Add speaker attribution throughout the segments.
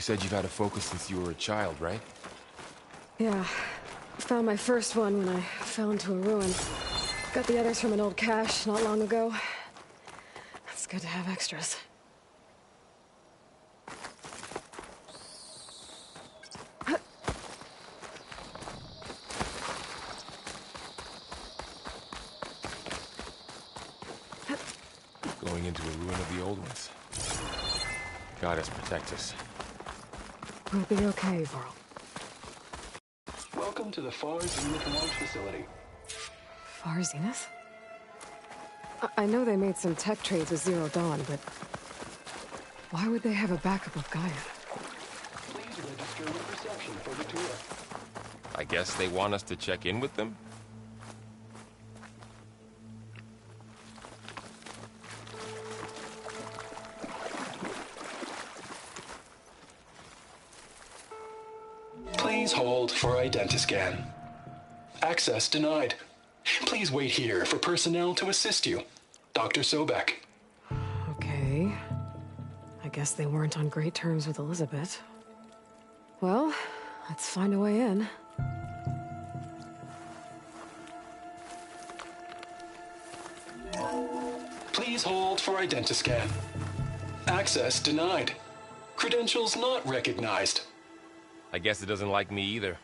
Speaker 1: said you've had a Focus since you were a child, right?
Speaker 2: Yeah. Found my first one when I fell into a ruin. Got the others from an old cache not long ago. It's good to have extras.
Speaker 1: Going into a ruin of the old ones. Goddess protect us.
Speaker 2: We'll be okay, Varl.
Speaker 3: Welcome to the Far Zenith launch facility.
Speaker 2: Far Zenith? I know they made some tech trades with Zero Dawn, but why would they have a backup of Gaia?
Speaker 3: Please register your reception for the tour.
Speaker 1: I guess they want us to check in with them?
Speaker 3: Please hold for Identiscan. Access denied. Please wait here for personnel to assist you. Dr. Sobek.
Speaker 2: Okay. I guess they weren't on great terms with Elizabeth. Well, let's find a way in.
Speaker 3: Please hold for Identiscan. Access denied. Credentials not recognized.
Speaker 1: I guess it doesn't like me either.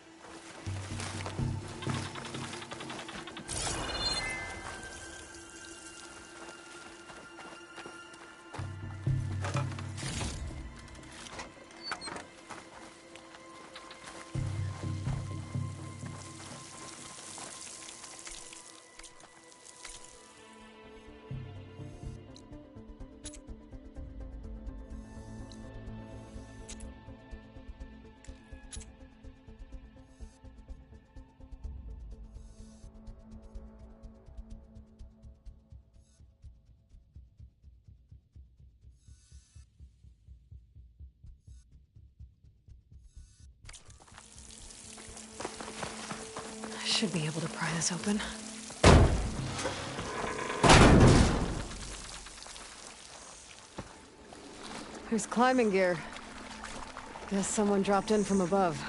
Speaker 2: Should be able to pry this open. There's climbing gear. Guess someone dropped in from above.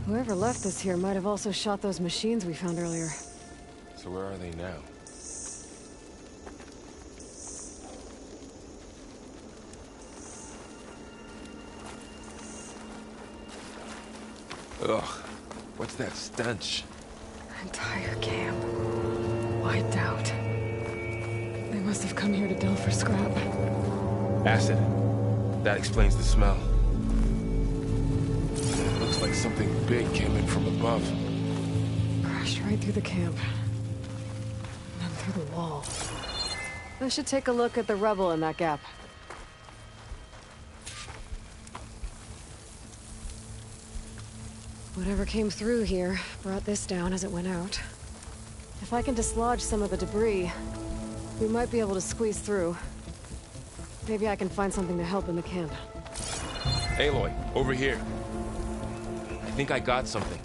Speaker 2: Whoever left this here might have also shot those machines we found earlier.
Speaker 1: So where are they now? Ugh, what's that stench?
Speaker 2: Entire camp. Wiped out. They must have come here to delve for scrap.
Speaker 1: Acid. That explains the smell. It looks like something big came in from above.
Speaker 2: Crashed right through the camp. And then through the wall. I should take a look at the rubble in that gap. Whatever came through here brought this down as it went out. If I can dislodge some of the debris, we might be able to squeeze through. Maybe I can find something to help in the camp.
Speaker 1: Aloy, over here. I think I got something.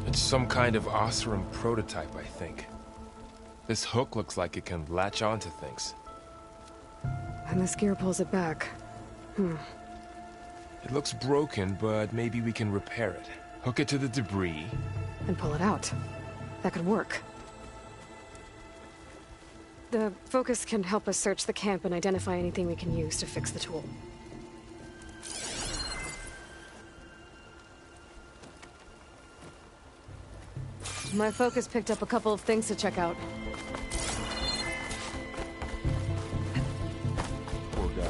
Speaker 1: It's some kind of Oseram prototype, I think. This hook looks like it can latch onto things.
Speaker 2: And this gear pulls it back.
Speaker 1: It looks broken, but maybe we can repair it. Hook it to the debris.
Speaker 2: And pull it out. That could work. The Focus can help us search the camp and identify anything we can use to fix the tool. My Focus picked up a couple of things to check out.
Speaker 1: Poor guy.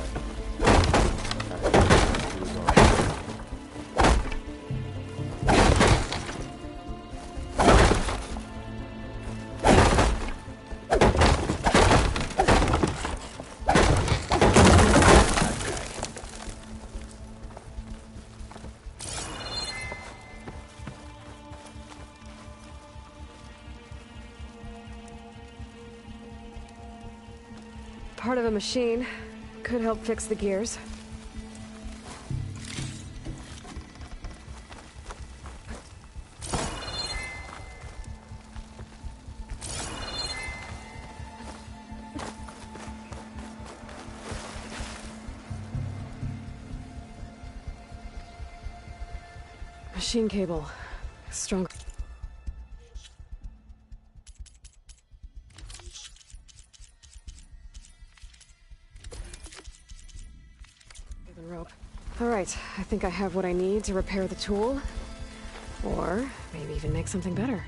Speaker 2: Part of a machine. Could help fix the gears. Machine cable. Strong. Rope. All right, I think I have what I need to repair the tool. Or maybe even make something better.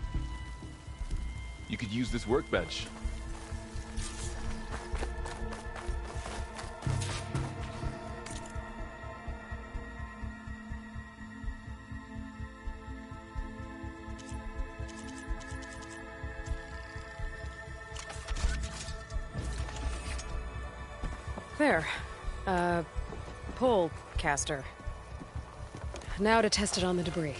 Speaker 1: You could use this workbench.
Speaker 2: There. Pull caster. Now to test it on the debris.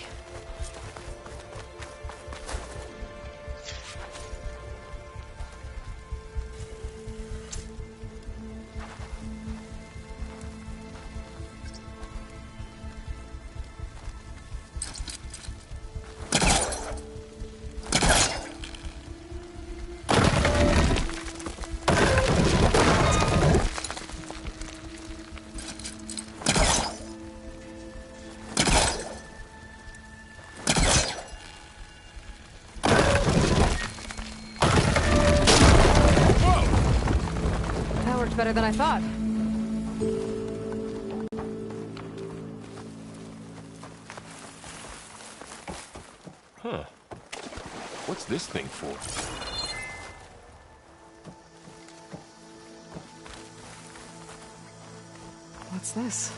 Speaker 2: Better than I thought.
Speaker 1: Huh. What's this thing for?
Speaker 2: What's this?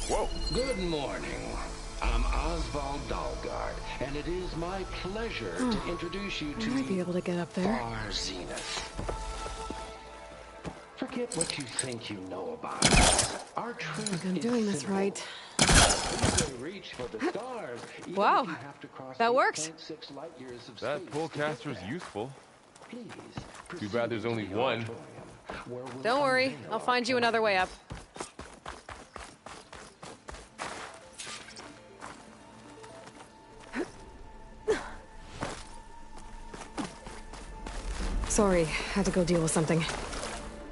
Speaker 1: Whoa.
Speaker 4: Good morning. I'm Oswald Dalgard, and it is my pleasure to introduce you to
Speaker 2: I might be able to get up there.
Speaker 4: Far Zenith. Forget what you think you know about us. Our truth
Speaker 2: I think I'm
Speaker 4: is
Speaker 2: doing this
Speaker 4: simple.
Speaker 2: right.
Speaker 4: You can reach for the stars, even
Speaker 2: Wow,
Speaker 4: if you have to cross
Speaker 2: that works.
Speaker 4: 8.6 light years of
Speaker 1: That
Speaker 4: space
Speaker 1: pull
Speaker 4: to get
Speaker 1: caster's
Speaker 4: there.
Speaker 1: useful.
Speaker 4: Please,
Speaker 1: Too bad there's only
Speaker 4: proceed to the
Speaker 1: one.
Speaker 4: auditorium, where we'll
Speaker 2: Don't worry,
Speaker 4: unveil
Speaker 2: I'll
Speaker 4: our
Speaker 2: find you another way up. Sorry, had to go deal with something.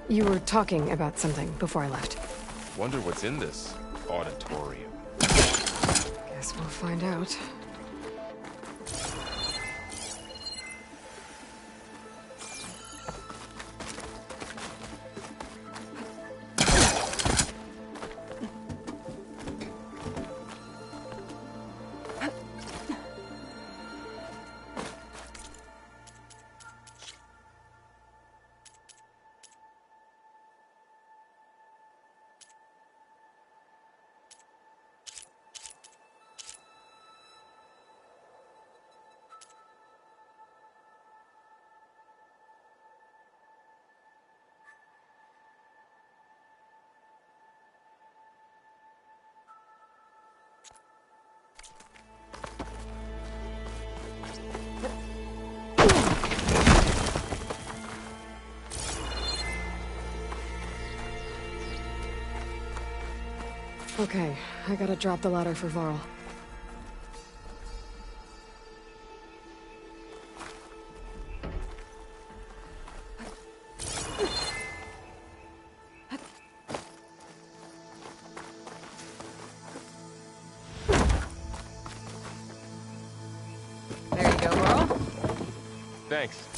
Speaker 2: You were talking about something before I left.
Speaker 1: Wonder what's in this auditorium.
Speaker 2: Guess we'll find out. Okay, I gotta drop the ladder for Varl. There you go, Varl.
Speaker 1: Thanks.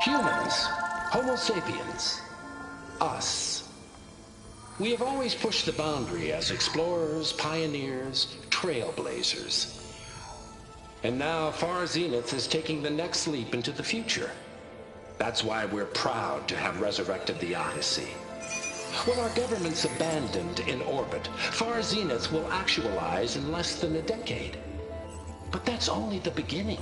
Speaker 4: Humans, Homo sapiens, us. We have always pushed the boundary as explorers, pioneers, trailblazers. And now Far Zenith is taking the next leap into the future. That's why we're proud to have resurrected the Odyssey. When our government's abandoned in orbit, Far Zenith will actualize in less than a decade. But that's only the beginning.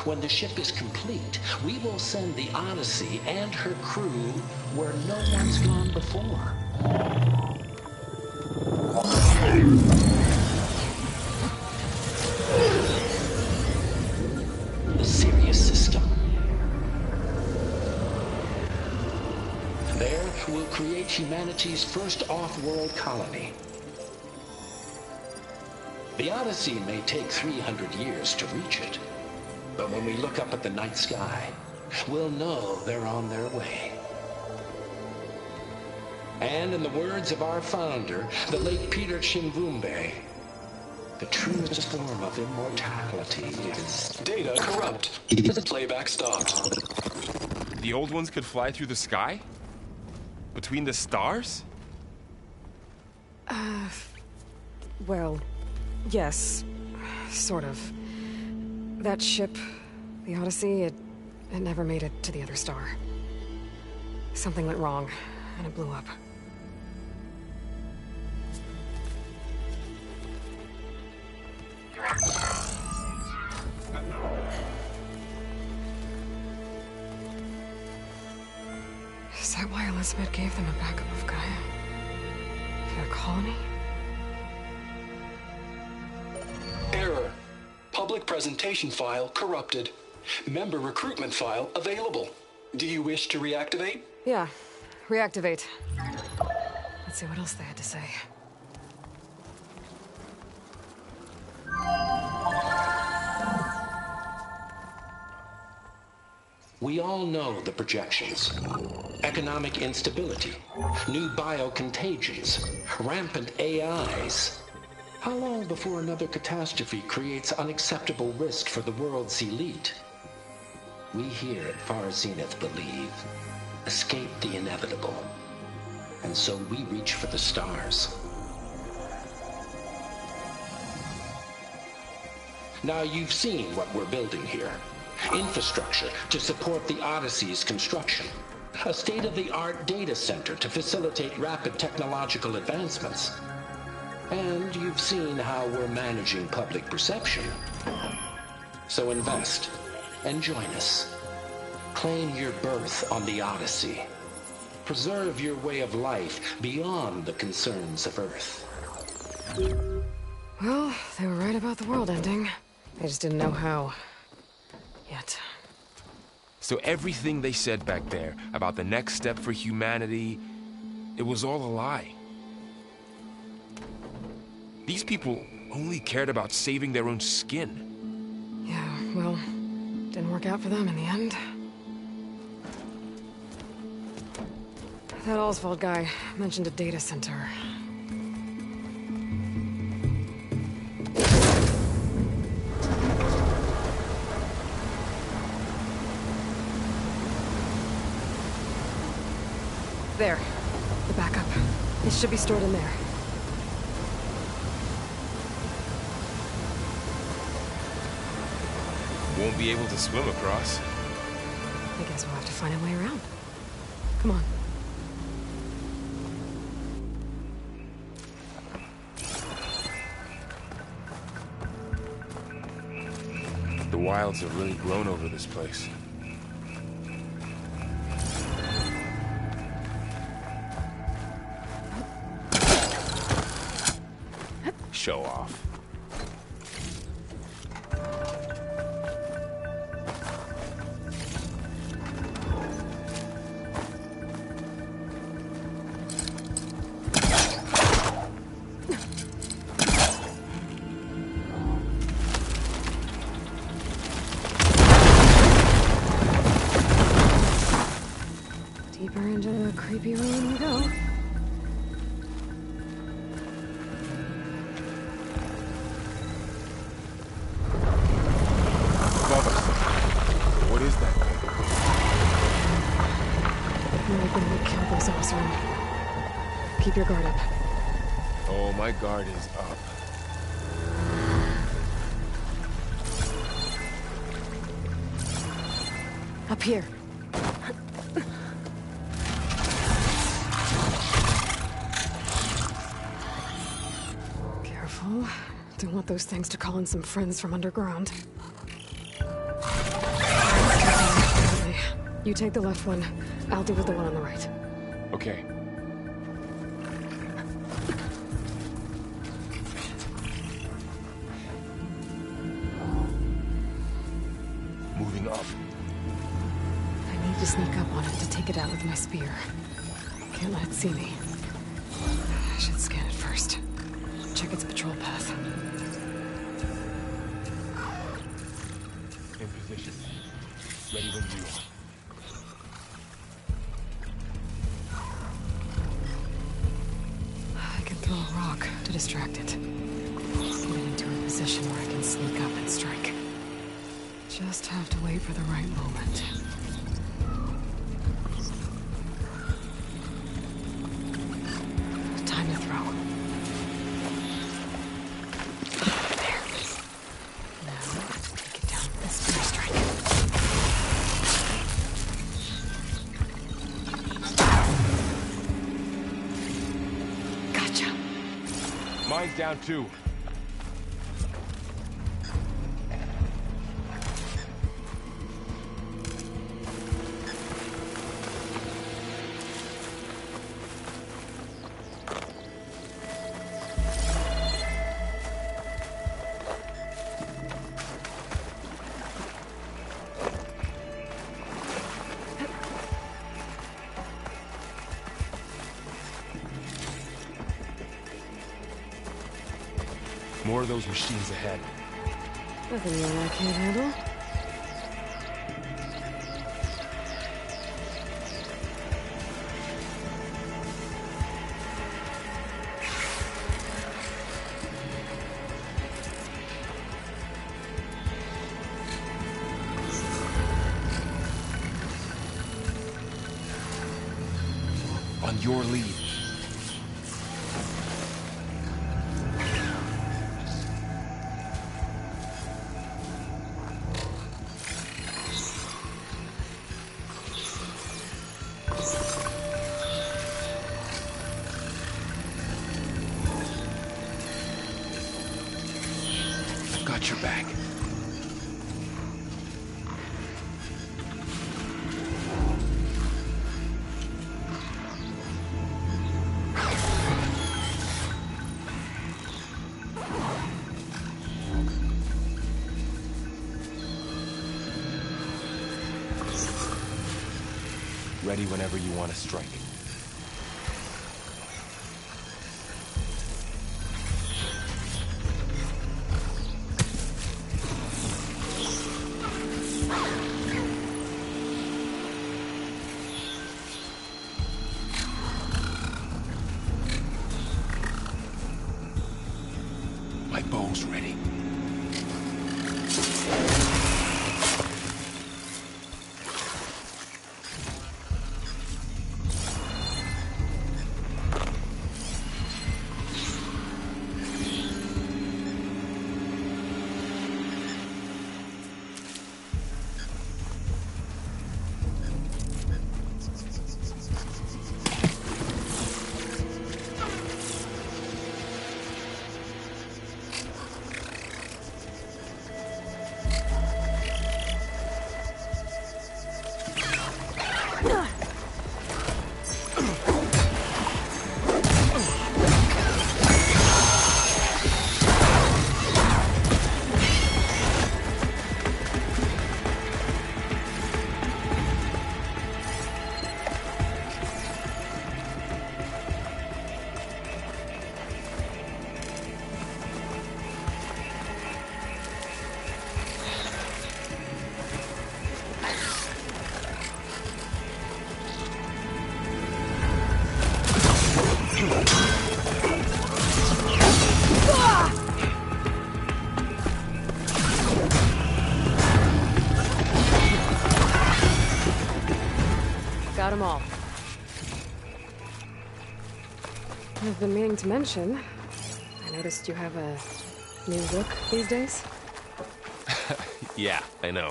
Speaker 4: When the ship is complete, we will send the Odyssey and her crew where no one's gone before. The Sirius system. There, we'll create humanity's first off-world colony. The Odyssey may take 300 years to reach it, but when we look up at the night sky, we'll know they're on their way. And in the words of our founder, the late Peter Chimvumbe, the truest form of immortality is...
Speaker 3: Data corrupt. Playback stopped.
Speaker 1: The old ones could fly through the sky? Between the stars?
Speaker 2: Well, yes. Sort of. That ship, the Odyssey, it never made it to the other star. Something went wrong, and it blew up. Is that why Elizabeth gave them a backup of Gaia? For their colony?
Speaker 3: Error. Public presentation file corrupted. Member recruitment file available. Do you wish to reactivate?
Speaker 2: Yeah. Reactivate. Let's see what else they had to say.
Speaker 4: We all know the projections. Economic instability, new biocontagions, rampant AIs. How long before another catastrophe creates unacceptable risk for the world's elite? We here at Far Zenith believe, escape the inevitable. And so we reach for the stars. Now you've seen what we're building here. Infrastructure to support the Odyssey's construction. A state-of-the-art data center to facilitate rapid technological advancements. And you've seen how we're managing public perception. So invest and join us. Claim your berth on the Odyssey. Preserve your way of life beyond the concerns of Earth.
Speaker 2: Well, they were right about the world ending. They just didn't know how. Yet.
Speaker 1: So everything they said back there about the next step for humanity, it was all a lie. These people only cared about saving their own skin.
Speaker 2: Yeah, well, didn't work out for them in the end. That Oswald guy mentioned a data center. There. The backup. It should be stored in there.
Speaker 1: Won't be able to swim across.
Speaker 2: I guess we'll have to find a way around. Come on.
Speaker 1: The wilds have really grown over this place. Show off.
Speaker 2: Deeper into the creepy room we go.
Speaker 1: What is that thing?
Speaker 2: We're gonna kill those Osram. Keep your guard up.
Speaker 1: Oh, my guard is up.
Speaker 2: Up here. No, don't want those things to call in some friends from underground. You take the left one. I'll deal with the one on the right.
Speaker 1: Okay. Moving up.
Speaker 2: I need to sneak up on it to take it out with my spear. Can't let it see me. I should scan it first. Check its patrol path.
Speaker 1: In position. Ready when you are.
Speaker 2: I can throw a rock to distract it. Get it into a position where I can sneak up and strike. Just have to wait for the right moment. Time to throw. There. Now, take it down with a spear strike. Gotcha.
Speaker 1: Mine's down too. More of those machines ahead.
Speaker 2: Nothing you and I can't handle.
Speaker 1: On your lead. Got your back. Ready whenever you want to strike. My bow's ready.
Speaker 2: Got them all. I've been meaning to mention, I noticed you have a new look these days.
Speaker 1: Yeah, I know.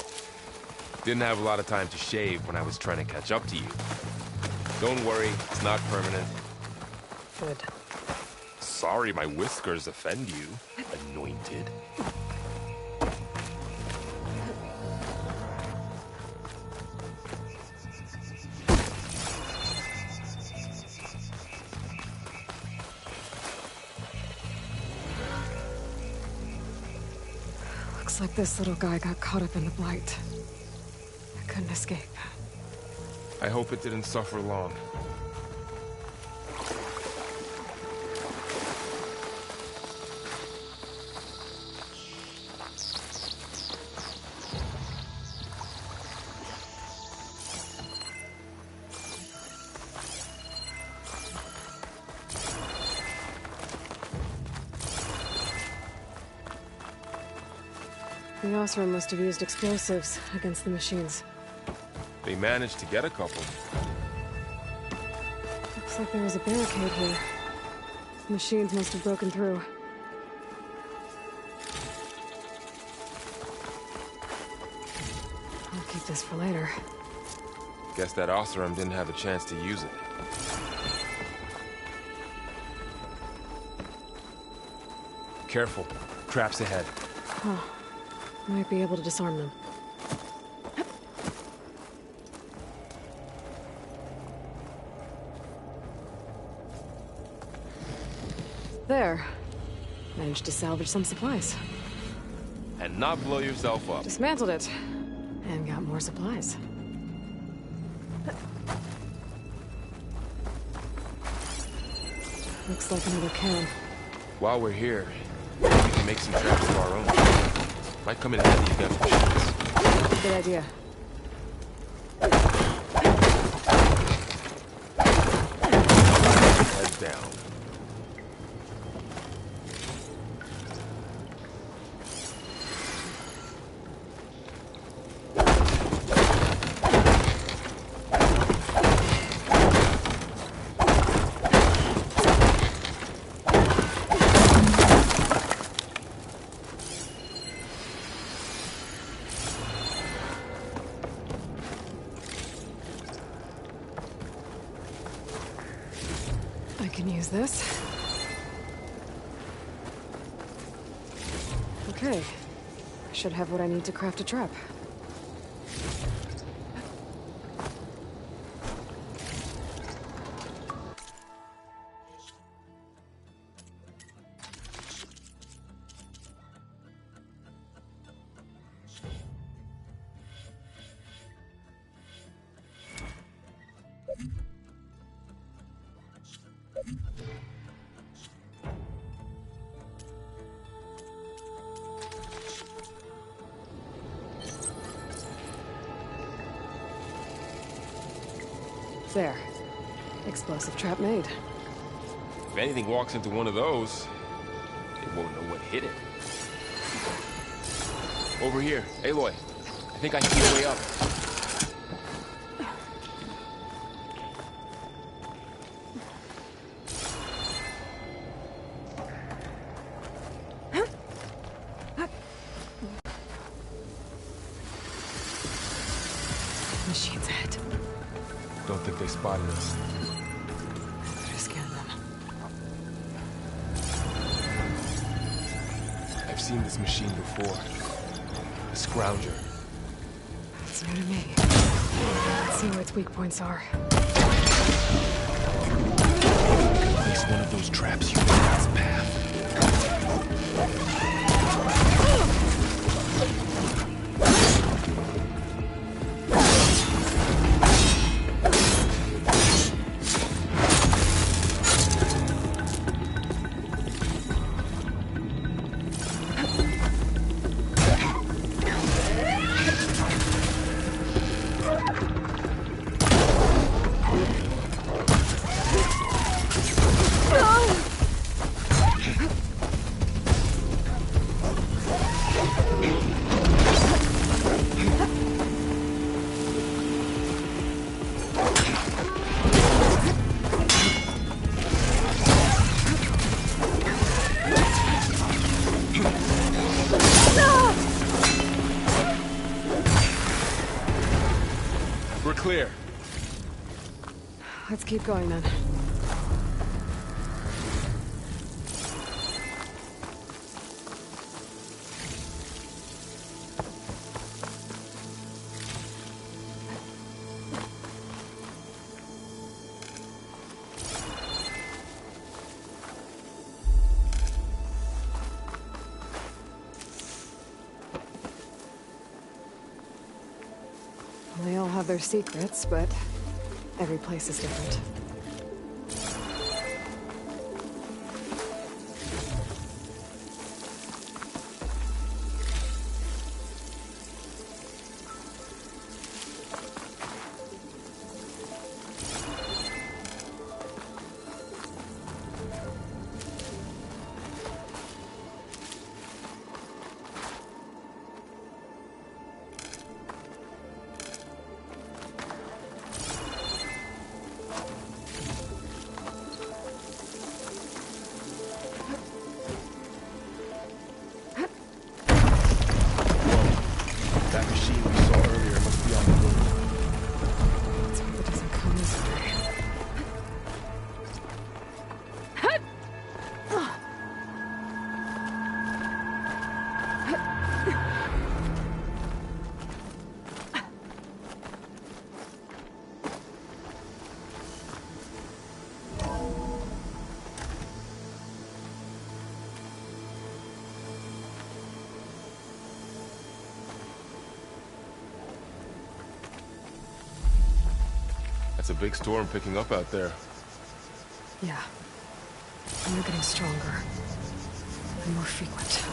Speaker 1: Didn't have a lot of time to shave when I was trying to catch up to you. Don't worry, it's not permanent.
Speaker 2: Good.
Speaker 1: Sorry my whiskers offend you, anointed.
Speaker 2: Looks like this little guy got caught up in the Blight. I couldn't escape.
Speaker 1: I hope it didn't suffer long.
Speaker 2: The Osram must have used explosives against the machines.
Speaker 1: They managed to get a couple.
Speaker 2: Looks like there was a barricade here. The machines must have broken through. I'll keep this for later.
Speaker 1: Guess that Osram didn't have a chance to use it. Careful. Traps ahead.
Speaker 2: Huh. Might be able to disarm them. There. Managed to salvage some supplies.
Speaker 1: And not blow yourself up.
Speaker 2: Dismantled it. And got more supplies. Looks like another can.
Speaker 1: While we're here, we can make some traps of our own. Might come in handy against machines.
Speaker 2: Good idea.
Speaker 1: Head down.
Speaker 2: I can use this. Okay. I should have what I need to craft a trap. There. Explosive trap made.
Speaker 1: If anything walks into one of those, they won't know what hit it. Over here. Aloy, I think I see a way up.
Speaker 2: Machine's ahead.
Speaker 1: Don't think they spotted us.
Speaker 2: Better scan them.
Speaker 1: I've seen this machine before. A Scrounger.
Speaker 2: It's new to me. Let's see where its weak points are.
Speaker 1: Place one of those traps you made in its path. We're clear.
Speaker 2: Let's keep going then. their secrets, but every place is different.
Speaker 1: It's a big storm picking up out there.
Speaker 2: Yeah. And they're getting stronger. And more frequent.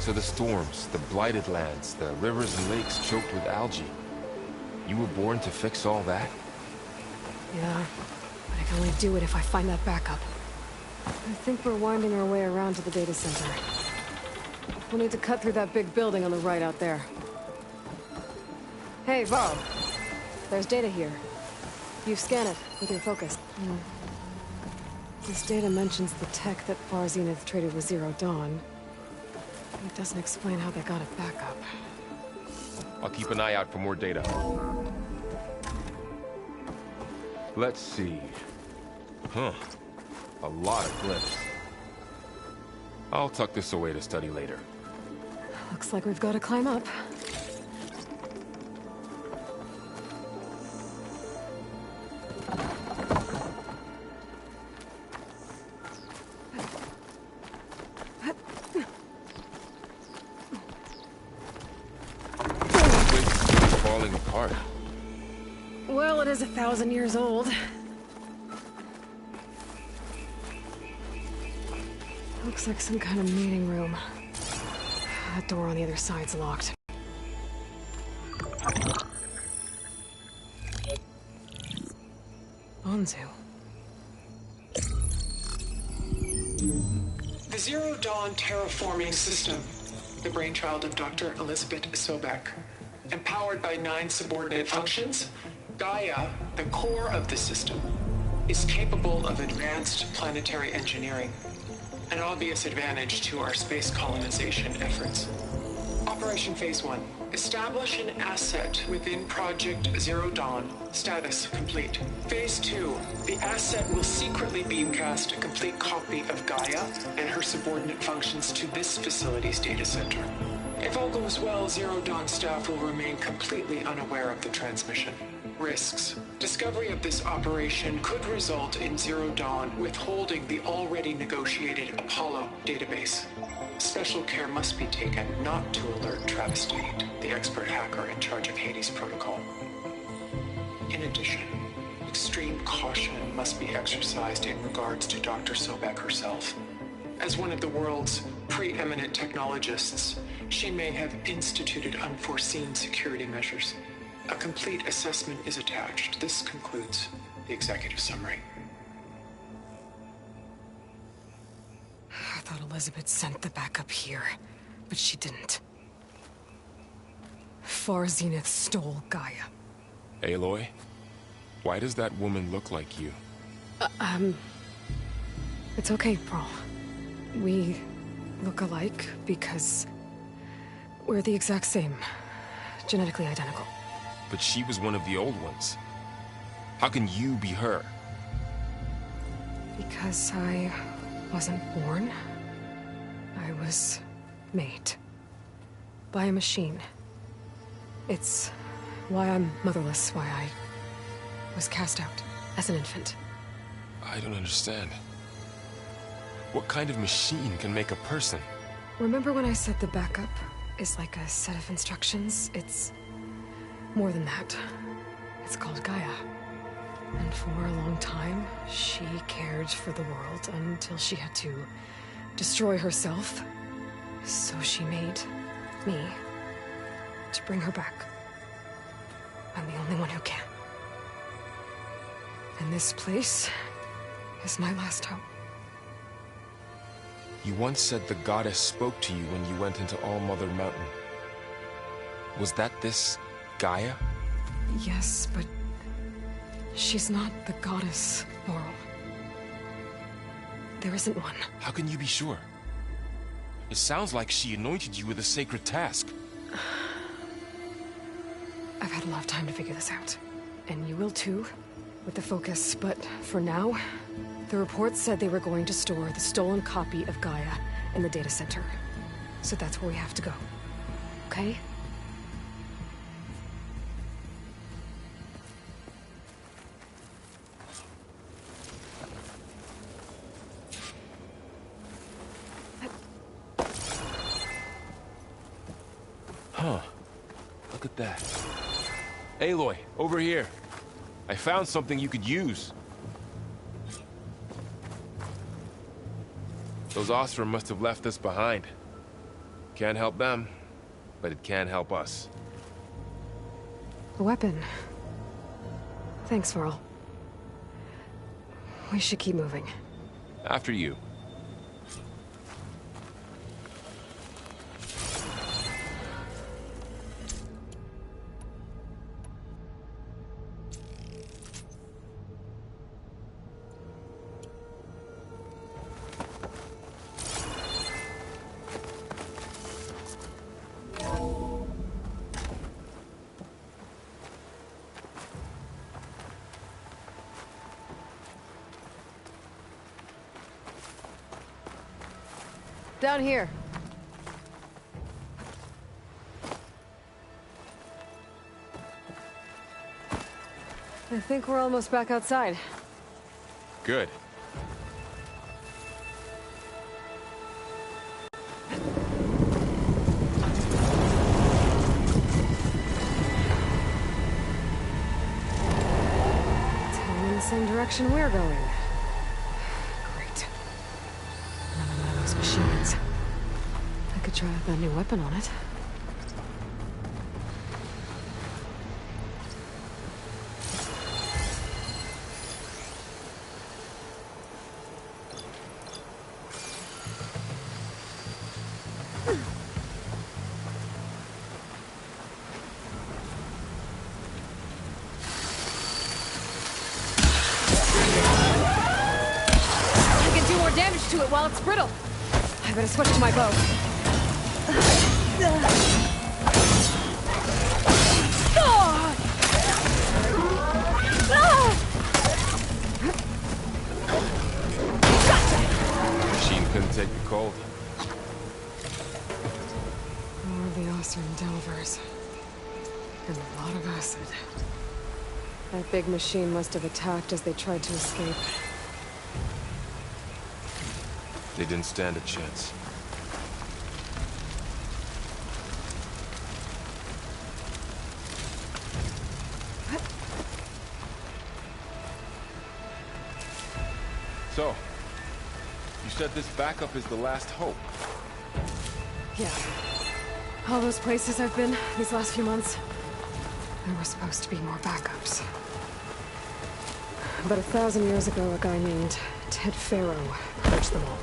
Speaker 1: So the storms, the blighted lands, the rivers and lakes choked with algae. You were born to fix all that?
Speaker 2: Yeah. But I can only do it if I find that backup. I think we're winding our way around to the data center. We'll need to cut through that big building on the right out there. Hey, Varl. There's data here. You scan it with your focus. This data mentions the tech that Far Zenith traded with Zero Dawn. It doesn't explain how they got it back up.
Speaker 1: I'll keep an eye out for more data. Let's see. Huh. A lot of glyphs. I'll tuck this away to study later.
Speaker 2: Looks like we've got to climb up. Well, it is 1,000 years old. Looks like some kind of meeting room. That door on the other side's locked. Anzu.
Speaker 5: The Zero Dawn terraforming system, the brainchild of Dr. Elizabeth Sobek. Empowered by 9 subordinate functions, Gaia, the core of the system, is capable of advanced planetary engineering, an obvious advantage to our space colonization efforts. Operation Phase 1. Establish an asset within Project Zero Dawn. Status complete. Phase 2. The asset will secretly beamcast a complete copy of Gaia and her subordinate functions to this facility's data center. If all goes well, Zero Dawn staff will remain completely unaware of the transmission. Risks. Discovery of this operation could result in Zero Dawn withholding the already negotiated Apollo database. Special care must be taken not to alert Travis Tate, the expert hacker in charge of Hades Protocol. In addition, extreme caution must be exercised in regards to Dr. Sobek herself. As one of the world's preeminent technologists, she may have instituted unforeseen security measures. A complete assessment is attached. This concludes the executive summary.
Speaker 2: I thought Elizabeth sent the backup here, but she didn't. Far Zenith stole Gaia.
Speaker 1: Aloy? Why does that woman look like you?
Speaker 2: It's okay, Pearl. We look alike because we're the exact same. Genetically identical.
Speaker 1: But she was one of the old ones. How can you be her?
Speaker 2: Because I wasn't born. I was made. By a machine. It's why I'm motherless, why I was cast out as an infant.
Speaker 1: I don't understand. What kind of machine can make a person?
Speaker 2: Remember when I said the backup is like a set of instructions? It's more than that. It's called Gaia. And for a long time, she cared for the world until she had to destroy herself. So she made me to bring her back. I'm the only one who can. And this place is my last hope.
Speaker 1: You once said the goddess spoke to you when you went into All-Mother Mountain. Was that this Gaia?
Speaker 2: Yes, but she's not the goddess, Laurel. There isn't one.
Speaker 1: How can you be sure? It sounds like she anointed you with a sacred task.
Speaker 2: I've had a lot of time to figure this out. And you will too, with the focus. But for now, the report said they were going to store the stolen copy of Gaia in the data center. So that's where we have to go. Okay?
Speaker 1: Huh. Look at that. Aloy, over here. I found something you could use. Those Ostrom must have left us behind. Can't help them, but it can help us.
Speaker 2: A weapon. Thanks, Varl. We should keep moving.
Speaker 1: After you.
Speaker 2: Down here. I think we're almost back outside.
Speaker 1: Good.
Speaker 2: It's heading in the same direction we're going. Great. Another one of those machines. I could try out that new weapon on it. Damage to it while it's brittle. I better switch to my bow.
Speaker 1: Machine couldn't take the cold.
Speaker 2: More of the Ostrom Delvers. And a lot of acid. That big machine must have attacked as they tried to escape.
Speaker 1: They didn't stand a chance. So, you said this backup is the last hope.
Speaker 2: Yeah. All those places I've been these last few months, there were supposed to be more backups. But 1,000 years ago, a guy named Ted Faro purged them all.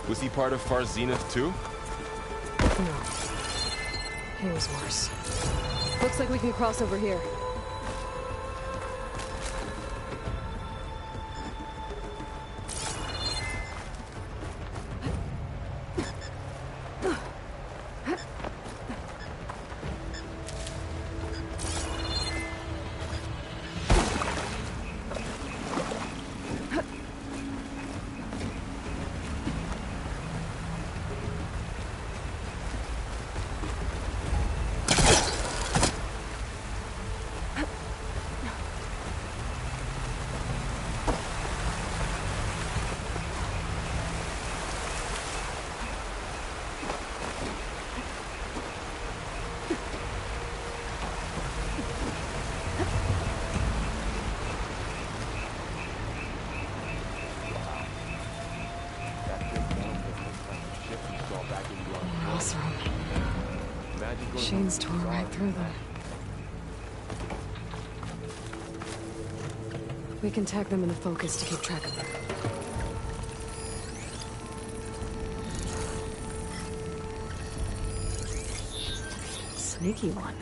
Speaker 1: Was he part of Far Zenith too?
Speaker 2: No. He was worse. Looks like we can cross over here. Machines tore right through them. We can tag them in the focus to keep track of them. Sneaky one.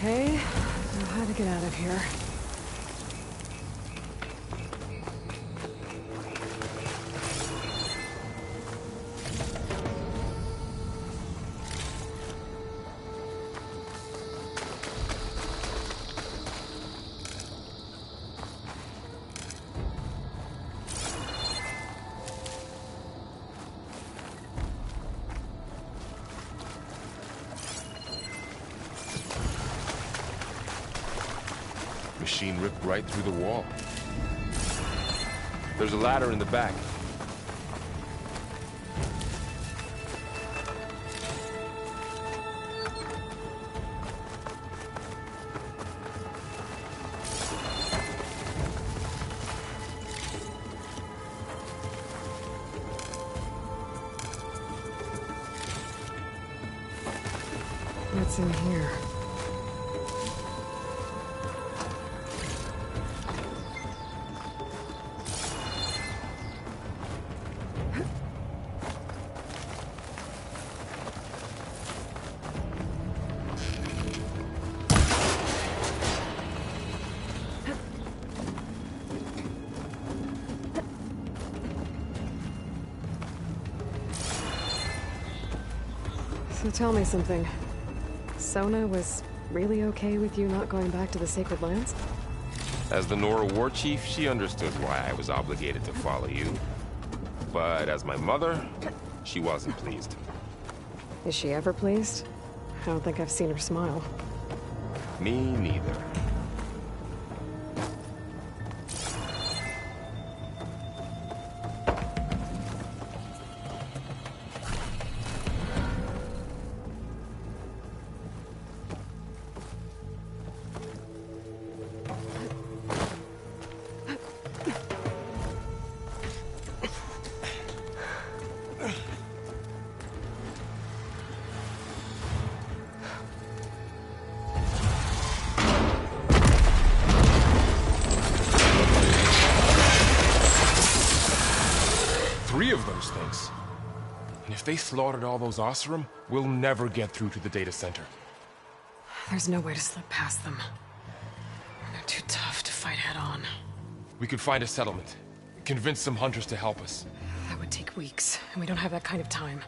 Speaker 2: Okay, know how to get out of here.
Speaker 1: Machine ripped right through the wall. There's a ladder in the back.
Speaker 2: What's in here? So tell me something. Sona was really okay with you not going back to the Sacred Lands?
Speaker 1: As the Nora war chief, she understood why I was obligated to follow you. But as my mother, she wasn't pleased.
Speaker 2: Is she ever pleased? I don't think I've seen her smile.
Speaker 1: Me neither. Three of those things. And if they slaughtered all those Oseram, we'll never get through to the data center.
Speaker 2: There's no way to slip past them. They're too tough to fight head-on.
Speaker 1: We could find a settlement. Convince some hunters to help us.
Speaker 2: That would take weeks, and we don't have that kind of time.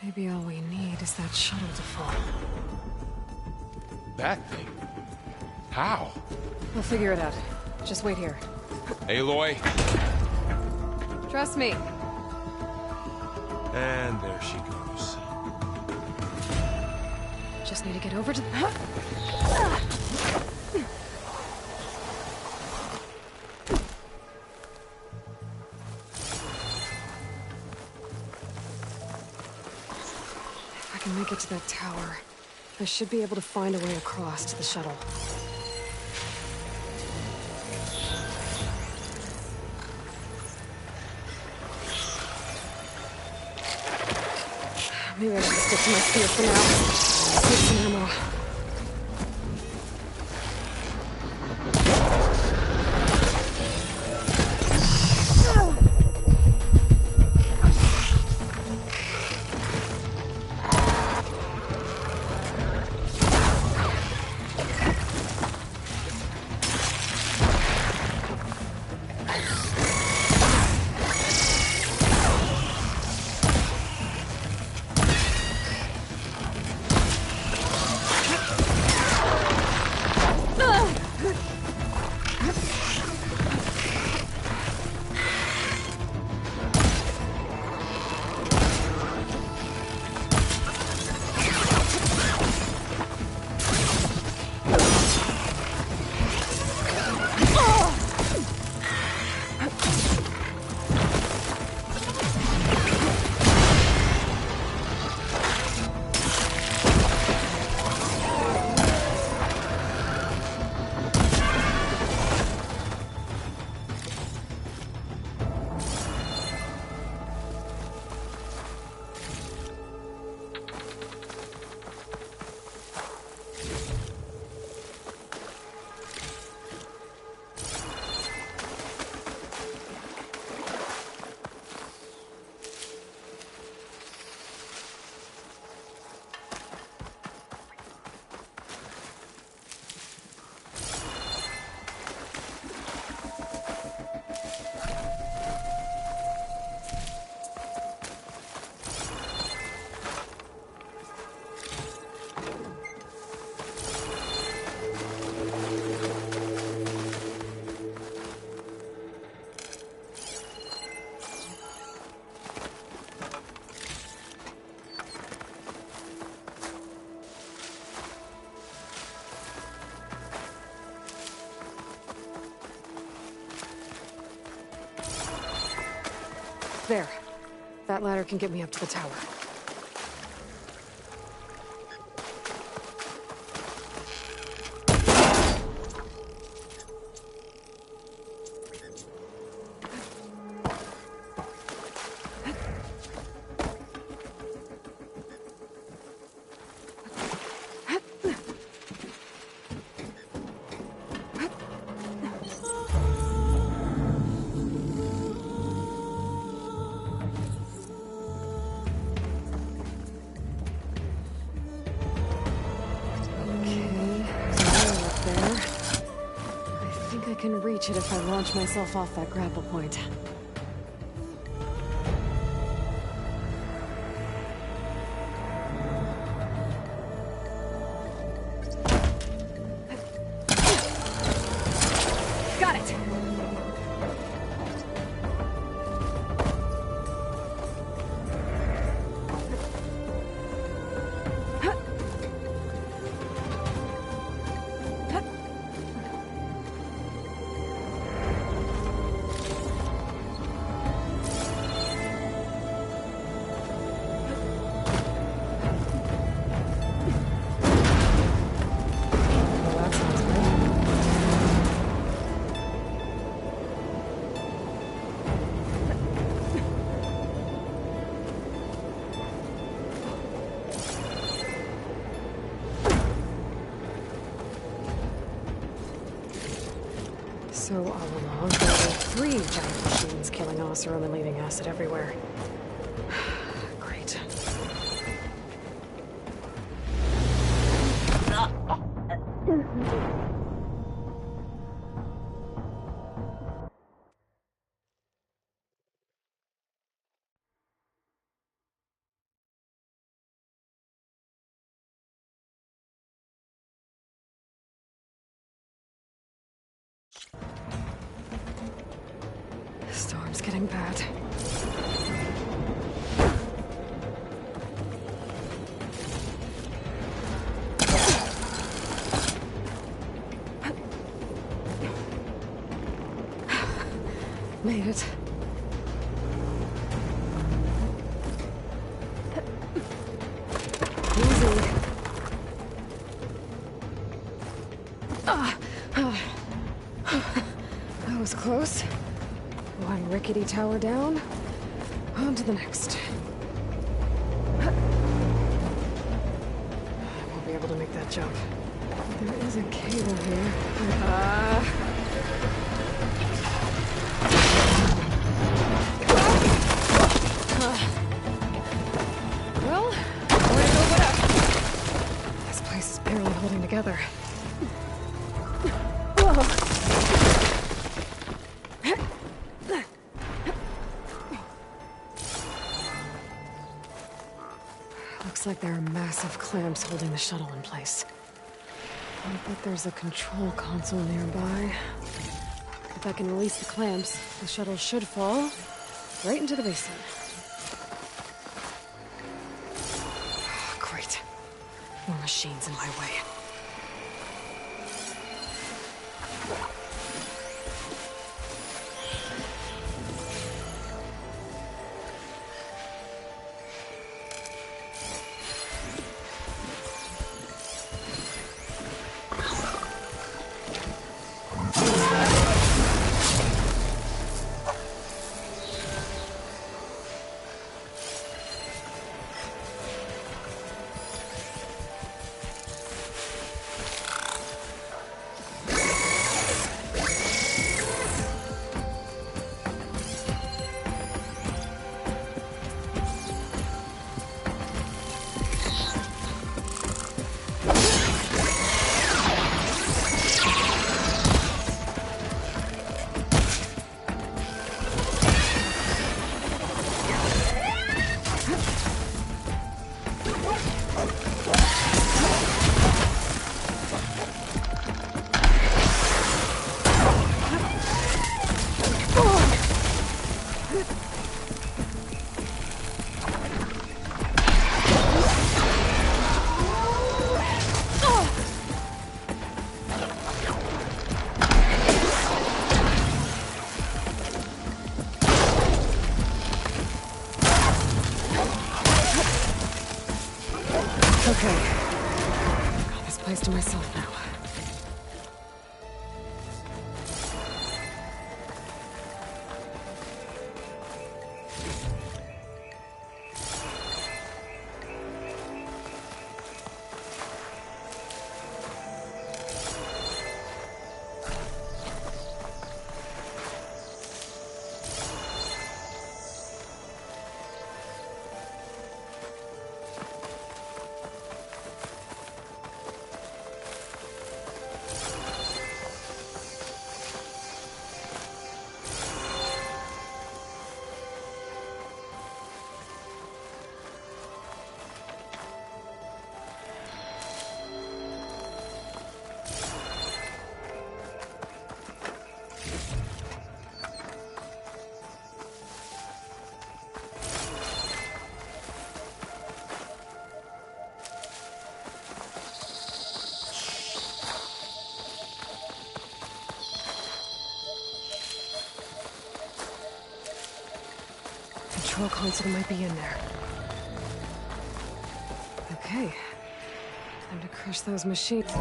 Speaker 2: Maybe all we need is that shuttle to fall.
Speaker 1: That thing? How?
Speaker 2: We'll figure it out. Just wait here.
Speaker 1: Aloy.
Speaker 2: Trust me.
Speaker 1: And there she goes.
Speaker 2: Just need to get over to the... can make it to that tower, I should be able to find a way across to the shuttle. Maybe I should stick to my spear for now. Save some ammo. There. That ladder can get me up to the tower. I can reach it if I launch myself off that grapple point. Got it! So all along, there were 3 giant machines killing Oseram and leaving acid everywhere. Great. Storm's getting bad. Made it. close. One rickety tower down. On to the next. I won't be able to make that jump. There is a cable here. Well, way to go, what up? This place is barely holding together. Looks like there are massive clamps holding the shuttle in place. I bet there's a control console nearby. If I can release the clamps, the shuttle should fall right into the basin. Great. More machines in my way. Okay. Got this place to myself now. Control console might be in there. Okay. Time to crush those machines.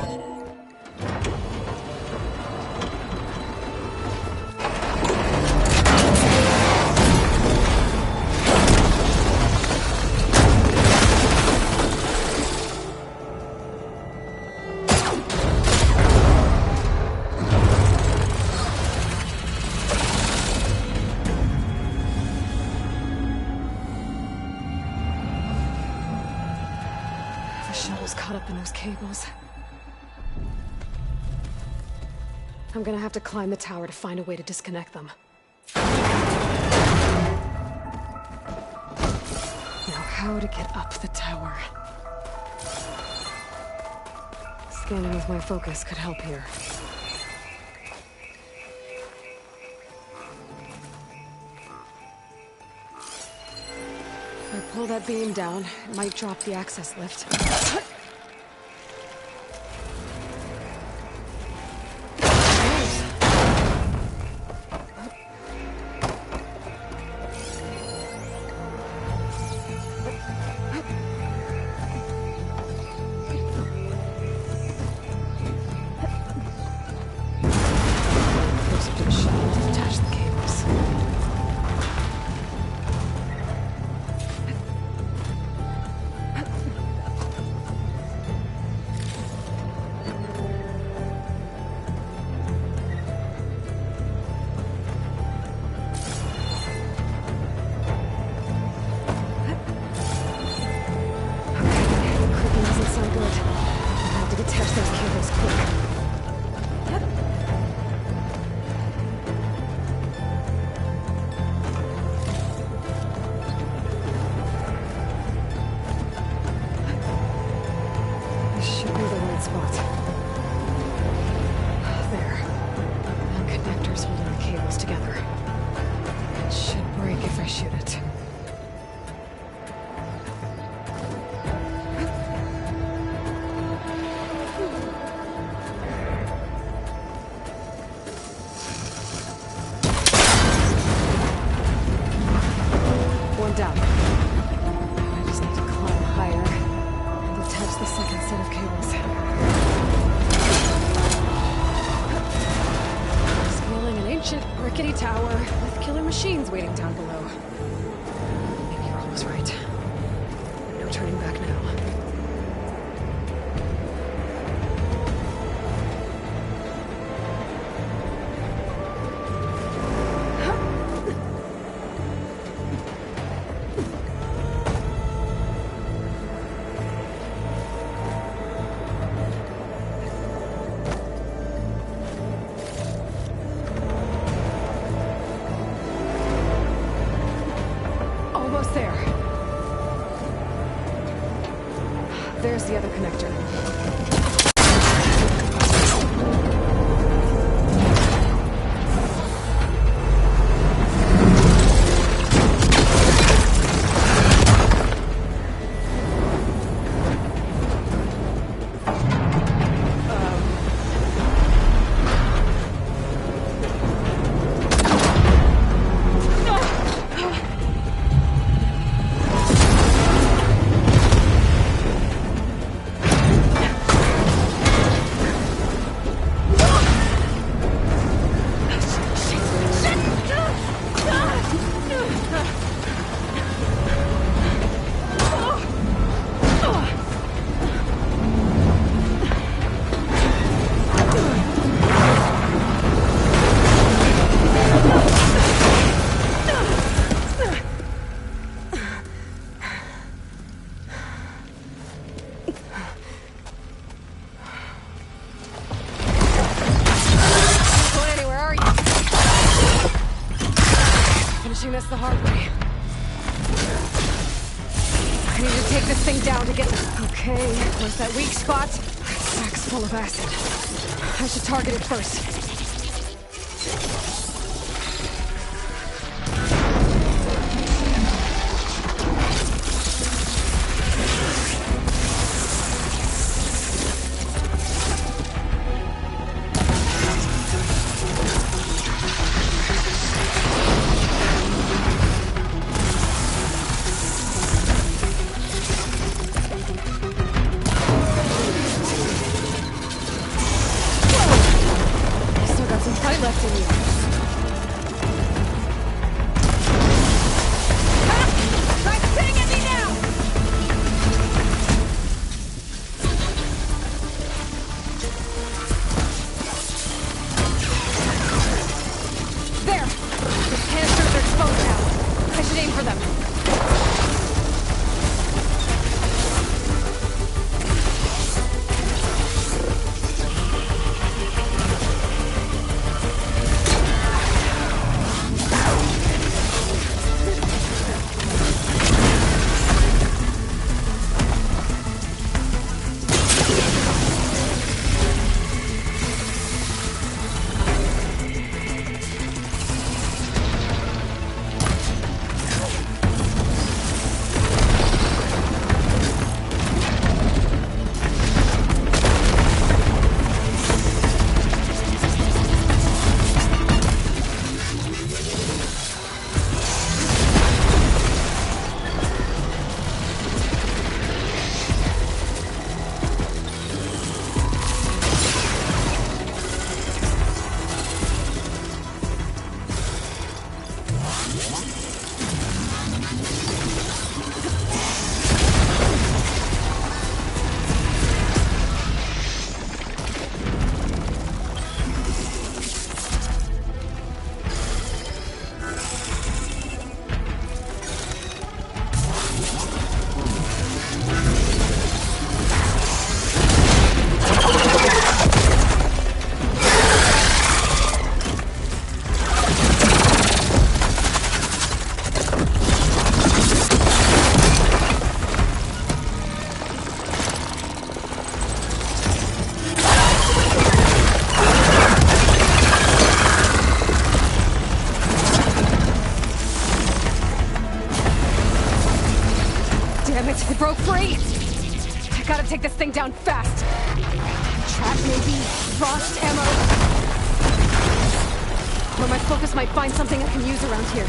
Speaker 2: Shuttle's caught up in those cables. I'm gonna have to climb the tower to find a way to disconnect them. Now, how to get up the tower? Scanning with my focus could help here. If I pull that beam down, it might drop the access lift. Closer to the shuttle. Attach those cables quick. This should be the right spot. There. And connectors holding the cables together. It should break if I shoot it. One down. I just need to climb higher and attach the second set of cables. Scaling an ancient rickety tower with killer machines waiting down below. Maybe you're always right. No turning back now. Almost there. There's the other connector. This the hard way. I need to take this thing down to get the... Okay, where's that weak spot? That sack's full of acid. I should target it first. Gotta take this thing down fast. Trap maybe? Frost ammo? Or my focus might find something I can use around here.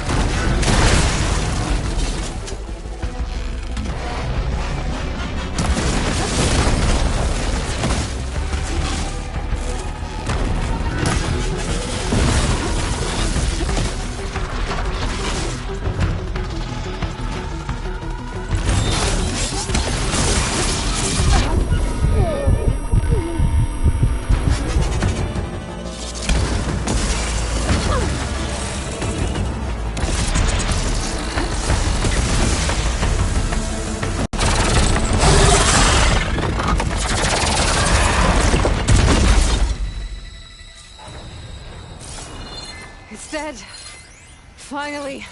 Speaker 2: It's dead. Finally.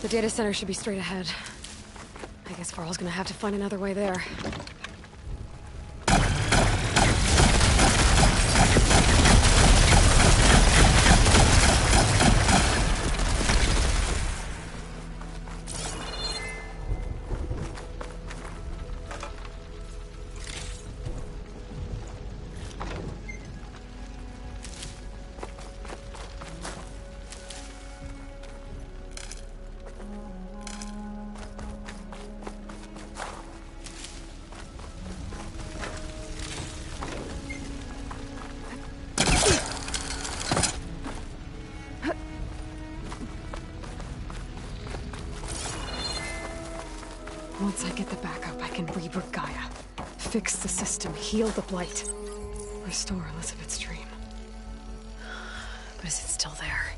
Speaker 2: The data center should be straight ahead. I guess Varl's gonna have to find another way there. Once I get the backup, I can reboot Gaia. Fix the system, heal the Blight. Restore Elizabeth's dream. But is it still there?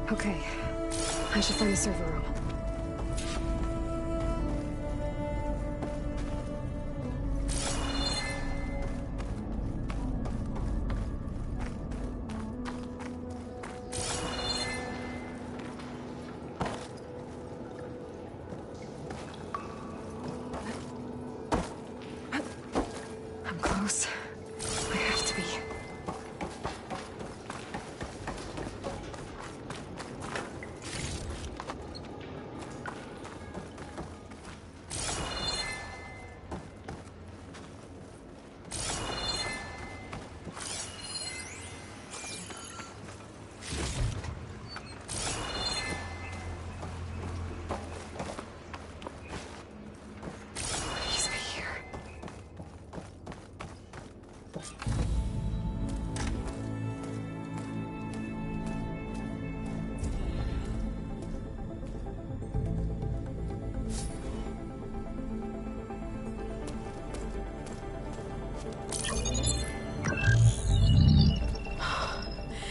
Speaker 2: Okay, I should find the server room. I'm close. I have to be. Please be here.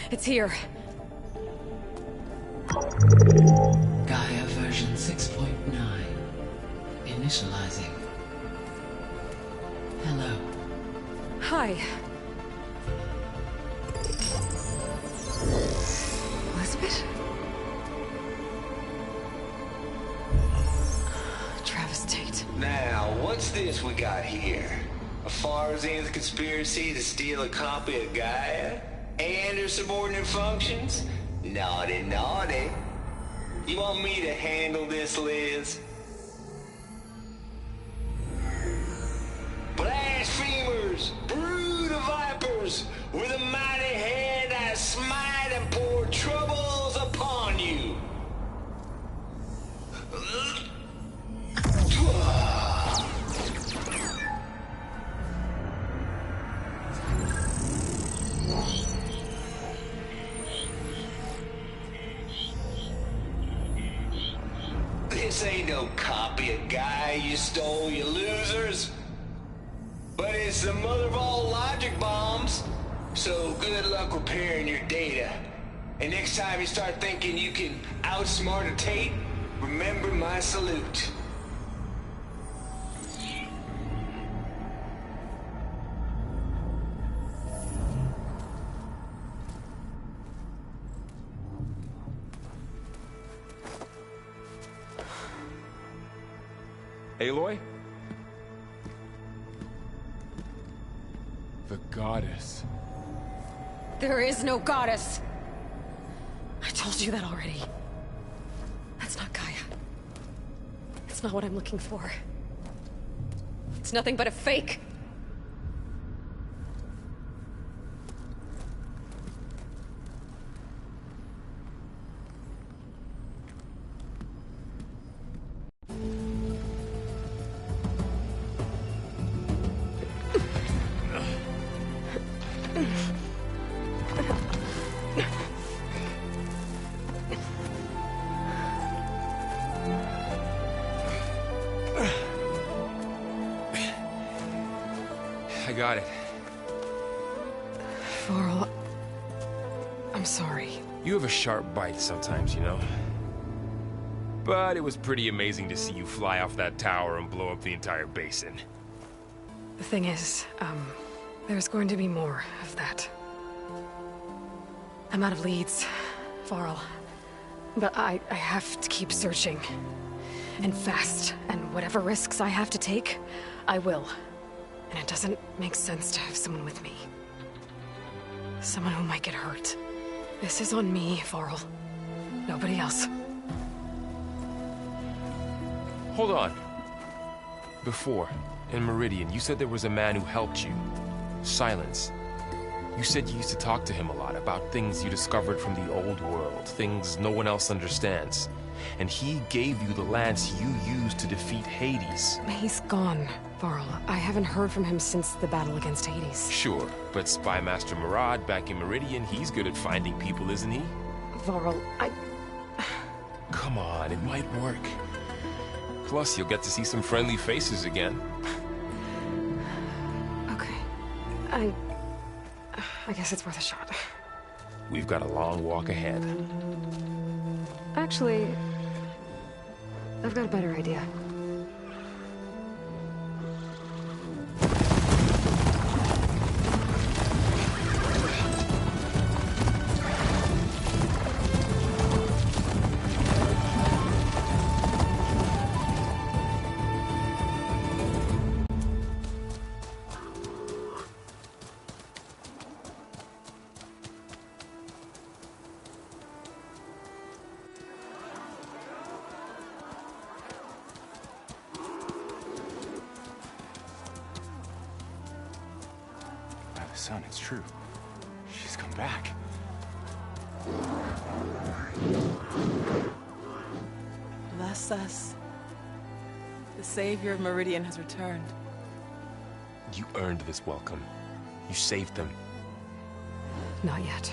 Speaker 2: It's here.
Speaker 6: Gaia version 6.9. Initializing. Hello.
Speaker 2: Hi. Elizabeth? Travis Tate.
Speaker 7: Now, what's this we got here? A Farzian's conspiracy to steal a copy of Gaia? And her subordinate functions? Naughty, naughty. You want me to handle this, Liz? Blasphemers! This ain't no copy of Gaia you stole, you losers. But it's the mother of all logic bombs. So good luck repairing your data. And next time you start thinking you can outsmart a Tate, remember my salute.
Speaker 1: Aloy? The goddess.
Speaker 2: There is no goddess! I told you that already. That's not Gaia. It's not what I'm looking for. It's nothing but a fake.
Speaker 1: I got it.
Speaker 2: Varl, I'm sorry.
Speaker 1: You have a sharp bite sometimes, you know? But it was pretty amazing to see you fly off that tower and blow up the entire basin.
Speaker 2: The thing is, there's going to be more of that. I'm out of leads, Varl. But I have to keep searching. And fast. And whatever risks I have to take, I will. And it doesn't make sense to have someone with me. Someone who might get hurt. This is on me, Varl. Nobody else.
Speaker 1: Hold on. Before, in Meridian, you said there was a man who helped you. Silence. You said you used to talk to him a lot about things you discovered from the old world, things no one else understands. And he gave you the lance you used to defeat Hades.
Speaker 2: He's gone, Varl. I haven't heard from him since the battle against Hades.
Speaker 1: Sure, but Spy Master Murad back in Meridian, he's good at finding people, isn't he?
Speaker 2: Varl,
Speaker 1: Come on, it might work. Plus, you'll get to see some friendly faces again.
Speaker 2: Okay. I guess it's worth a shot.
Speaker 1: We've got a long walk ahead.
Speaker 2: Actually, I've got a better idea.
Speaker 8: Son, it's true. She's come back.
Speaker 9: Bless us. The savior of Meridian has returned.
Speaker 1: You earned this welcome. You saved them.
Speaker 2: Not yet.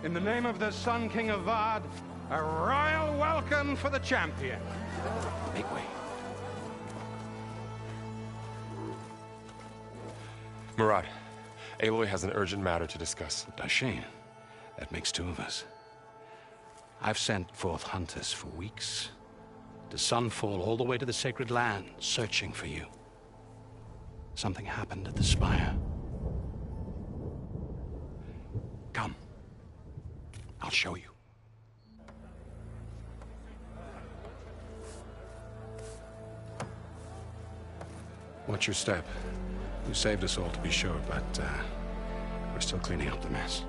Speaker 10: In the name of the Sun King of Vard, a royal welcome for the champion.
Speaker 8: Make way.
Speaker 1: Murad, Aloy has an urgent matter to discuss.
Speaker 8: Dashane, that makes two of us. I've sent forth hunters for weeks, to Sunfall all the way to the Sacred Land, searching for you. Something happened at the Spire. Come. I'll show you. Watch your step. You saved us all, to be sure, but we're still cleaning up the mess.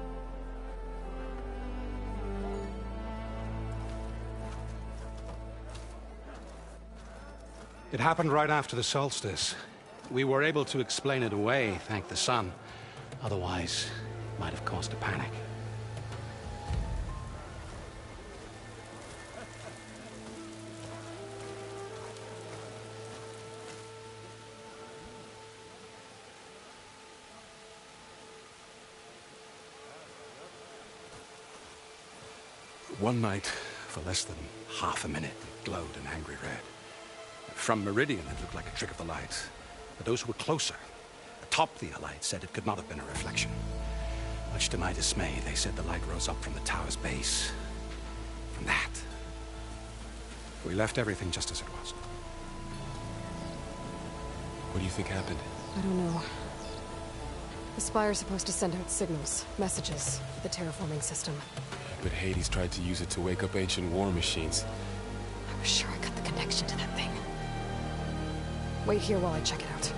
Speaker 8: It happened right after the solstice. We were able to explain it away, thank the sun. Otherwise, it might have caused a panic. One night, For less than half a minute, it glowed an angry red. From Meridian, it looked like a trick of the light. But those who were closer, atop the light, said it could not have been a reflection. Much to my dismay, they said the light rose up from the tower's base. From that. We left everything just as it was.
Speaker 1: What do you think happened?
Speaker 2: I don't know. The Spire's supposed to send out signals, messages, for the terraforming system.
Speaker 1: But Hades tried to use it to wake up ancient war machines.
Speaker 2: I was sure I got the connection to that thing. Wait here while I check it out.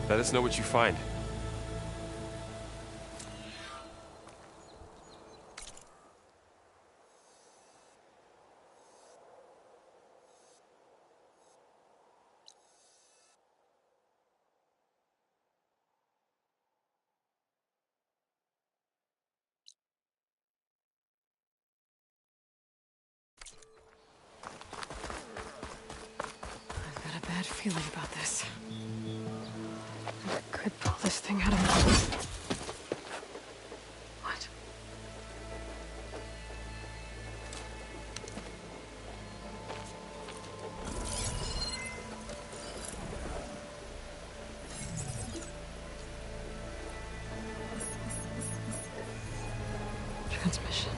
Speaker 1: Let us know what you find.
Speaker 2: I've got a bad feeling about this. I could pull this thing out of my... What? Transmission.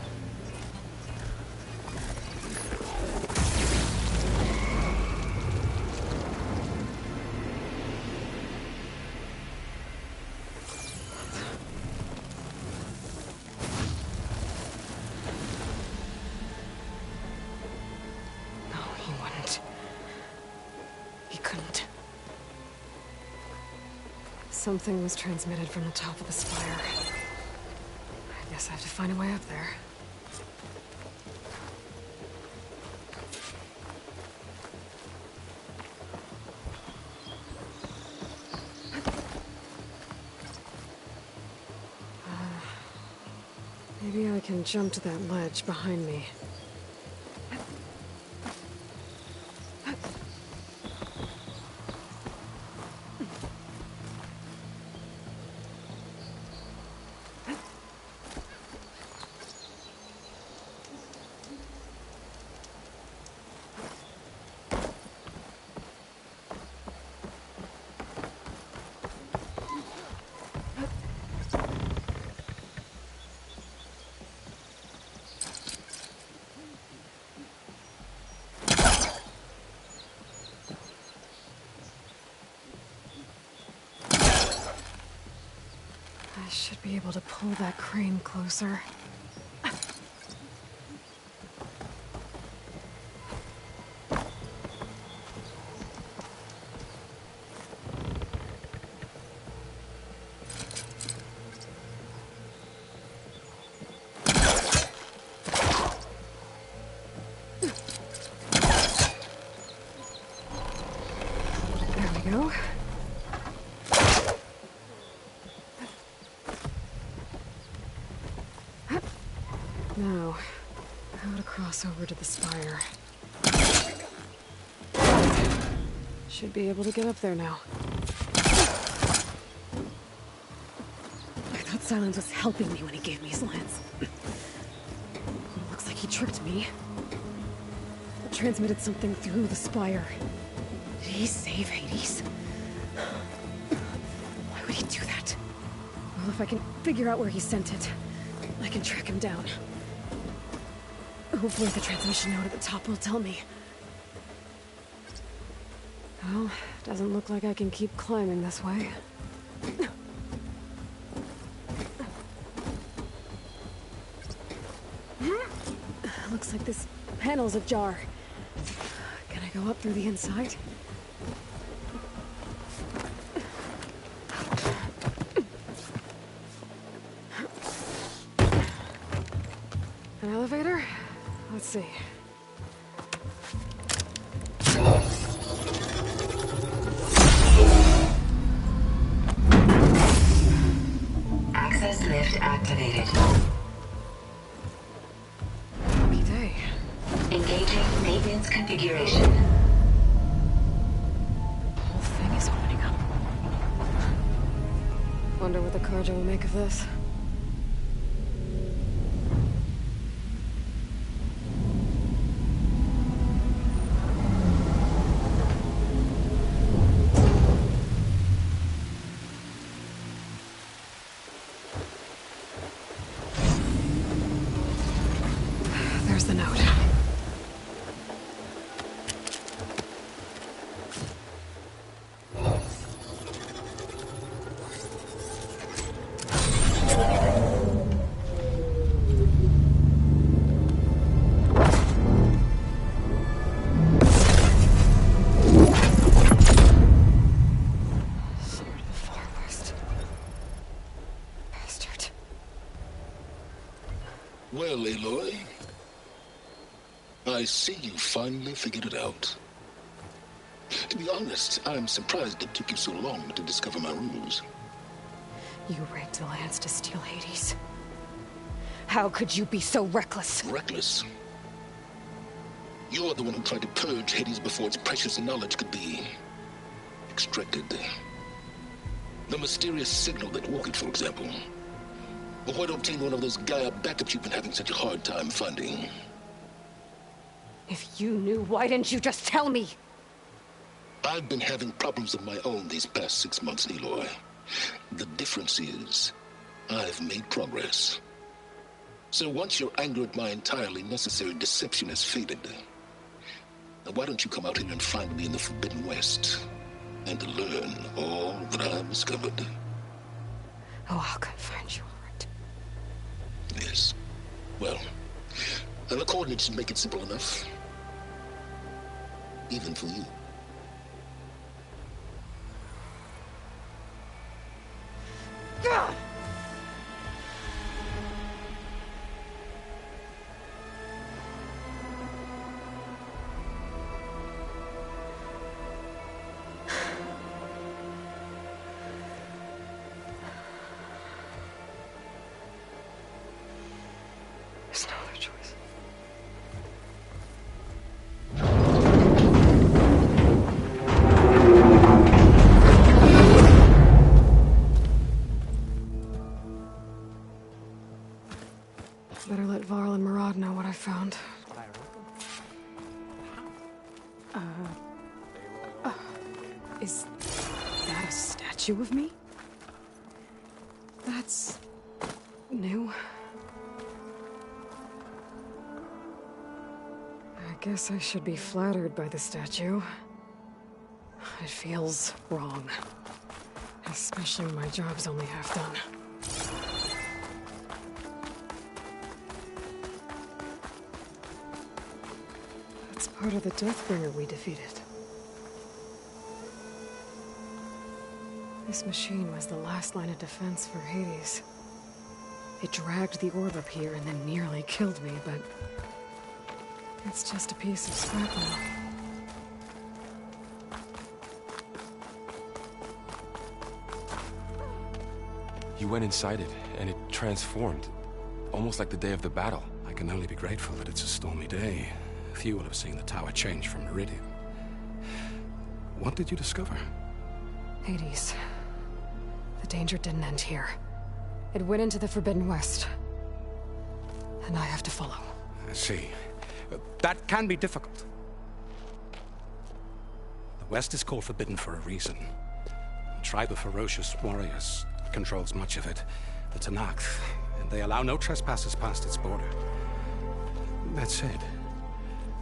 Speaker 2: Something was transmitted from the top of the spire. I guess I have to find a way up there. Maybe I can jump to that ledge behind me. I should be able to pull that crane closer. There we go. Now, how to cross over to the spire. Should be able to get up there now. I thought Silence was helping me when he gave me his lance. Looks like he tricked me. But transmitted something through the spire. Did he save Hades? Why would he do that? Well, if I can figure out where he sent it, I can track him down. Hopefully the transmission note at the top will tell me. Well, doesn't look like I can keep climbing this way. Looks like this panel's ajar. Can I go up through the inside? An elevator? Let's see.
Speaker 11: Access lift activated.
Speaker 2: Lucky day.
Speaker 11: Engaging maintenance configuration.
Speaker 2: The whole thing is opening up. Wonder what the Carja will make of this.
Speaker 12: Well, Aloy, I see you finally figured it out. To be honest, I'm surprised it took you so long to discover my ruse.
Speaker 2: You rigged the Lance to steal Hades. How could you be so reckless?
Speaker 12: Reckless? You're the one who tried to purge Hades before its precious knowledge could be extracted. The mysterious signal that woke it, for example. But why obtain one of those Gaia backups you've been having such a hard time finding?
Speaker 2: If you knew, why didn't you just tell me?
Speaker 12: I've been having problems of my own these past 6 months, Aloy. The difference is, I've made progress. So once your anger at my entirely necessary deception has faded, now why don't you come out here and find me in the Forbidden West, and learn all that I've discovered?
Speaker 2: Oh, I'll come find you, all right.
Speaker 12: Yes. Well, and the coordinates should make it simple enough. Even for you.
Speaker 2: God! There's no other choice. Better let Varl and Murad know what I found. Is that a statue of me? That's new. I guess I should be flattered by the statue. It feels wrong. Especially when my job's only half done. That's part of the Deathbringer we defeated. This machine was the last line of defense for Hades. It dragged the orb up here and then nearly killed me, but it's just a piece of scrap metal.
Speaker 1: You went inside it, and it transformed. Almost like the day of the battle.
Speaker 8: I can only be grateful that it's a stormy day. Few will have seen the tower change from Meridian. What did you discover?
Speaker 2: Hades. The danger didn't end here. It went into the Forbidden West. And I have to follow.
Speaker 8: I see. That can be difficult. The West is called Forbidden for a reason. A tribe of ferocious warriors controls much of it. The Tenakth. And they allow no trespassers past its border. That said,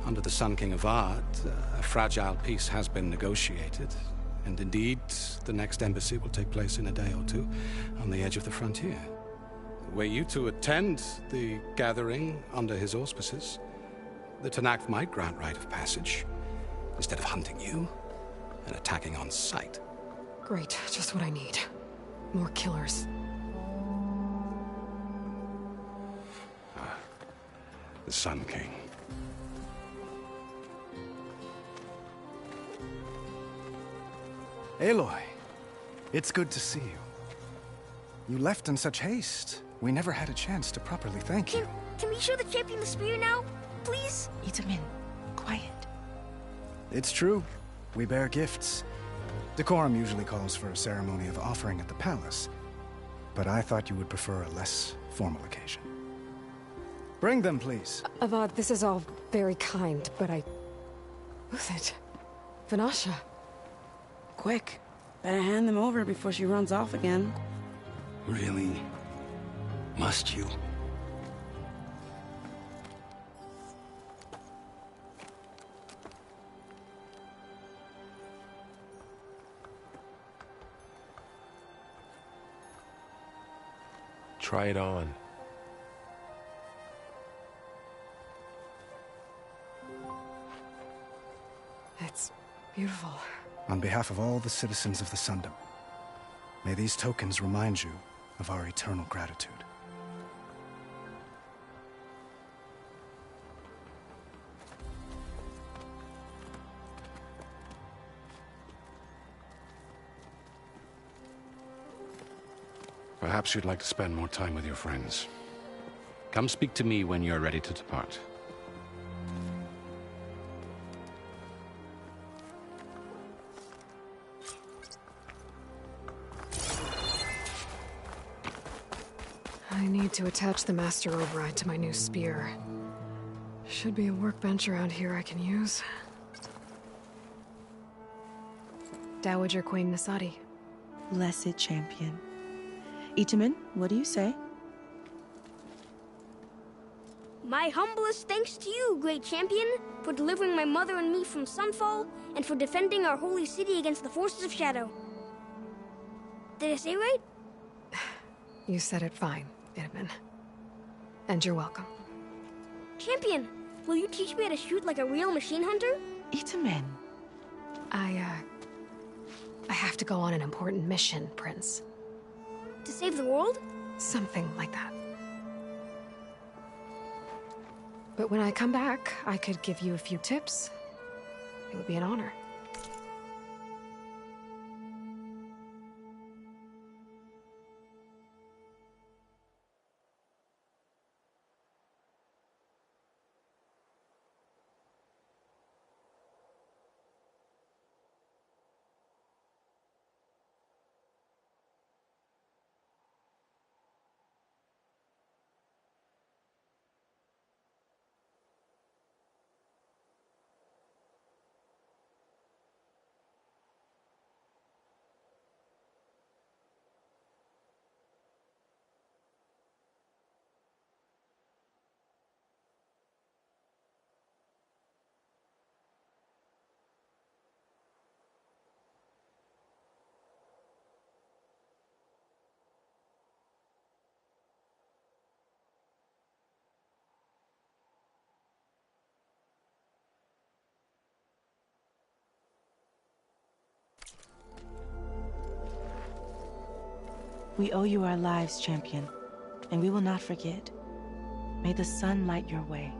Speaker 8: under the Sun King Avad, a fragile peace has been negotiated. And indeed, the next embassy will take place in a day or two on the edge of the frontier. Were you to attend the gathering under his auspices, the Tenakth might grant right of passage, instead of hunting you and attacking on sight.
Speaker 2: Great, just what I need. More killers.
Speaker 8: The Sun King.
Speaker 13: Aloy, it's good to see you. You left in such haste. We never had a chance to properly thank you.
Speaker 14: Can we show the champion the spear now, please?
Speaker 9: Itamin, quiet.
Speaker 13: It's true. We bear gifts. Decorum usually calls for a ceremony of offering at the palace, but I thought you would prefer a less formal occasion. Bring them, please.
Speaker 2: Avad, this is all very kind, but Who's it? Vanasha.
Speaker 9: Quick. Better hand them over before she runs off again.
Speaker 15: Really? Must you?
Speaker 1: Try it on.
Speaker 2: It's beautiful.
Speaker 13: On behalf of all the citizens of the Sundom, may these tokens remind you of our eternal gratitude.
Speaker 8: Perhaps you'd like to spend more time with your friends. Come speak to me when you're ready to depart.
Speaker 2: I need to attach the Master Override to my new spear. Should be a workbench around here I can use. Dowager Queen Nasadi.
Speaker 16: Blessed champion. Itamen, what do you say?
Speaker 14: My humblest thanks to you, great champion, for delivering my mother and me from Sunfall, and for defending our holy city against the forces of Shadow. Did I say right?
Speaker 2: You said it fine, Itamen. And you're welcome.
Speaker 14: Champion, will you teach me how to shoot like a real machine hunter?
Speaker 16: Itamen.
Speaker 2: I have to go on an important mission, Prince.
Speaker 14: To save the world?
Speaker 2: Something like that. But when I come back, I could give you a few tips. It would be an honor.
Speaker 16: We owe you our lives, champion, and we will not forget. May the sun light your way.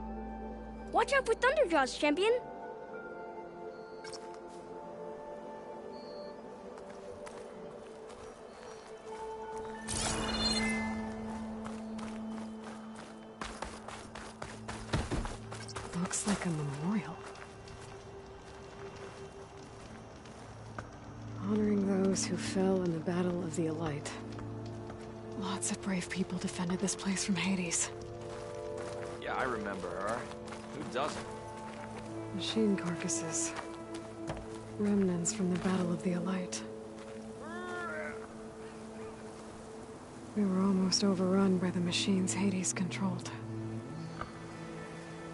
Speaker 14: Watch out for Thunderjaws, champion!
Speaker 2: Looks like a memorial. Honoring those who fell in the Battle of the Elite. Lots of brave people defended this place from Hades.
Speaker 17: Yeah, I remember her. Who doesn't?
Speaker 2: Machine carcasses. Remnants from the Battle of the Elite. We were almost overrun by the machines Hades controlled.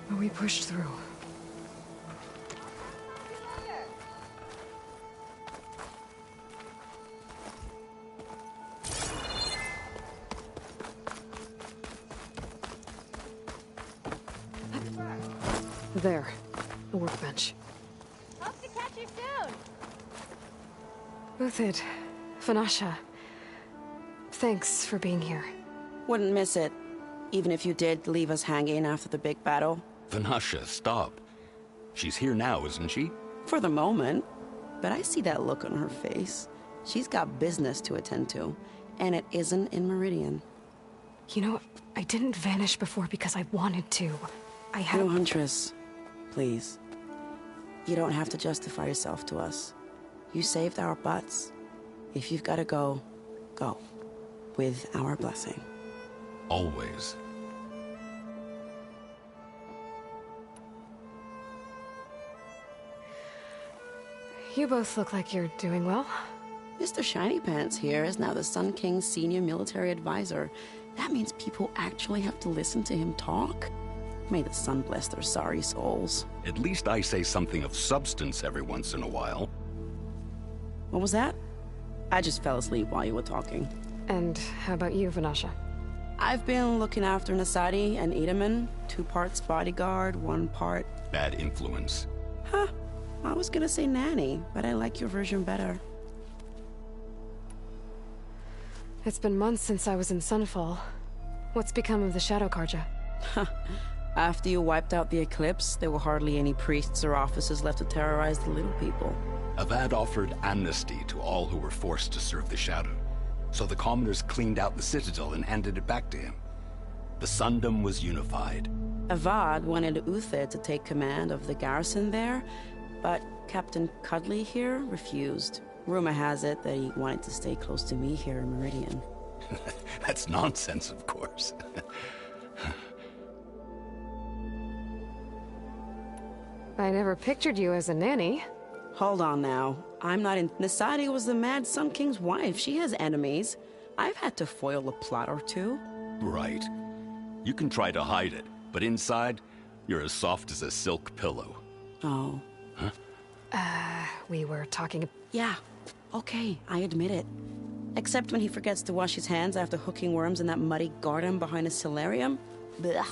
Speaker 2: But we pushed through. There, the workbench.
Speaker 14: Hope to catch you soon!
Speaker 2: Uthid, Vanasha, thanks for being here.
Speaker 18: Wouldn't miss it, even if you did leave us hanging after the big battle.
Speaker 15: Vanasha, stop. She's here now, isn't she?
Speaker 18: For the moment. But I see that look on her face. She's got business to attend to, and it isn't in Meridian.
Speaker 2: You know, I didn't vanish before because I wanted to. I had...
Speaker 18: No, Huntress. Please. You don't have to justify yourself to us. You saved our butts. If you've got to go, go. With our blessing.
Speaker 15: Always.
Speaker 2: You both look like you're doing well.
Speaker 18: Mr. Shiny Pants here is now the Sun King's senior military advisor. That means people actually have to listen to him talk? May the sun bless their sorry souls.
Speaker 15: At least I say something of substance every once in a while.
Speaker 18: What was that? I just fell asleep while you were talking.
Speaker 2: And how about you, Vanasha?
Speaker 18: I've been looking after Nasadi and Itamen. 2 parts bodyguard, 1 part...
Speaker 15: Bad influence.
Speaker 18: Huh. I was gonna say nanny, but I like your version better.
Speaker 2: It's been months since I was in Sunfall. What's become of the Shadow Carja?
Speaker 18: After you wiped out the Eclipse, there were hardly any priests or officers left to terrorize the little people.
Speaker 15: Avad offered amnesty to all who were forced to serve the Shadow. So the commoners cleaned out the citadel and handed it back to him. The Sundom was unified.
Speaker 18: Avad wanted Uthid to take command of the garrison there, but Captain Cudley here refused. Rumor has it that he wanted to stay close to me here in Meridian.
Speaker 15: That's nonsense, of course.
Speaker 2: I never pictured you as a nanny.
Speaker 18: Hold on now. I'm not in... Nasadi was the Mad Sun King's wife. She has enemies. I've had to foil a plot or two.
Speaker 15: Right. You can try to hide it, but inside, you're as soft as a silk pillow.
Speaker 18: Oh.
Speaker 15: Huh?
Speaker 2: We were talking...
Speaker 18: Yeah. Okay, I admit it. Except when he forgets to wash his hands after hooking worms in that muddy garden behind a solarium. Blech.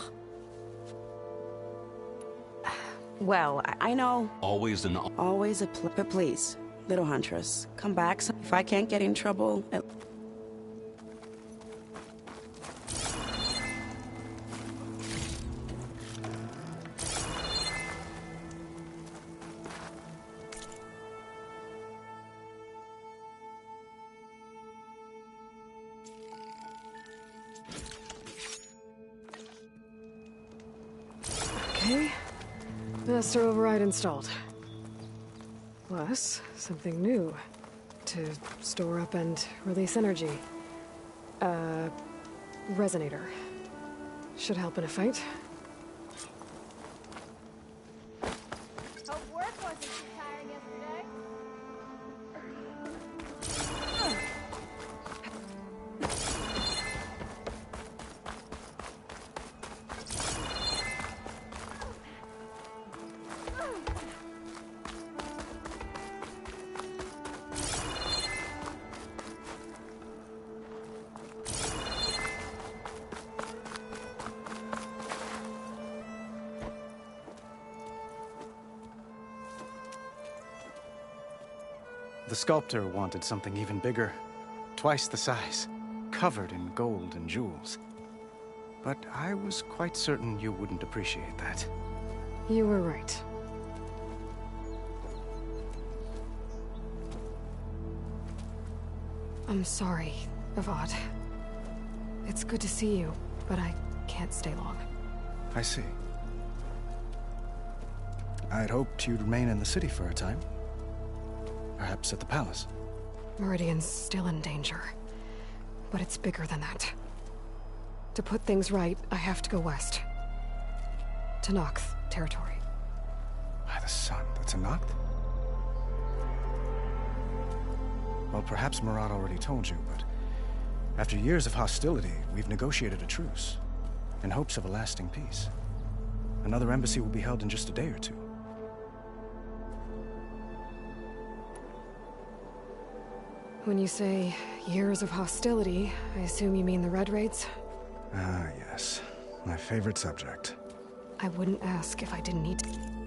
Speaker 2: Well,
Speaker 18: I know.
Speaker 15: Always
Speaker 18: a but please, little Huntress, come back. If I can't get in trouble...
Speaker 2: Okay. Master override installed. Plus, something new. To store up and release energy. Resonator. Should help in a fight.
Speaker 14: Hope work wasn't too tiring yesterday.
Speaker 13: The sculptor wanted something even bigger. Twice the size. Covered in gold and jewels. But I was quite certain you wouldn't appreciate that.
Speaker 2: You were right. I'm sorry, Avad. It's good to see you, but I can't stay long.
Speaker 13: I see. I'd hoped you'd remain in the city for a time. Perhaps at the palace.
Speaker 2: Meridian's still in danger. But it's bigger than that. To put things right, I have to go west. To Noct territory.
Speaker 13: By the sun, that's a Noct? Well, perhaps Marat already told you, but after years of hostility, we've negotiated a truce, in hopes of a lasting peace. Another embassy will be held in just a day or two.
Speaker 2: When you say years of hostility, I assume you mean the Red Raids?
Speaker 13: Ah, yes. My favorite subject.
Speaker 2: I wouldn't ask if I didn't need to.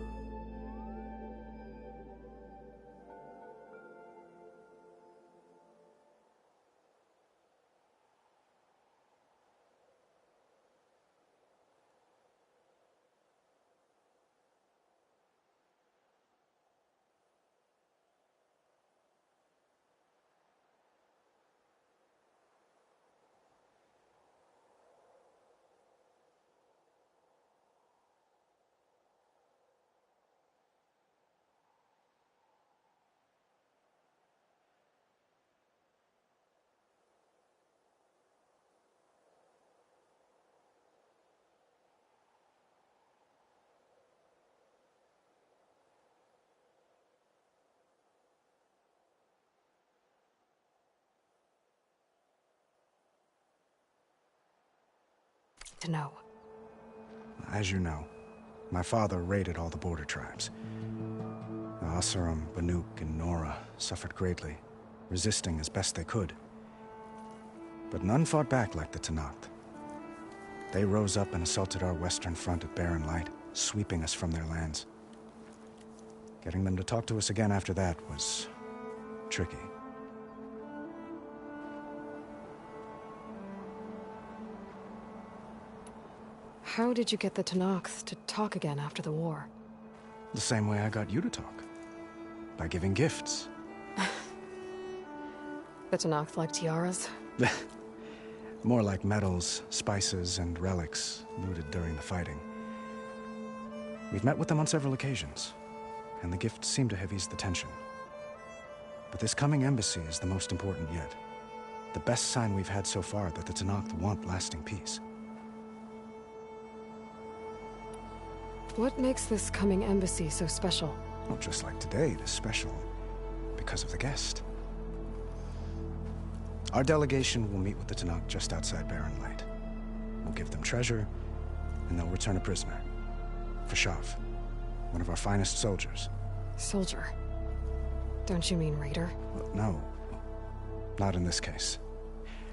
Speaker 2: To know.
Speaker 13: As you know, my father raided all the border tribes. The Oseram, Banuk, and Nora suffered greatly, resisting as best they could. But none fought back like the Tenakth. They rose up and assaulted our western front at Barren Light, sweeping us from their lands. Getting them to talk to us again after that was tricky.
Speaker 2: How did you get the Tenakth to talk again after the war?
Speaker 13: The same way I got you to talk. By giving gifts.
Speaker 2: The Tenakth like tiaras?
Speaker 13: More like metals, spices, and relics looted during the fighting. We've met with them on several occasions, and the gifts seem to have eased the tension. But this coming embassy is the most important yet. The best sign we've had so far that the Tenakth want lasting peace.
Speaker 2: What makes this coming embassy so special?
Speaker 13: Well, just like today, it is special because of the guest. Our delegation will meet with the Tenakth just outside Barren Light. We'll give them treasure, and they'll return a prisoner. Fashav, one of our finest soldiers.
Speaker 2: Soldier? Don't you mean raider?
Speaker 13: No. Not in this case.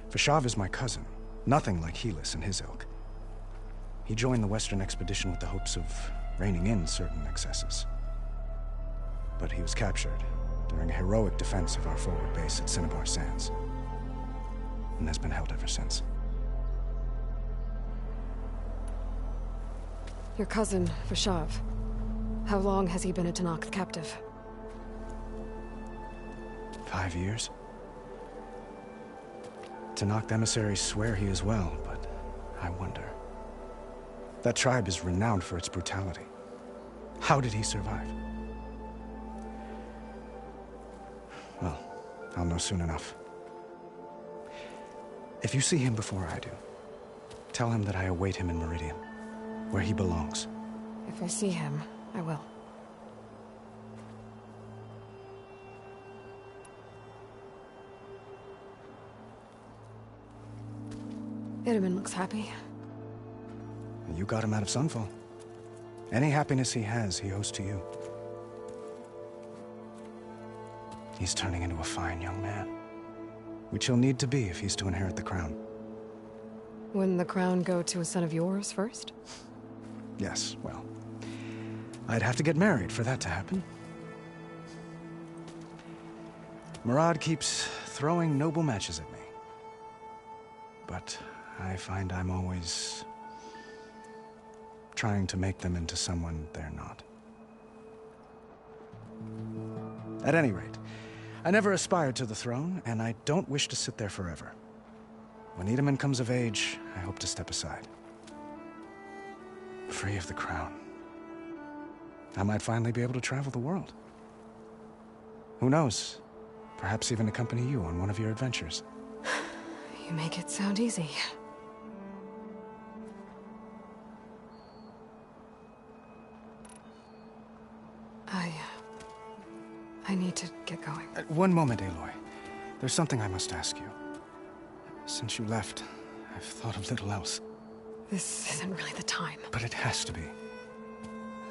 Speaker 13: Fashav is my cousin, nothing like Helis and his ilk. He joined the Western expedition with the hopes of reining in certain excesses. But he was captured during a heroic defense of our forward base at Cinnabar Sands, and has been held ever since.
Speaker 2: Your cousin, Fashav. How long has he been a Tenakth captive?
Speaker 13: 5 years. Tenakth emissaries swear he is well, but I wonder. That tribe is renowned for its brutality. How did he survive? Well, I'll know soon enough. If you see him before I do, tell him that I await him in Meridian, where he belongs.
Speaker 2: If I see him, I will. Itamen looks happy.
Speaker 13: You got him out of Sunfall. Any happiness he has, he owes to you. He's turning into a fine young man, which he'll need to be if he's to inherit the crown.
Speaker 2: Wouldn't the crown go to a son of yours first?
Speaker 13: Yes, well, I'd have to get married for that to happen. Murad keeps throwing noble matches at me. But I find I'm always trying to make them into someone they're not. At any rate, I never aspired to the throne, and I don't wish to sit there forever. When Itamen comes of age, I hope to step aside. Free of the crown. I might finally be able to travel the world. Who knows? Perhaps even accompany you on one of your adventures.
Speaker 2: You make it sound easy. I need to get going.
Speaker 13: One moment, Aloy. There's something I must ask you. Since you left, I've thought of little else.
Speaker 2: This isn't really the time.
Speaker 13: But it has to be.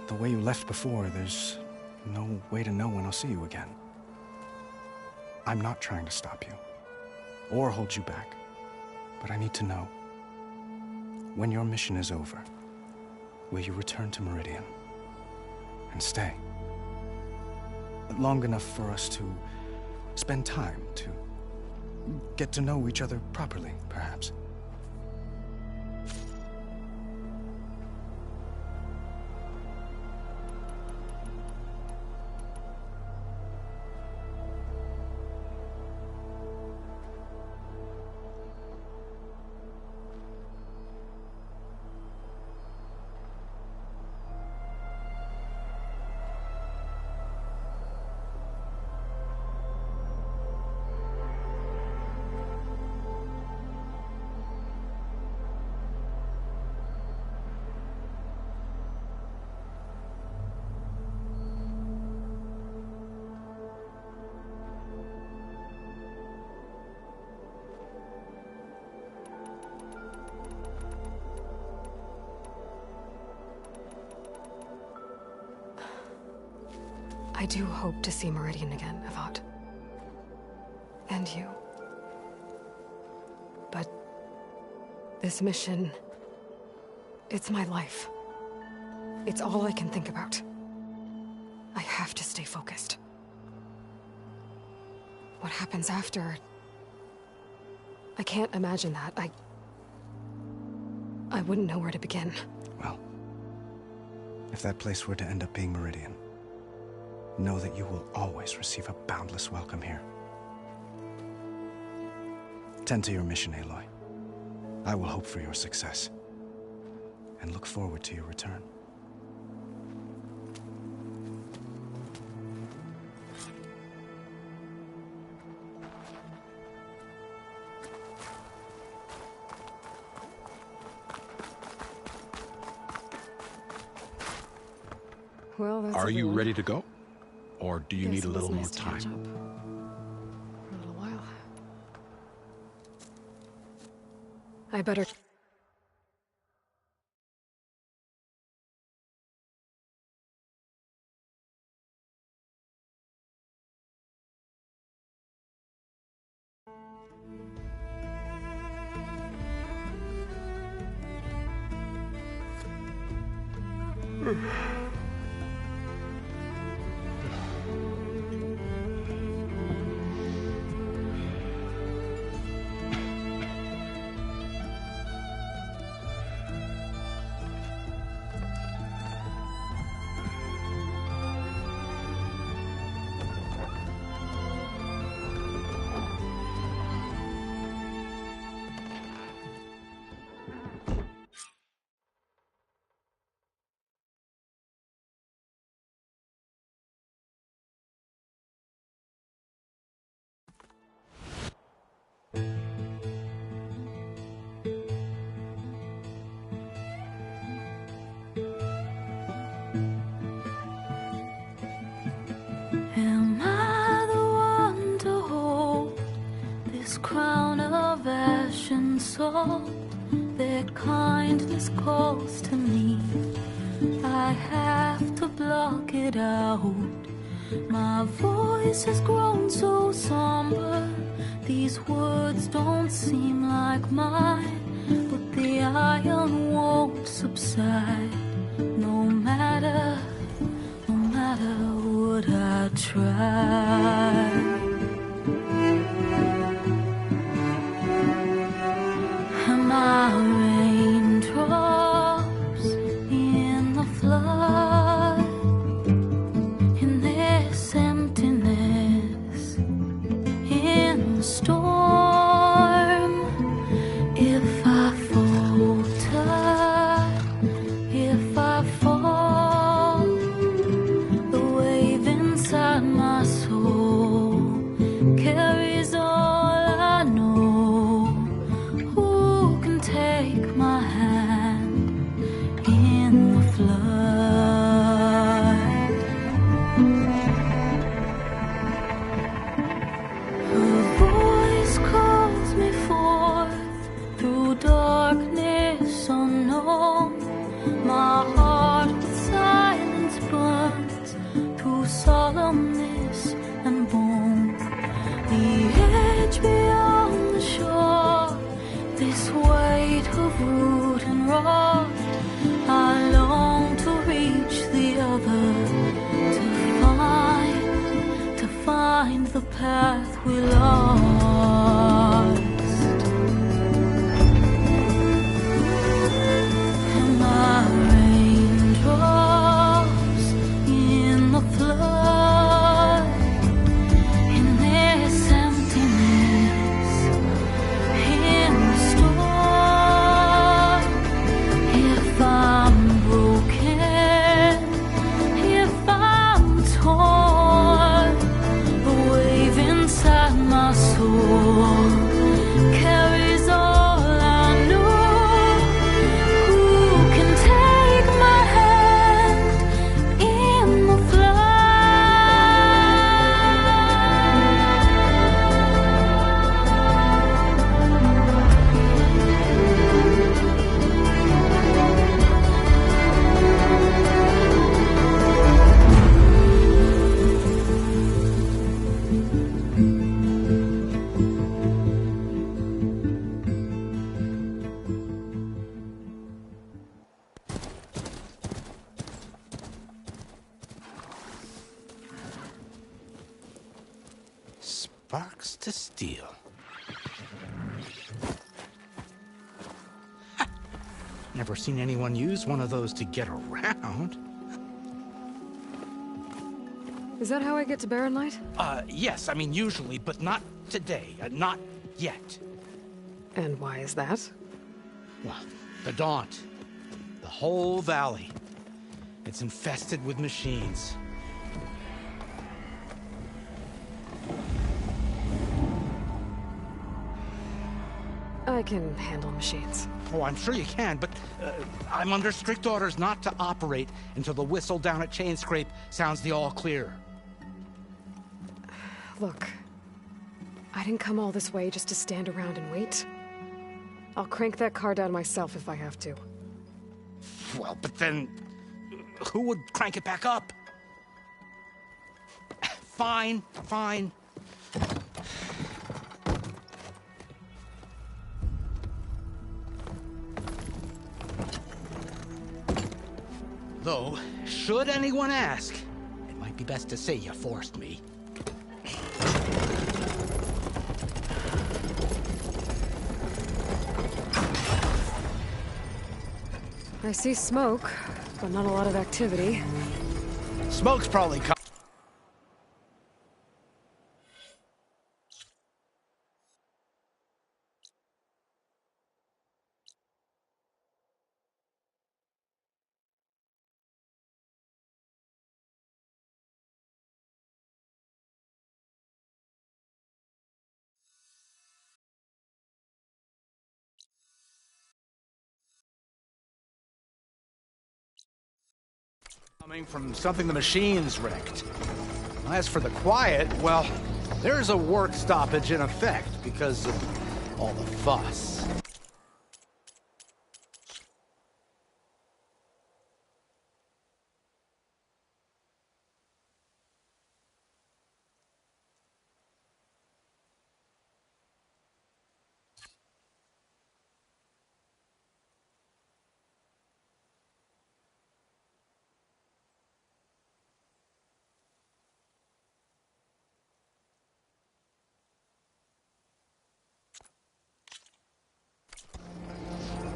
Speaker 13: The way you left before, there's no way to know when I'll see you again. I'm not trying to stop you, or hold you back. But I need to know, when your mission is over, will you return to Meridian and stay? Long enough for us to spend time, to get to know each other properly, perhaps.
Speaker 2: I do hope to see Meridian again, Avad. And you. But this mission, it's my life. It's all I can think about. I have to stay focused. What happens after? I can't imagine that. I wouldn't know where to begin.
Speaker 13: Well, if that place were to end up being Meridian, know that you will always receive a boundless welcome here. Tend to your mission, Aloy. I will hope for your success, and look forward to your return.
Speaker 2: Well, that's
Speaker 8: Are you
Speaker 2: everyone.
Speaker 8: ready to go? Or do you
Speaker 2: Guess
Speaker 8: need a
Speaker 2: it was
Speaker 8: little more
Speaker 2: nice to catch
Speaker 8: time?
Speaker 2: up for a little while. I better...
Speaker 19: Am I the one to hold this crown of ash and salt? Their kindness calls to me. I have to block it out. My voice has grown so somber. These words don't seem like mine, but the iron won't subside. No matter what I try. Am I raindrops in the flood? In this emptiness, in the storm. If I falter, if I fall, the wave inside my soul carries all I know. Who can take my hand in the flood? Her voice calls me forth through darkness unknown. My heart with silence burns through solemnness and bone. The edge beyond the shore, this weight of root and rod. I long to reach the other, to find the path we lost. Am I raindrops in the flood? In this emptiness, in the storm. If I'm broken, if I'm torn, the wave inside my soul carries all I know. Who can take my hand in the
Speaker 8: Sparks to steel. Never seen anyone use one of those to get around.
Speaker 2: Is that how I get to Barren Light?
Speaker 8: Yes, I mean usually, but not today. Not yet.
Speaker 2: And why is that?
Speaker 20: Well, the Daunt. The whole valley. It's infested with machines.
Speaker 2: I can handle machines.
Speaker 20: Oh, I'm sure you can, but I'm under strict orders not to operate until the whistle down at Chainscrape sounds the all clear.
Speaker 2: Look, I didn't come all this way just to stand around and wait. I'll crank that car down myself if I have to.
Speaker 20: Well, but then who would crank it back up? Fine, fine. Though, should anyone ask, it might be best to say you forced me.
Speaker 2: I see smoke, but not a lot of activity.
Speaker 20: Smoke's probably coming from something the machines wrecked. As for the quiet, well, there's a work stoppage in effect because of all the fuss.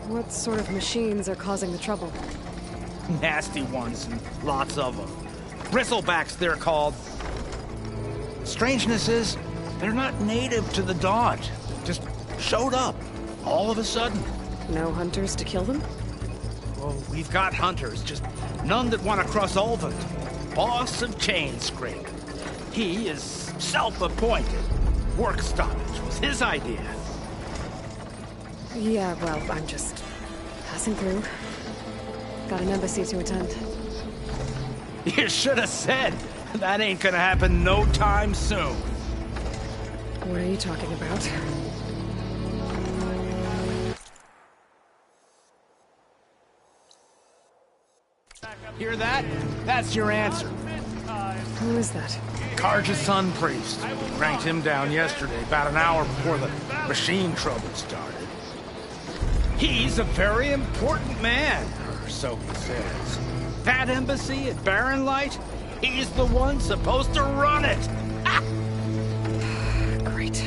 Speaker 2: What sort of machines are causing the trouble?
Speaker 20: Nasty ones, and lots of them. Bristlebacks, they're called. Strangeness is, they're not native to the Daunt. Just showed up, all of a sudden.
Speaker 2: No hunters to kill them?
Speaker 20: Well, we've got hunters, just none that want to cross Ulvund. Boss of Chainscrape. He is self-appointed. Work stoppage was his idea.
Speaker 2: Yeah, well, I'm just passing through. Got an embassy to attend.
Speaker 20: You should have said. That ain't gonna happen no time soon.
Speaker 2: What are you talking about?
Speaker 20: Hear that? That's your answer.
Speaker 2: Who is that?
Speaker 20: Carja Sun Priest. Cranked him down yesterday, about an hour before the machine trouble started. He's a very important man, or so he says. That embassy at Barren Light, he's the one supposed to run it! Ah!
Speaker 2: Great.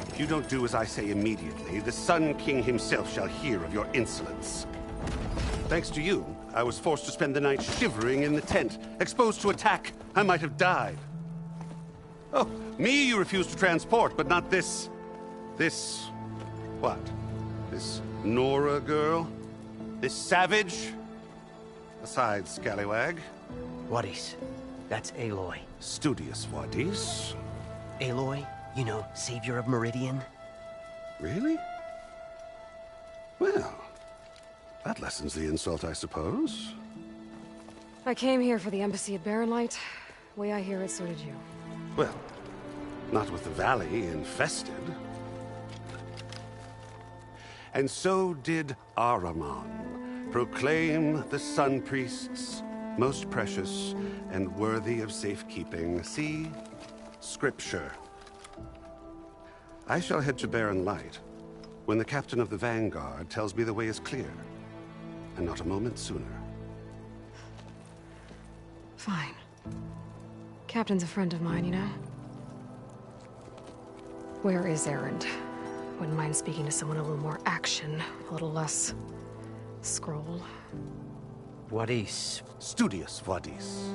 Speaker 21: If you don't do as I say immediately, the Sun King himself shall hear of your insolence. Thanks to you, I was forced to spend the night shivering in the tent. Exposed to attack, I might have died. Oh, me you refuse to transport, but not this... what? This Nora girl? This savage? Besides, scallywag.
Speaker 22: Wadis. That's Aloy.
Speaker 21: Studious Wadis.
Speaker 22: Aloy, you know, savior of Meridian.
Speaker 21: Really? Well, that lessens the insult, I suppose.
Speaker 2: I came here for the embassy at Barren Light. Way I hear it, so did you.
Speaker 21: Well, not with the valley infested. And so did Ahriman proclaim the Sun Priests most precious and worthy of safekeeping. See? Scripture. I shall head to Barren Light when the captain of the Vanguard tells me the way is clear, and not a moment sooner.
Speaker 2: Fine. Captain's a friend of mine, you know? Where is Erend? Wouldn't mind speaking to someone a little more action, a little less scroll.
Speaker 22: Wadis.
Speaker 21: Studious Wadis.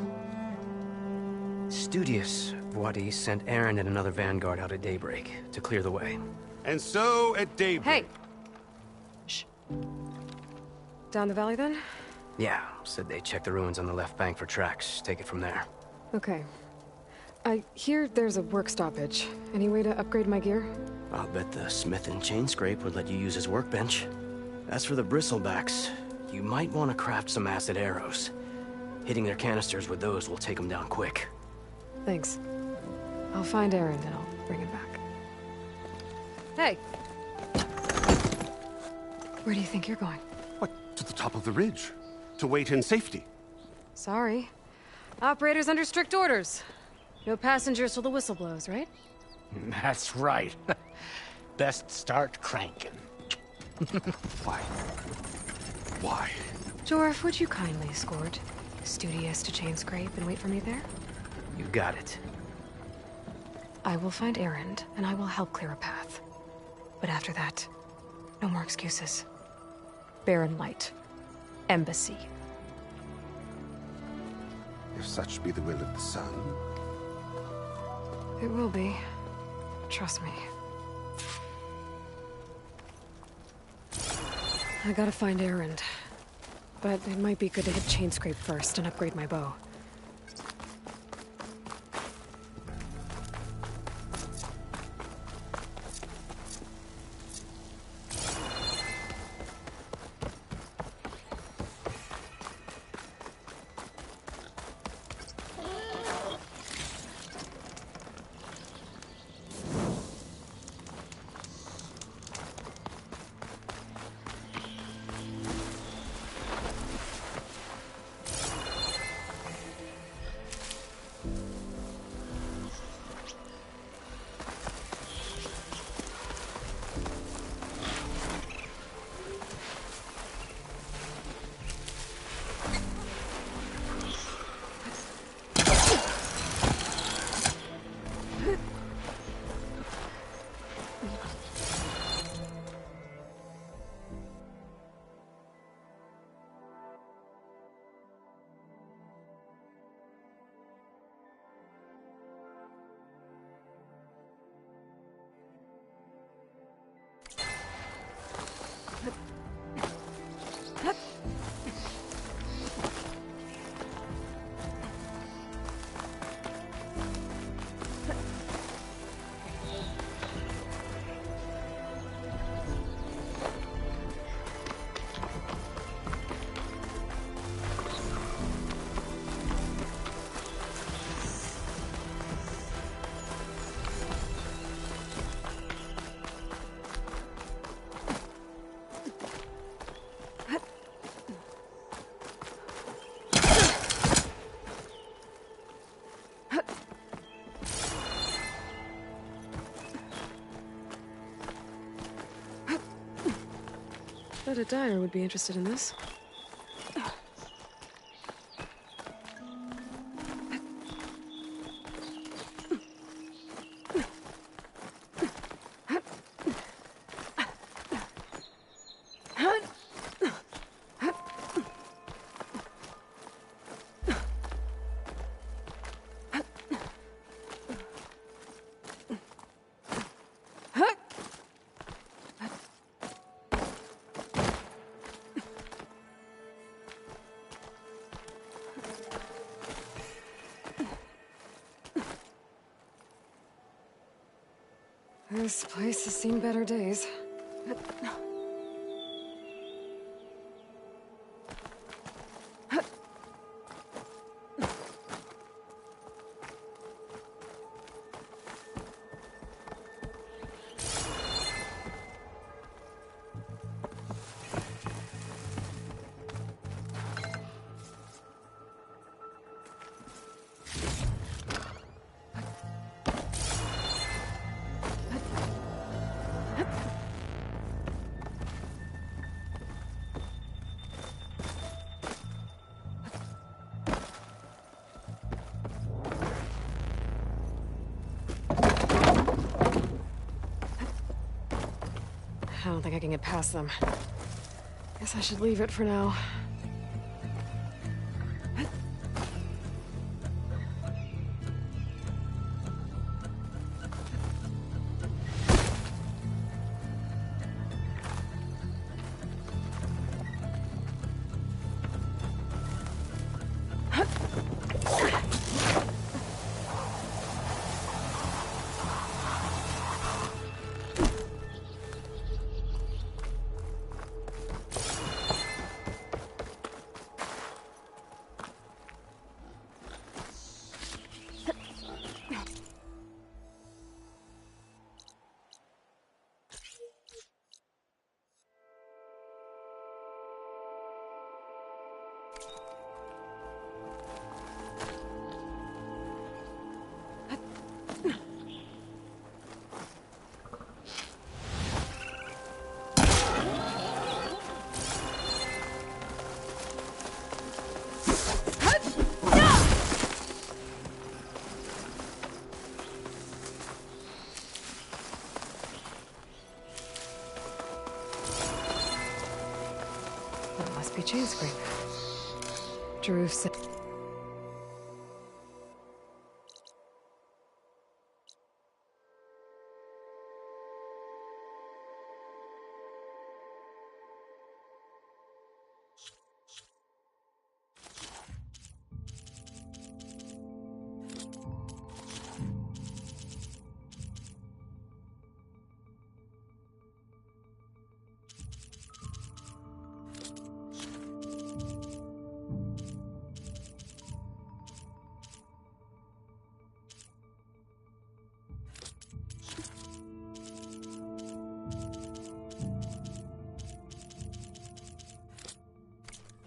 Speaker 22: Studious Wadis sent Aaron and another vanguard out at daybreak to clear the way.
Speaker 21: And so, at daybreak...
Speaker 2: Hey! Shh. Down the valley, then?
Speaker 22: Yeah, said they checked the ruins on the left bank for tracks. Take it from there.
Speaker 2: Okay. I hear there's a work stoppage. Any way to upgrade my gear?
Speaker 22: I'll bet the smith in Chainscrape would let you use his workbench. As for the bristlebacks, you might want to craft some acid arrows. Hitting their canisters with those will take them down quick.
Speaker 2: Thanks. I'll find Aaron and I'll bring him back. Hey! Where do you think you're going?
Speaker 21: What? To the top of the ridge. To wait in safety.
Speaker 2: Sorry. Operator's under strict orders. No passengers till the whistle blows, right?
Speaker 20: That's right. Best start cranking.
Speaker 21: Why? Why?
Speaker 2: Jorf, would you kindly escort Studious to Chainscrape and wait for me there?
Speaker 22: You got it.
Speaker 2: I will find Erend, and I will help clear a path. But after that, no more excuses. Barren Light. Embassy.
Speaker 21: If such be the will of the sun.
Speaker 2: It will be. Trust me. I gotta find Erend. But it might be good to hit Chainscrape first and upgrade my bow. Bet a dyer would be interested in this. This place has seen better days. I don't think I can get past them. Guess I should leave it for now. Chainscrape. Drew said...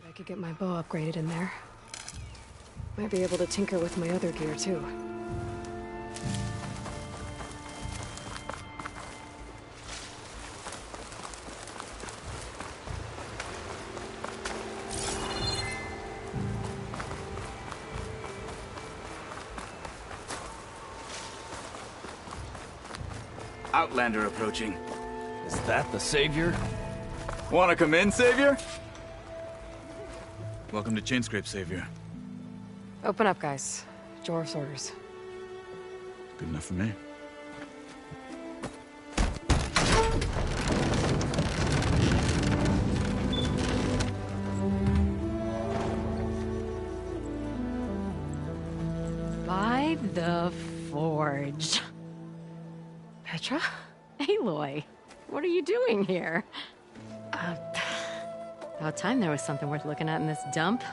Speaker 2: I could get my bow upgraded in there. Might be able to tinker with my other gear, too.
Speaker 3: Outlander approaching. Is that the Savior? Wanna come in, Savior? Welcome to Chainscrape, Savior.
Speaker 2: Open up, guys. Jor's orders.
Speaker 3: Good enough for me.
Speaker 4: By the Forge.
Speaker 2: Petra?
Speaker 4: Aloy, what are you doing here? About time there was something worth looking at in this dump.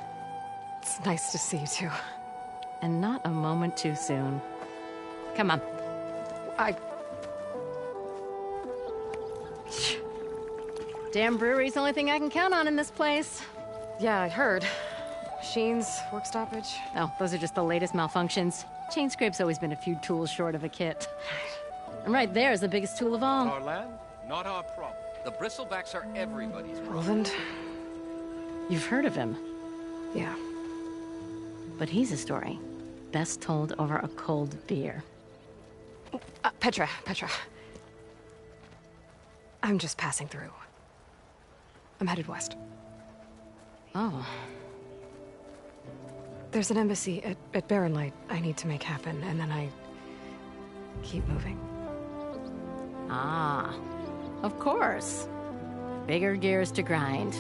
Speaker 2: It's nice to see you, too.
Speaker 4: And not a moment too soon. Come on. Damn brewery's the only thing I can count on in this place.
Speaker 2: Yeah, I heard. Machines, work stoppage.
Speaker 4: Oh, those are just the latest malfunctions. Chainscrape's always been a few tools short of a kit. And right there is the biggest tool of all.
Speaker 1: Our land, not our problem. The bristlebacks are everybody's problem.
Speaker 2: Roland?
Speaker 4: You've heard of him.
Speaker 2: Yeah.
Speaker 4: But he's a story best told over a cold beer.
Speaker 2: Petra. I'm just passing through. I'm headed west.
Speaker 4: Oh.
Speaker 2: There's an embassy at Barren Light I need to make happen, and then I keep moving.
Speaker 4: Ah, of course. Bigger gears to grind.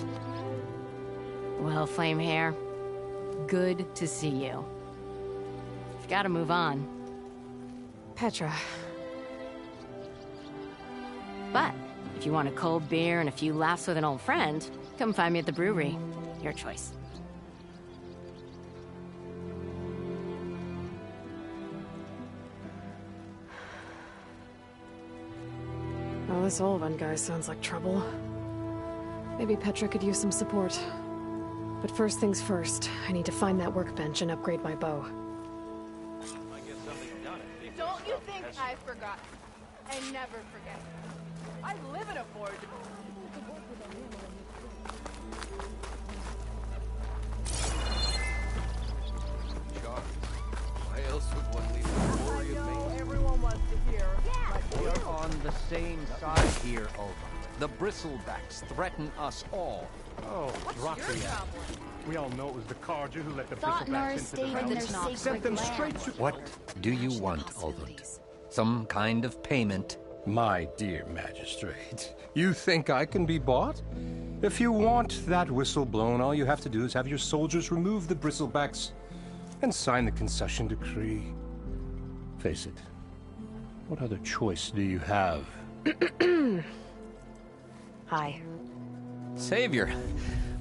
Speaker 4: Well, Flamehair, good to see you. You've got to move on.
Speaker 2: Petra.
Speaker 4: But if you want a cold beer and a few laughs with an old friend, come find me at the brewery. Your choice.
Speaker 2: Well, this Olvan guy sounds like trouble. Maybe Petra could use some support. But first things first, I need to find that workbench and upgrade my bow.
Speaker 9: Don't you think I forgot? I never forget. I live in a forge.
Speaker 23: Why else would one leave the glory of me?
Speaker 9: Everyone wants to hear.
Speaker 23: We're on the same side here, Olva. The bristlebacks threaten us all.
Speaker 10: Oh, drop the act. We all know it was the Carja who let the
Speaker 19: Thought
Speaker 10: bristlebacks
Speaker 19: Nars
Speaker 10: into the
Speaker 19: stayed in their
Speaker 10: mountains.
Speaker 23: Sent them straight to... What do you want, Olvund? Some kind of payment?
Speaker 24: My dear magistrate, you think I can be bought? If you want that whistle blown, all you have to do is have your soldiers remove the bristlebacks and sign the concession decree. Face it, what other choice do you have?
Speaker 2: Hi.
Speaker 23: Savior,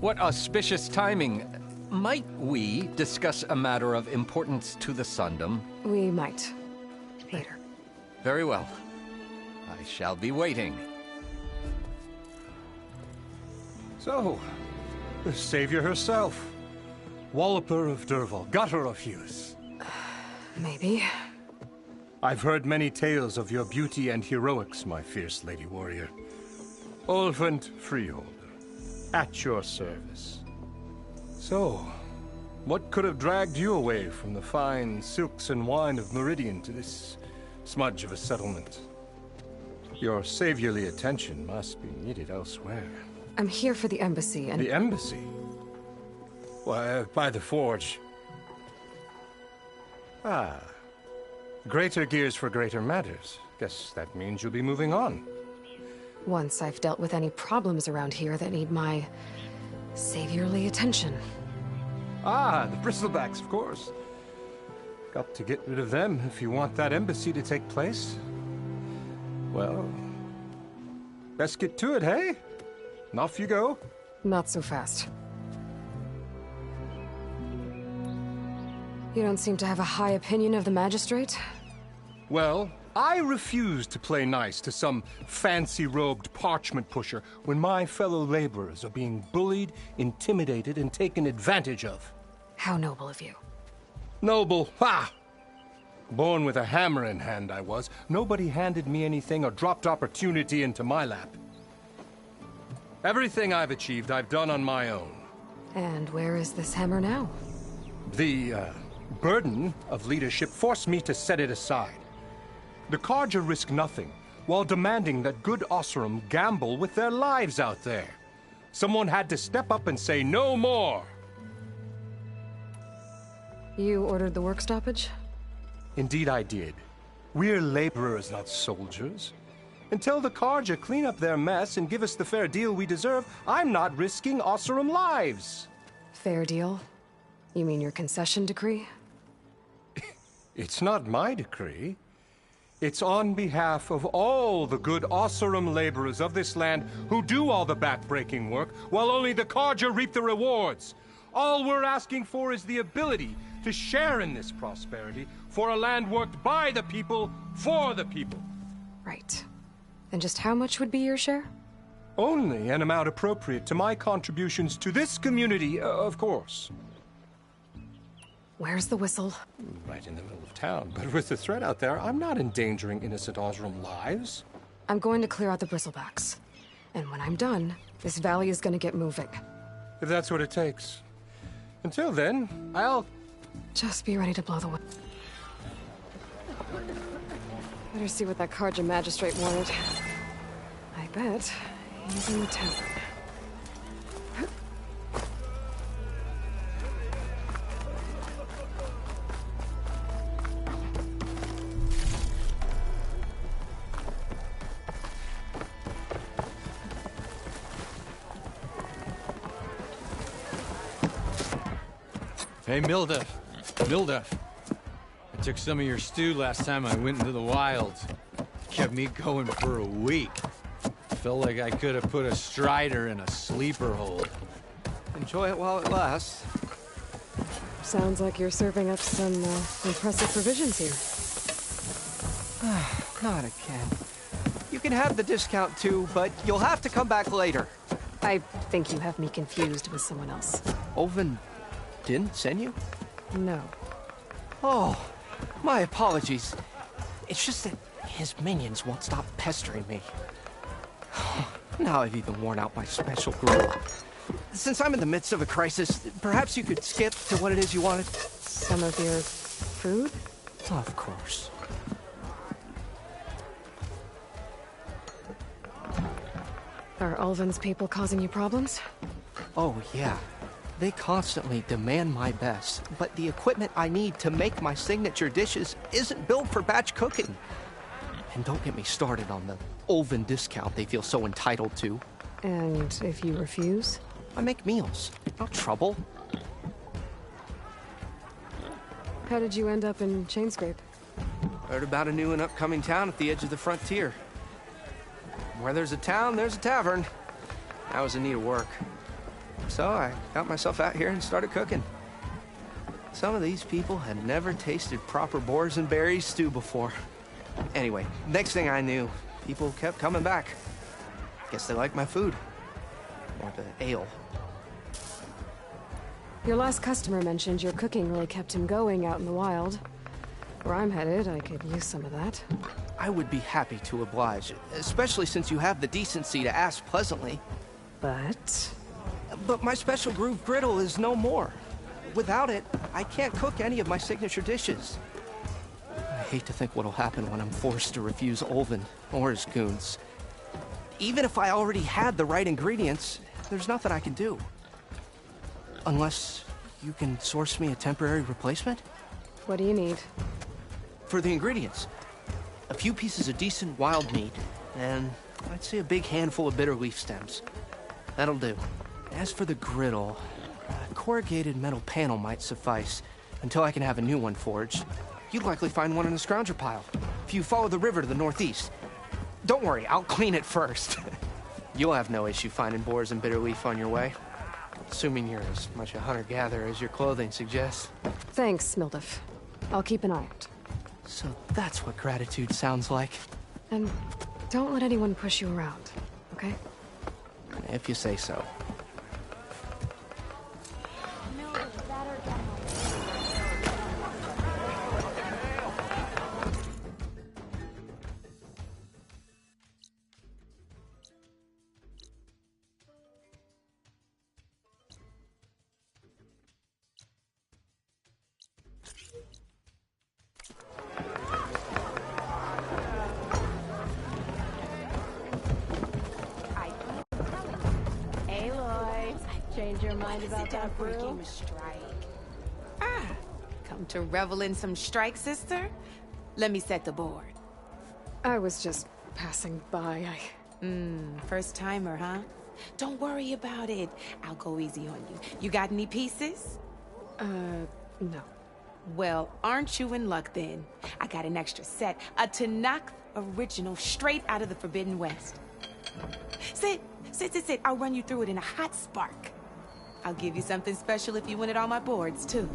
Speaker 23: what auspicious timing. Might we discuss a matter of importance to the Sundom?
Speaker 2: We might. Later.
Speaker 23: Very well. I shall be waiting.
Speaker 24: So, the Savior herself. Walloper of Derval, Gutter of Hughes.
Speaker 2: Maybe.
Speaker 24: I've heard many tales of your beauty and heroics, my fierce lady warrior. Olvund Freeholder, at your service. So, what could have dragged you away from the fine silks and wine of Meridian to this smudge of a settlement? Your saviorly attention must be needed elsewhere.
Speaker 2: I'm here for the embassy and...
Speaker 24: The embassy? By the forge. Ah. Greater gears for greater matters. Guess that means you'll be moving on.
Speaker 2: Once I've dealt with any problems around here that need my saviorly attention.
Speaker 24: Ah, the bristlebacks, of course. Got to get rid of them if you want that embassy to take place. Well, best get to it, hey? And off you go.
Speaker 2: Not so fast. You don't seem to have a high opinion of the Magistrate?
Speaker 24: Well, I refuse to play nice to some fancy-robed parchment pusher when my fellow laborers are being bullied, intimidated, and taken advantage of.
Speaker 2: How noble of you.
Speaker 24: Noble? Ha! Born with a hammer in hand, I was. Nobody handed me anything or dropped opportunity into my lap. Everything I've achieved, I've done on my own.
Speaker 2: And where is this hammer now?
Speaker 24: The, burden of leadership forced me to set it aside. The Carja risk nothing, while demanding that good Oseram gamble with their lives out there. Someone had to step up and say no more.
Speaker 2: You ordered the work stoppage?
Speaker 24: Indeed I did. We're laborers, not soldiers. Until the Carja clean up their mess and give us the fair deal we deserve, I'm not risking Oseram lives.
Speaker 2: Fair deal? You mean your concession decree?
Speaker 24: It's not my decree. It's on behalf of all the good Oseram laborers of this land who do all the back-breaking work, while only the Carja reap the rewards. All we're asking for is the ability to share in this prosperity for a land worked by the people, for the people.
Speaker 2: Right. And just how much would be your share?
Speaker 24: Only an amount appropriate to my contributions to this community, of course.
Speaker 2: Where's the whistle?
Speaker 24: Right in the middle of town. But with the threat out there, I'm not endangering innocent Oseram lives.
Speaker 2: I'm going to clear out the bristlebacks. And when I'm done, this valley is going to get moving.
Speaker 24: If that's what it takes. Until then, I'll...
Speaker 2: Just be ready to blow the whistle. Better see what that Carja magistrate wanted. I bet he's in the tavern.
Speaker 5: Hey, Mildef. Mildef. I took some of your stew last time I went into the wilds. Kept me going for a week. Felt like I could have put a strider in a sleeper hold. Enjoy it while it lasts.
Speaker 2: Sounds like you're serving up some impressive provisions here.
Speaker 6: Not again. You can have the discount too, but you'll have to come back later.
Speaker 2: I think you have me confused with someone else.
Speaker 6: Olvin didn't send you?
Speaker 2: No.
Speaker 6: Oh, my apologies. It's just that his minions won't stop pestering me. Now I've even worn out my special group. Since I'm in the midst of a crisis, perhaps you could skip to what it is you wanted?
Speaker 2: Some of your food?
Speaker 6: Of course.
Speaker 2: Are Ulvin's people causing you problems?
Speaker 6: Oh, yeah. They constantly demand my best, but the equipment I need to make my signature dishes isn't built for batch cooking. And don't get me started on the Ulvin discount they feel so entitled to.
Speaker 2: And if you refuse?
Speaker 6: I make meals, not trouble.
Speaker 2: How did you end up in Chainscrape?
Speaker 6: Heard about a new and upcoming town at the edge of the frontier. Where there's a town, there's a tavern. I was in need of work. So I got myself out here and started cooking. Some of these people had never tasted proper boars and berries stew before. Anyway, next thing I knew, people kept coming back. Guess they liked my food. Or the ale.
Speaker 2: Your last customer mentioned your cooking really kept him going out in the wild. Where I'm headed, I could use some of that.
Speaker 6: I would be happy to oblige, especially since you have the decency to ask pleasantly. But my special groove griddle is no more. Without it, I can't cook any of my signature dishes. I hate to think what'll happen when I'm forced to refuse Ulvin or his goons. Even if I already had the right ingredients, there's nothing I can do. Unless you can source me a temporary replacement?
Speaker 2: What do you need?
Speaker 6: For the ingredients. A few pieces of decent wild meat, and I'd say a big handful of bitter leaf stems. That'll do. As for the griddle, a corrugated metal panel might suffice until I can have a new one forged. You'd likely find one in a scrounger pile if you follow the river to the northeast. Don't worry, I'll clean it first. You'll have no issue finding boars and bitter leaf on your way. Assuming you're as much a hunter-gatherer as your clothing suggests.
Speaker 2: Thanks, Mildef. I'll keep an eye out.
Speaker 6: So that's what gratitude sounds like.
Speaker 2: And don't let anyone push you around, okay?
Speaker 6: If you say so.
Speaker 4: Change your mind about that brew?
Speaker 7: Game of strike. Come to revel in some strike, sister? Let me set the board.
Speaker 2: I was just passing by.
Speaker 7: First timer, huh? Don't worry about it. I'll go easy on you. You got any pieces?
Speaker 2: No.
Speaker 7: Well, aren't you in luck then? I got an extra set, a Tanakh original straight out of the Forbidden West. Sit. I'll run you through it in a hot spark. I'll give you something special if you win at all my boards, too.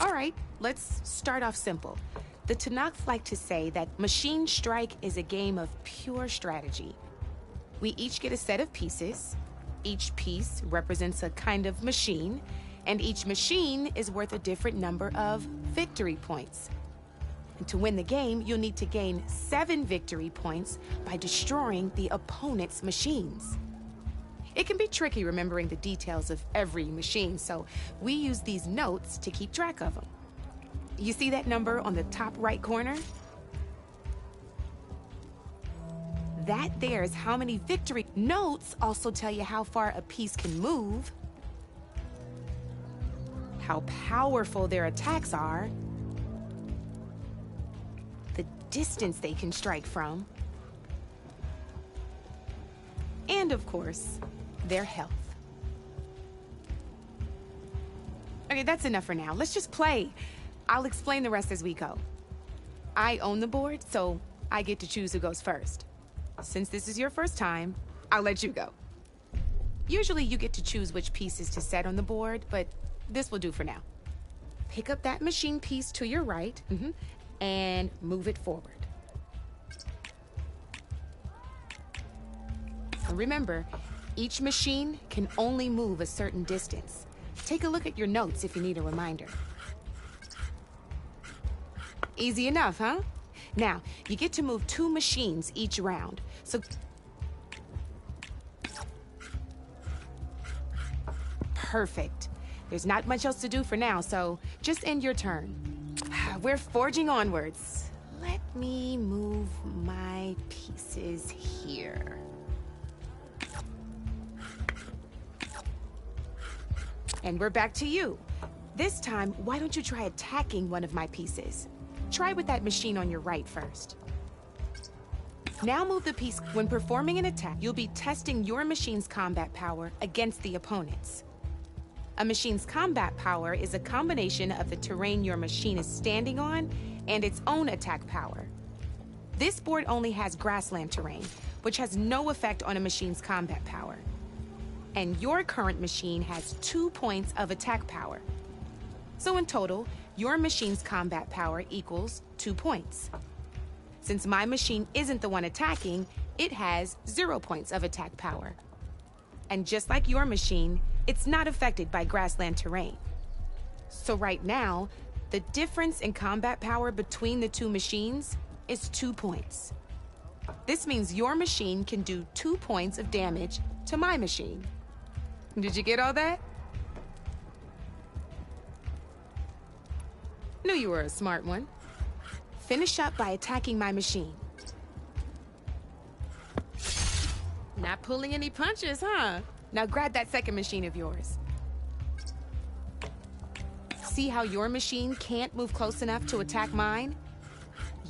Speaker 7: All right, let's start off simple. The Tanakhs like to say that Machine Strike is a game of pure strategy. We each get a set of pieces. Each piece represents a kind of machine, and each machine is worth a different number of victory points. And to win the game, you'll need to gain 7 victory points by destroying the opponent's machines. It can be tricky remembering the details of every machine, so we use these notes to keep track of them. You see that number on the top right corner? That there is how many victory notes also tell you how far a piece can move, how powerful their attacks are, the distance they can strike from, and of course, their health. Okay, that's enough for now. Let's just play. I'll explain the rest as we go. I own the board, so I get to choose who goes first. Since this is your first time, I'll let you go. Usually you get to choose which pieces to set on the board, but this will do for now. Pick up that machine piece to your right, and move it forward. And remember, each machine can only move a certain distance. Take a look at your notes if you need a reminder. Easy enough, huh? Now, you get to move 2 machines each round, so... Perfect. There's not much else to do for now, so just end your turn. We're forging onwards. Let me move my pieces here. And we're back to you. This time, why don't you try attacking one of my pieces? Try with that machine on your right first. Now move the piece. When performing an attack, you'll be testing your machine's combat power against the opponent's. A machine's combat power is a combination of the terrain your machine is standing on and its own attack power. This board only has grassland terrain, which has no effect on a machine's combat power. And your current machine has 2 points of attack power. So in total, your machine's combat power equals 2 points. Since my machine isn't the one attacking, it has 0 points of attack power. And just like your machine, it's not affected by grassland terrain. So right now, the difference in combat power between the two machines is 2 points. This means your machine can do 2 points of damage to my machine. Did you get all that? Knew you were a smart one. Finish up by attacking my machine. Not pulling any punches, huh? Now grab that second machine of yours. See how your machine can't move close enough to attack mine?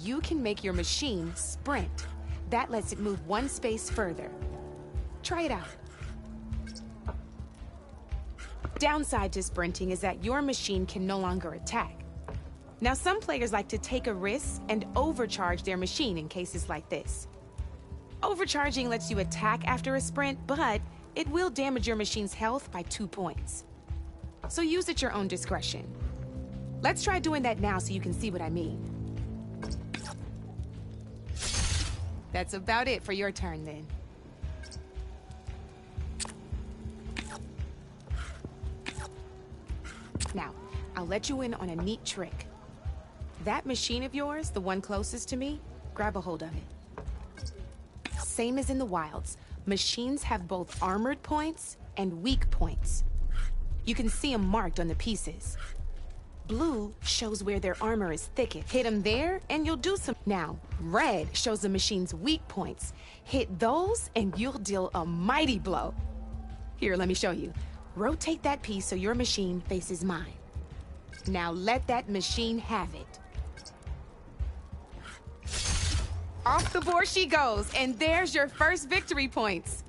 Speaker 7: You can make your machine sprint. That lets it move 1 space further. Try it out. Downside to sprinting is that your machine can no longer attack. Now, some players like to take a risk and overcharge their machine in cases like this. Overcharging lets you attack after a sprint, but it will damage your machine's health by 2 points. So use at your own discretion. Let's try doing that now so you can see what I mean. That's about it for your turn, then. Now, I'll let you in on a neat trick. That machine of yours, the one closest to me, grab a hold of it. Same as in the wilds, machines have both armored points and weak points. You can see them marked on the pieces. Blue shows where their armor is thickest. Hit them there, and you'll do some. Now, red shows the machine's weak points. Hit those, and you'll deal a mighty blow. Here, let me show you. Rotate that piece so your machine faces mine. Now let that machine have it. Off the board she goes, and there's your first victory points.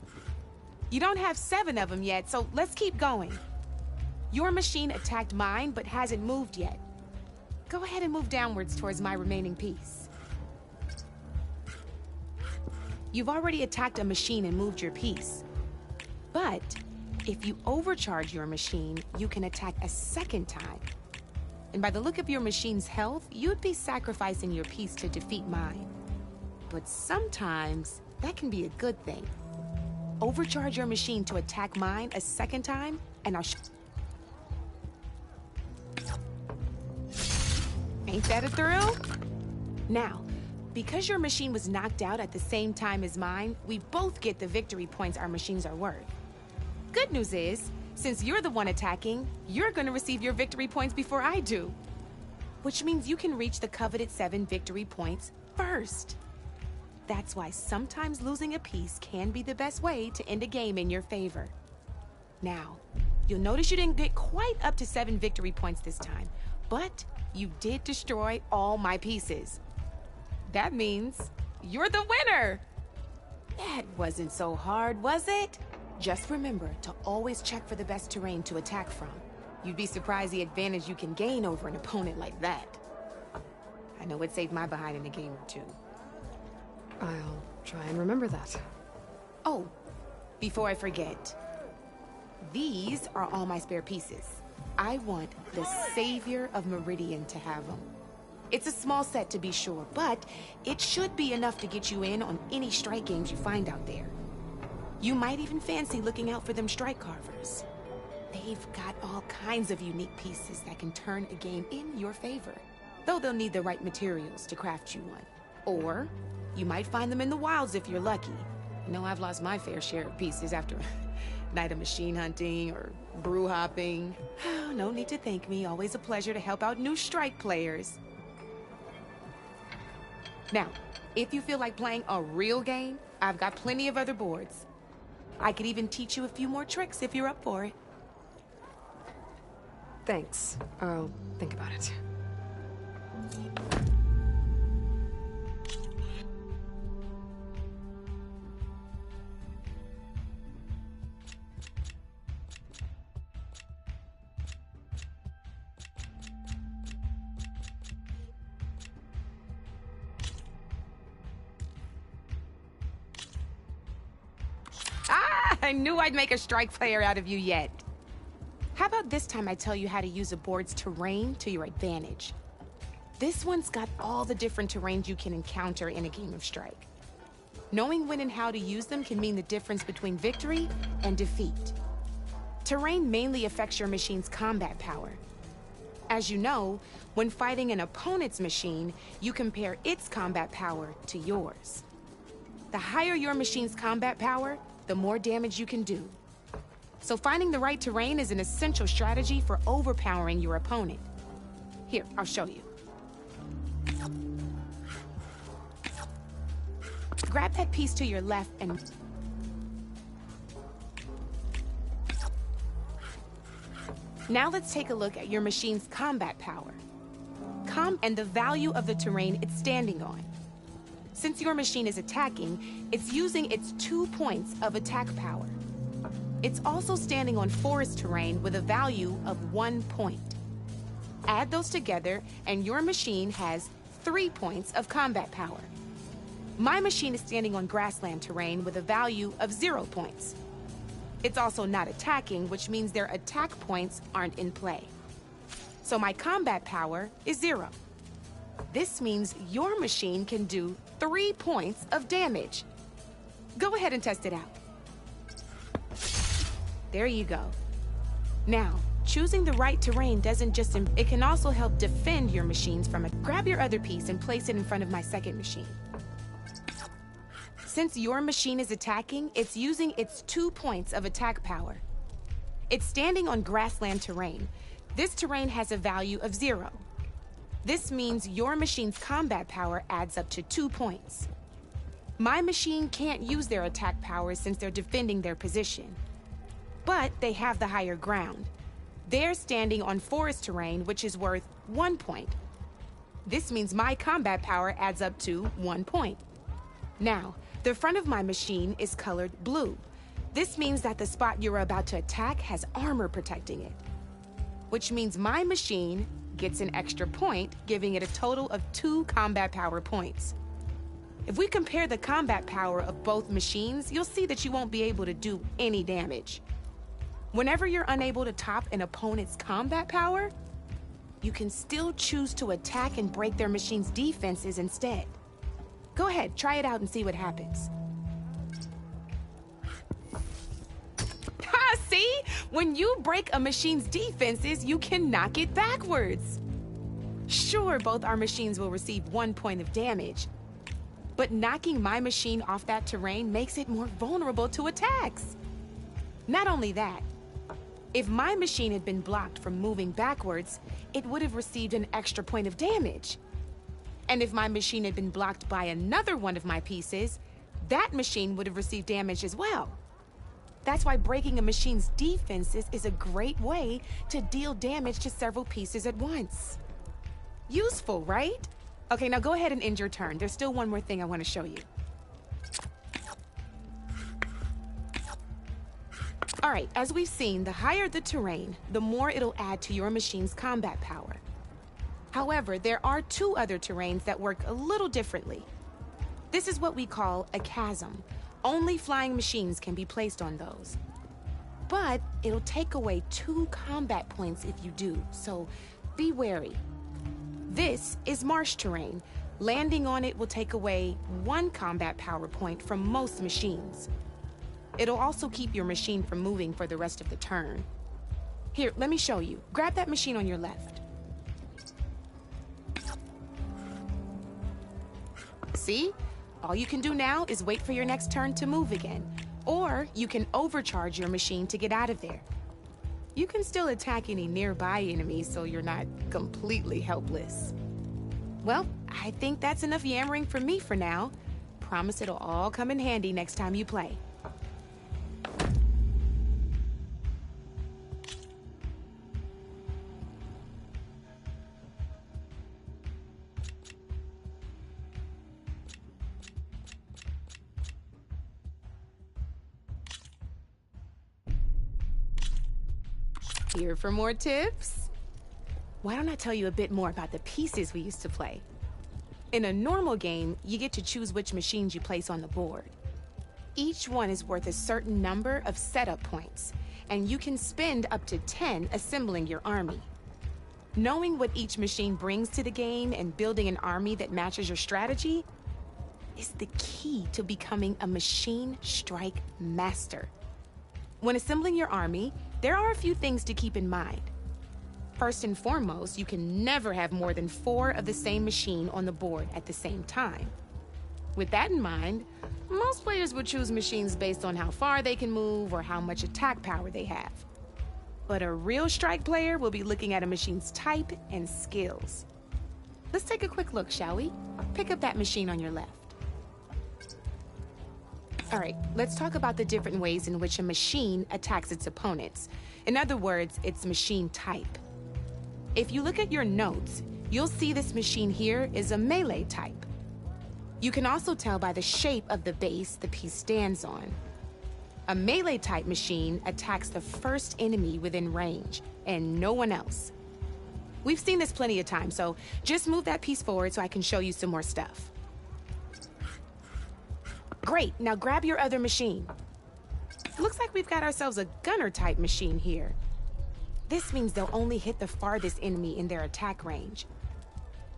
Speaker 7: You don't have 7 of them yet, so let's keep going. Your machine attacked mine, but hasn't moved yet. Go ahead and move downwards towards my remaining piece. You've already attacked a machine and moved your piece. But if you overcharge your machine, you can attack a second time. And by the look of your machine's health, you'd be sacrificing your piece to defeat mine. But sometimes, that can be a good thing. Overcharge your machine to attack mine a second time, and I'll Ain't that a thrill? Now, because your machine was knocked out at the same time as mine, we both get the victory points our machines are worth. Good news is, since you're the one attacking, you're gonna receive your victory points before I do. Which means you can reach the coveted 7 victory points first. That's why sometimes losing a piece can be the best way to end a game in your favor. Now, you'll notice you didn't get quite up to 7 victory points this time, but you did destroy all my pieces. That means you're the winner! That wasn't so hard, was it? Just remember to always check for the best terrain to attack from. You'd be surprised the advantage you can gain over an opponent like that. I know it saved my behind in a game or 2.
Speaker 2: I'll try and remember that.
Speaker 7: Oh, before I forget, these are all my spare pieces. I want the Savior of Meridian to have them. It's a small set to be sure, but it should be enough to get you in on any strike games you find out there. You might even fancy looking out for them strike carvers. They've got all kinds of unique pieces that can turn a game in your favor, though they'll need the right materials to craft you one. Or you might find them in the wilds if you're lucky. You know, I've lost my fair share of pieces after a night of machine hunting or brew hopping. No need to thank me. Always a pleasure to help out new strike players. Now, if you feel like playing a real game, I've got plenty of other boards. I could even teach you a few more tricks if you're up for it.
Speaker 2: Thanks. I'll think about it.
Speaker 7: I knew I'd make a strike player out of you yet. How about this time I tell you how to use a board's terrain to your advantage? This one's got all the different terrains you can encounter in a game of Strike. Knowing when and how to use them can mean the difference between victory and defeat. Terrain mainly affects your machine's combat power. As you know, when fighting an opponent's machine, you compare its combat power to yours. The higher your machine's combat power, the more damage you can do. So finding the right terrain is an essential strategy for overpowering your opponent. Here, I'll show you. Grab that piece to your left and... Now let's take a look at your machine's combat power. And the value of the terrain it's standing on. Since your machine is attacking, it's using its 2 points of attack power. It's also standing on forest terrain with a value of 1 point. Add those together, and your machine has 3 points of combat power. My machine is standing on grassland terrain with a value of 0 points. It's also not attacking, which means their attack points aren't in play. So my combat power is 0. This means your machine can do 3 points of damage. Go ahead and test it out. There you go. Now, choosing the right terrain doesn't just... It can also help defend your machines from it. Grab your other piece and place it in front of my second machine. Since your machine is attacking, it's using its 2 points of attack power. It's standing on grassland terrain. This terrain has a value of 0. This means your machine's combat power adds up to 2 points. My machine can't use their attack powers since they're defending their position. But they have the higher ground. They're standing on forest terrain, which is worth 1 point. This means my combat power adds up to 1 point. Now, the front of my machine is colored blue. This means that the spot you're about to attack has armor protecting it, which means my machine gets an extra point, giving it a total of 2 combat power points. If we compare the combat power of both machines, you'll see that you won't be able to do any damage. Whenever you're unable to top an opponent's combat power, you can still choose to attack and break their machine's defenses instead. Go ahead, try it out and see what happens. Ha, see? When you break a machine's defenses, you can knock it backwards. Sure, both our machines will receive 1 point of damage, but knocking my machine off that terrain makes it more vulnerable to attacks. Not only that, if my machine had been blocked from moving backwards, it would have received an extra point of damage. And if my machine had been blocked by another one of my pieces, that machine would have received damage as well. That's why breaking a machine's defenses is a great way to deal damage to several pieces at once. Useful, right? Okay, now go ahead and end your turn. There's still one more thing I want to show you. All right, as we've seen, the higher the terrain, the more it'll add to your machine's combat power. However, there are 2 other terrains that work a little differently. This is what we call a chasm. Only flying machines can be placed on those. But it'll take away 2 combat points if you do, so be wary. This is marsh terrain. Landing on it will take away 1 combat power point from most machines. It'll also keep your machine from moving for the rest of the turn. Here, let me show you. Grab that machine on your left. See? All you can do now is wait for your next turn to move again. Or you can overcharge your machine to get out of there. You can still attack any nearby enemies so you're not completely helpless. Well, I think that's enough yammering for me for now. Promise it'll all come in handy next time you play. Here for more tips? Why don't I tell you a bit more about the pieces we used to play? In a normal game, you get to choose which machines you place on the board. Each one is worth a certain number of setup points, and you can spend up to 10 assembling your army. Knowing what each machine brings to the game and building an army that matches your strategy is the key to becoming a machine strike master. When assembling your army, there are a few things to keep in mind. First and foremost, you can never have more than 4 of the same machine on the board at the same time. With that in mind, most players would choose machines based on how far they can move or how much attack power they have. But a real strike player will be looking at a machine's type and skills. Let's take a quick look, shall we? Pick up that machine on your left. All right, let's talk about the different ways in which a machine attacks its opponents. In other words, its machine type. If you look at your notes, you'll see this machine here is a melee type. You can also tell by the shape of the base the piece stands on. A melee type machine attacks the first enemy within range, and no one else. We've seen this plenty of times, so just move that piece forward so I can show you some more stuff. Great, now grab your other machine. Looks like we've got ourselves a gunner type machine here. This means they'll only hit the farthest enemy in their attack range.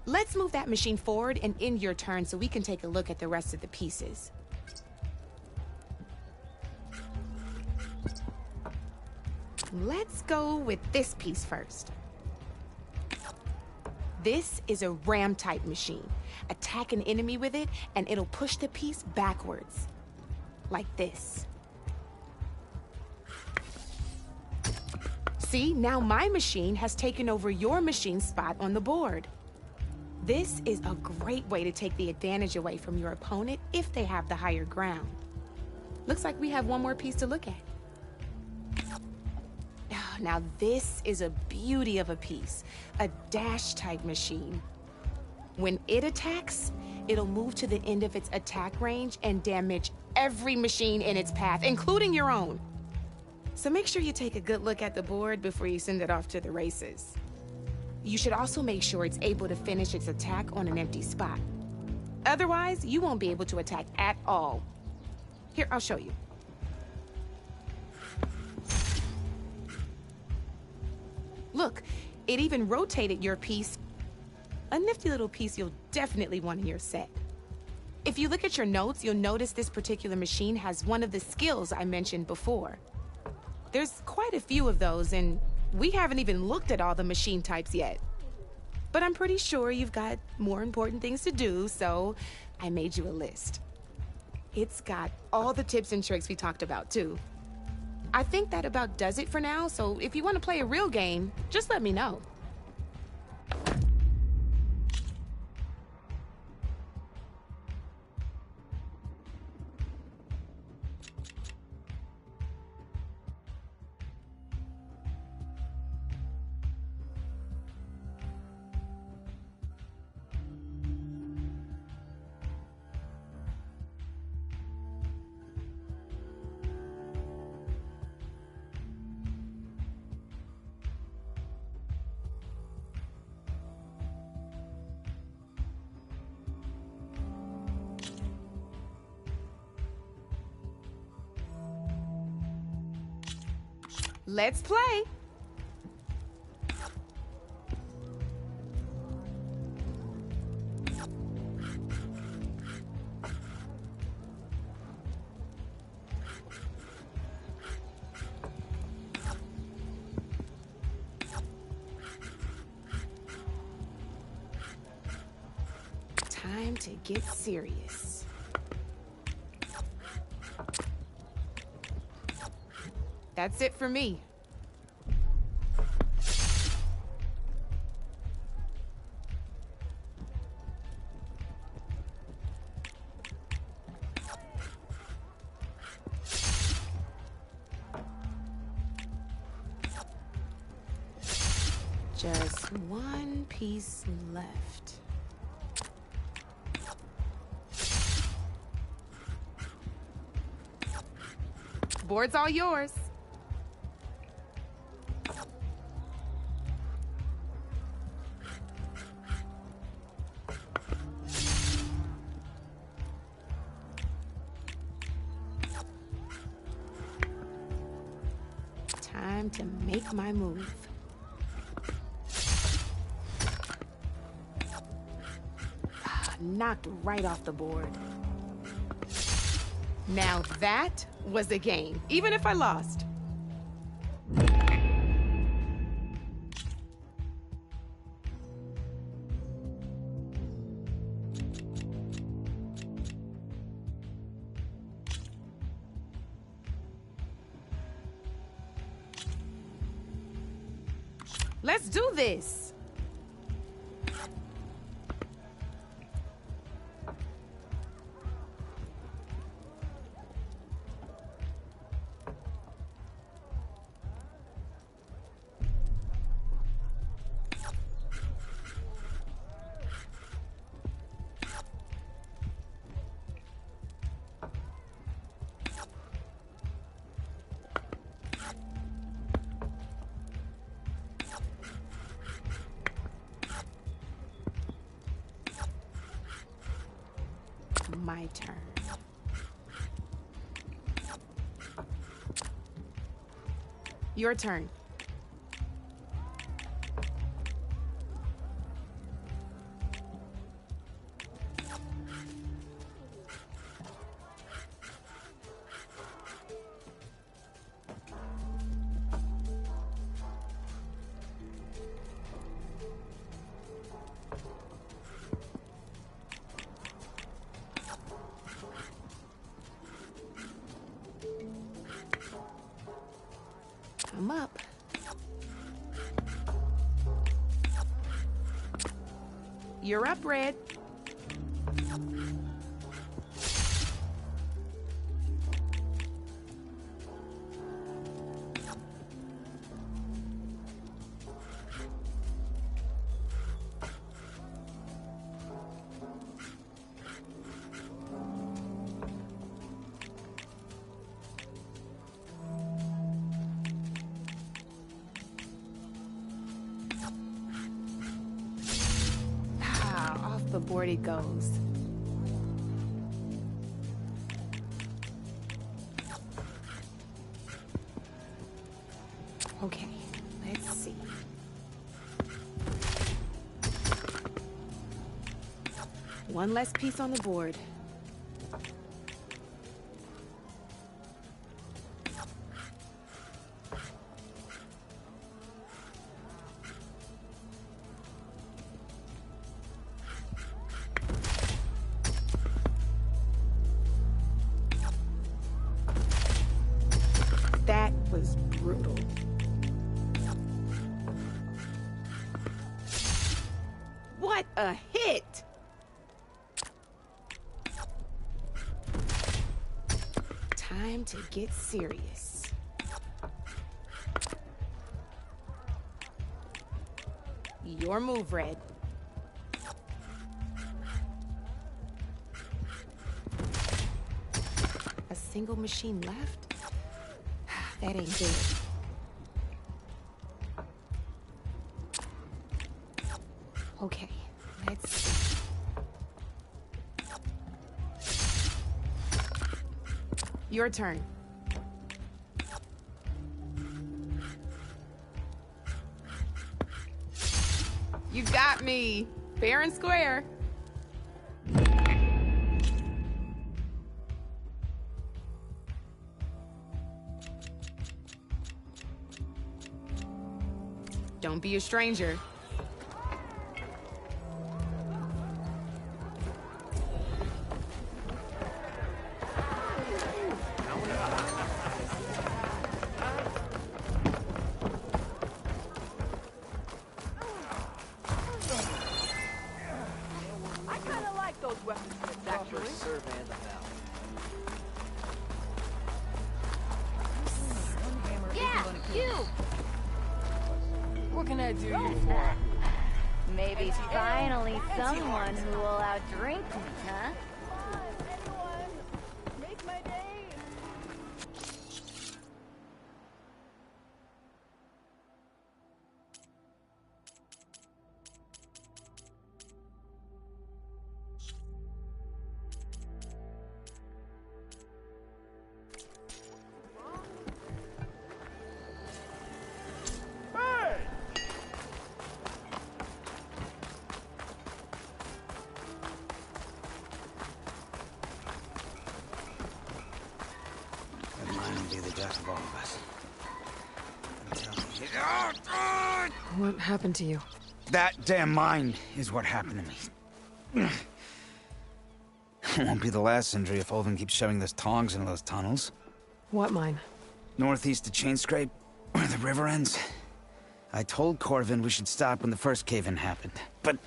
Speaker 7: Let's move that machine forward and end your turn so we can take a look at the rest of the pieces. Let's go with this piece first. This is a ram type machine. Attack an enemy with it and it'll push the piece backwards. Like this. See, now my machine has taken over your machine's spot on the board. This is a great way to take the advantage away from your opponent if they have the higher ground. Looks like we have one more piece to look at. Now this is a beauty of a piece, a dash type machine. When it attacks, it'll move to the end of its attack range and damage every machine in its path, including your own. So make sure you take a good look at the board before you send it off to the races. You should also make sure it's able to finish its attack on an empty spot. Otherwise, you won't be able to attack at all. Here, I'll show you. Look, it even rotated your piece. A nifty little piece you'll definitely want in your set. If you look at your notes, you'll notice this particular machine has one of the skills I mentioned before. There's quite a few of those, and we haven't even looked at all the machine types yet. But I'm pretty sure you've got more important things to do, so I made you a list. It's got all the tips and tricks we talked about, too. I think that about does it for now, so if you want to play a real game, just let me know. Let's play. Time to get serious. That's it for me. Just one piece left. Board's all yours. Time to make my move. Knocked right off the board. Now that was a game, even if I lost. Let's do this. My turn. Your turn. I'm up. You're up, Red. The board it goes. Okay, let's see. One less piece on the board. That was brutal. What a hit! Time to get serious. Your move, Red. A single machine left? That ain't good. Okay, let's see. Your turn. You got me. Fair and square. Don't be a stranger.
Speaker 11: I kind of like those weapons, actually. Surveying the valley.
Speaker 12: Yeah, you!
Speaker 11: What can I do you for?
Speaker 12: Maybe finally someone who will outdrink me, huh?
Speaker 11: Make my day!
Speaker 13: Death of all of us.
Speaker 2: What happened to you?
Speaker 20: That damn mine is what happened to me. It won't be the last injury if Ulvund keeps shoving those tongs into those tunnels.
Speaker 2: What mine?
Speaker 20: Northeast of Chainscrape, where the river ends.
Speaker 15: I told Corvin we should stop when the first cave-in happened, but...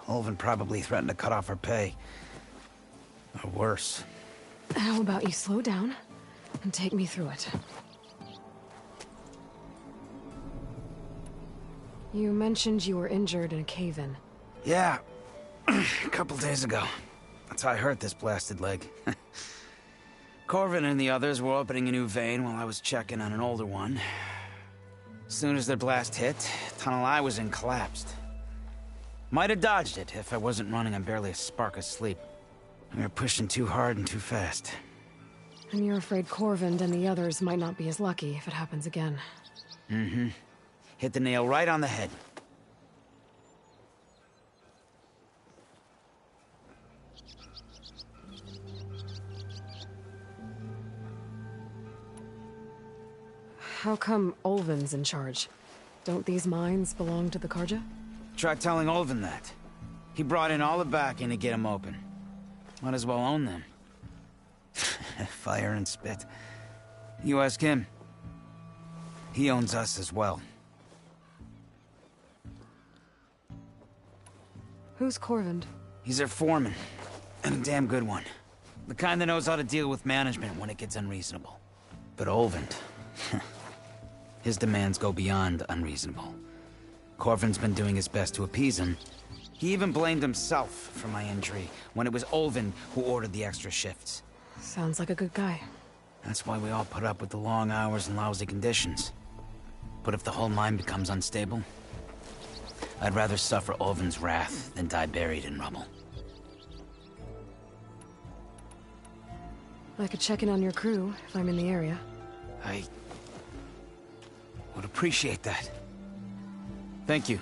Speaker 15: Olvin probably threatened to cut off our pay. Or worse.
Speaker 2: How about you slow down and take me through it? You mentioned you were injured in a cave-in.
Speaker 15: Yeah, a couple days ago. That's how I hurt this blasted leg. Corvin and the others were opening a new vein while I was checking on an older one. As soon as their blast hit, the tunnel I was in collapsed. Might have dodged it if I wasn't running on barely a spark of sleep. We were pushing too hard and too fast.
Speaker 2: And you're afraid Corvin and the others might not be as lucky if it happens again.
Speaker 15: Mm-hmm. Hit the nail right on the head.
Speaker 2: How come Olvin's in charge? Don't these mines belong to the Carja?
Speaker 15: Try telling Olvin that. He brought in all the backing to get them open. Might as well own them. Fire and spit. You ask him. He owns us as well.
Speaker 2: Who's Corvin?
Speaker 15: He's their foreman. And a damn good one. The kind that knows how to deal with management when it gets unreasonable. But Olvin... his demands go beyond unreasonable. Corvin's been doing his best to appease him. He even blamed himself for my injury, when it was Olvin who ordered the extra shifts.
Speaker 2: Sounds like a good guy.
Speaker 15: That's why we all put up with the long hours and lousy conditions. But if the whole mine becomes unstable, I'd rather suffer Olvin's wrath than die buried in rubble.
Speaker 2: I could check in on your crew if I'm in the area.
Speaker 15: I would appreciate that. Thank you.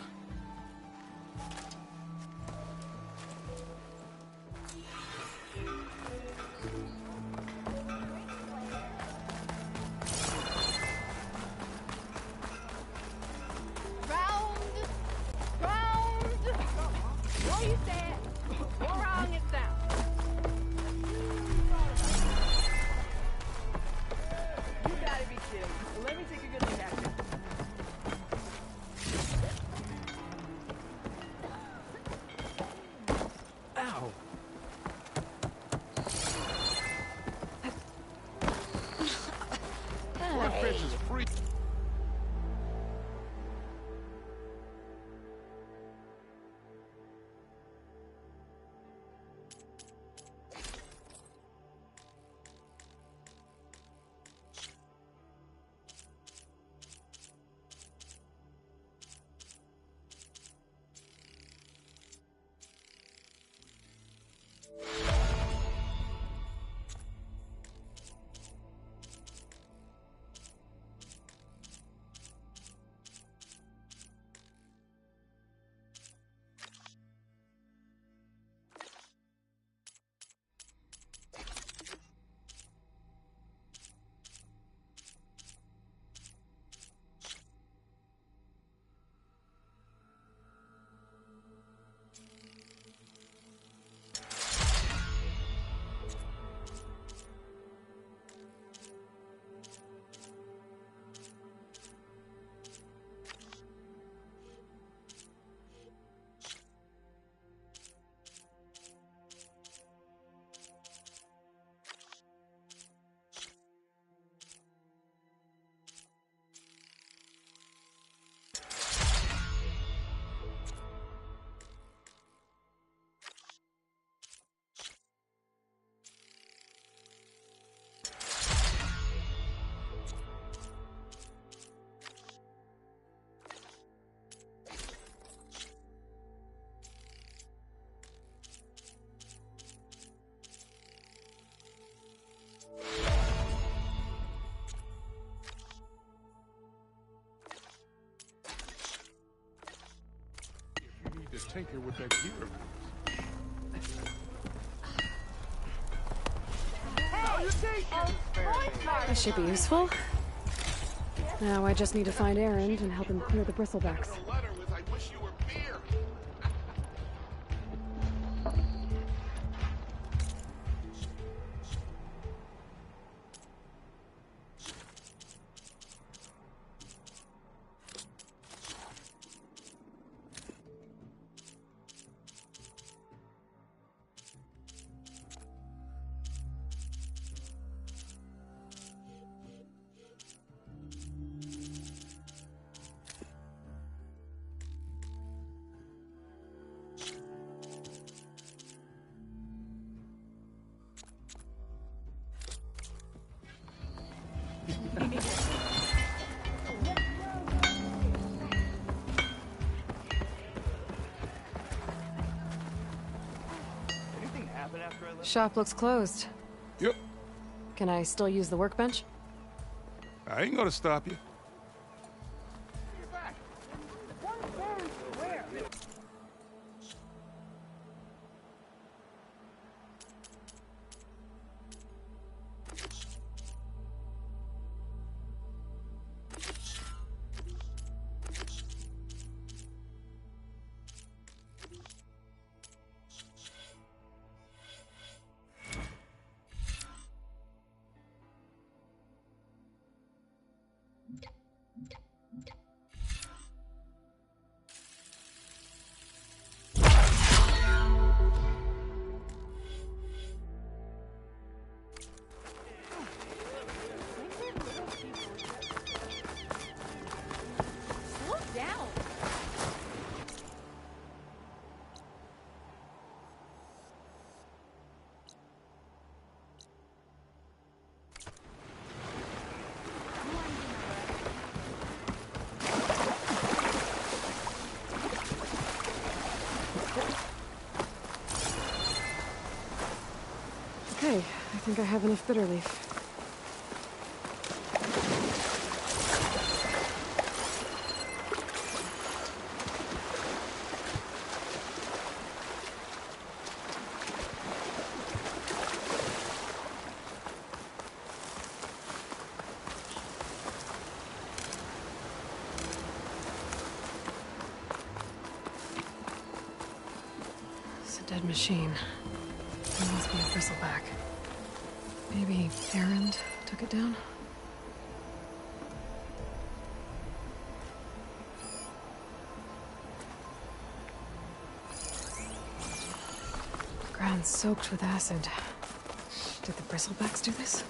Speaker 1: This tinker with that gear of yours.
Speaker 2: This should be useful. Now I just need to find Erend and help him clear the bristlebacks. Shop looks closed.
Speaker 14: Yep.
Speaker 2: Can I still use the workbench?
Speaker 14: I ain't gonna stop you.
Speaker 12: Slow down.
Speaker 2: Okay, I think I have enough bitter leaf. It's a dead machine. It must be a bristleback. Maybe Erend took it down? Ground soaked with acid. Did the bristlebacks do this?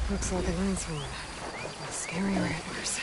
Speaker 2: Looks like a lance horn. With scarier antlers.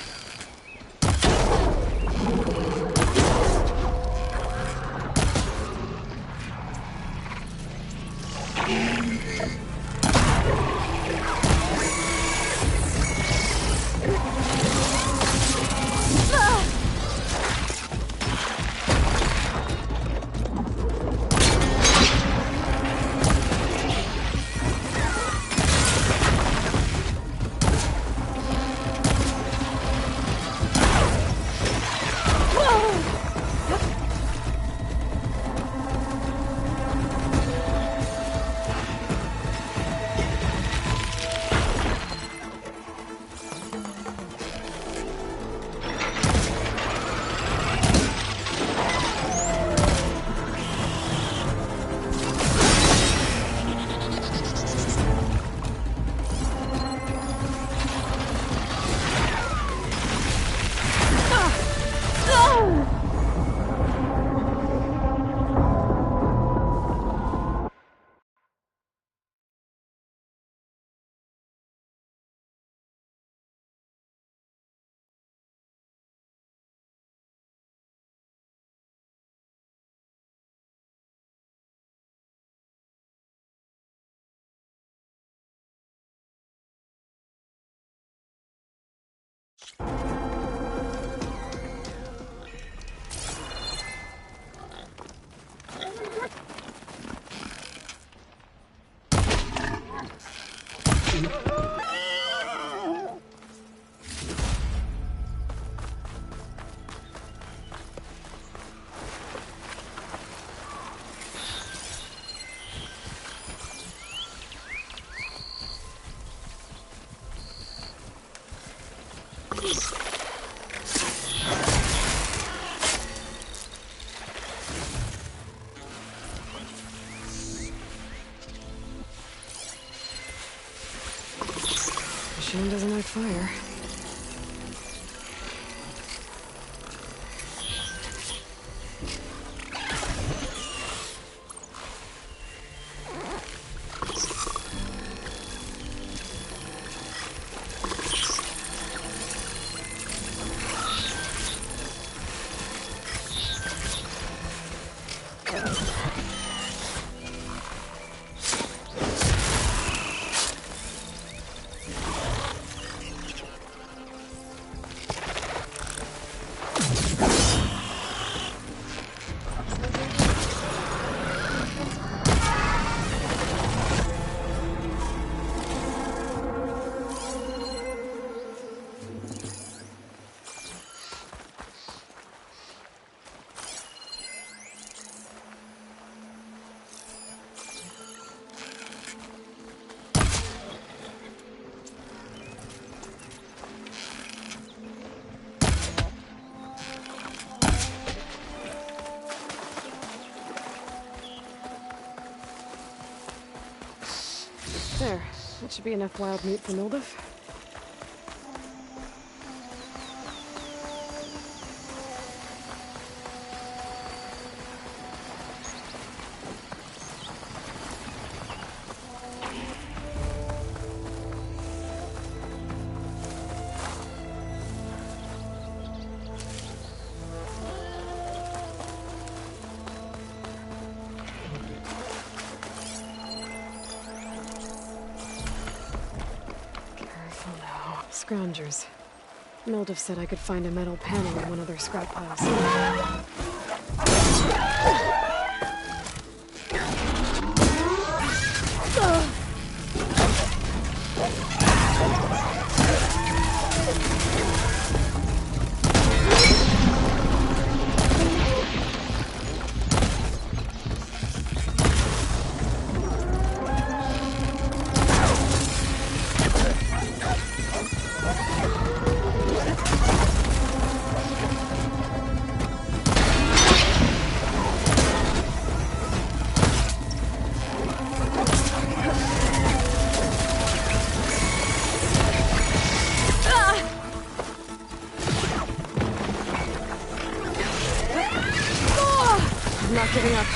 Speaker 2: Machine doesn't like fire. There. That should be enough wild meat for Mildef. Scroungers. Mildef said I could find a metal panel in one of their scrap piles. Not giving up.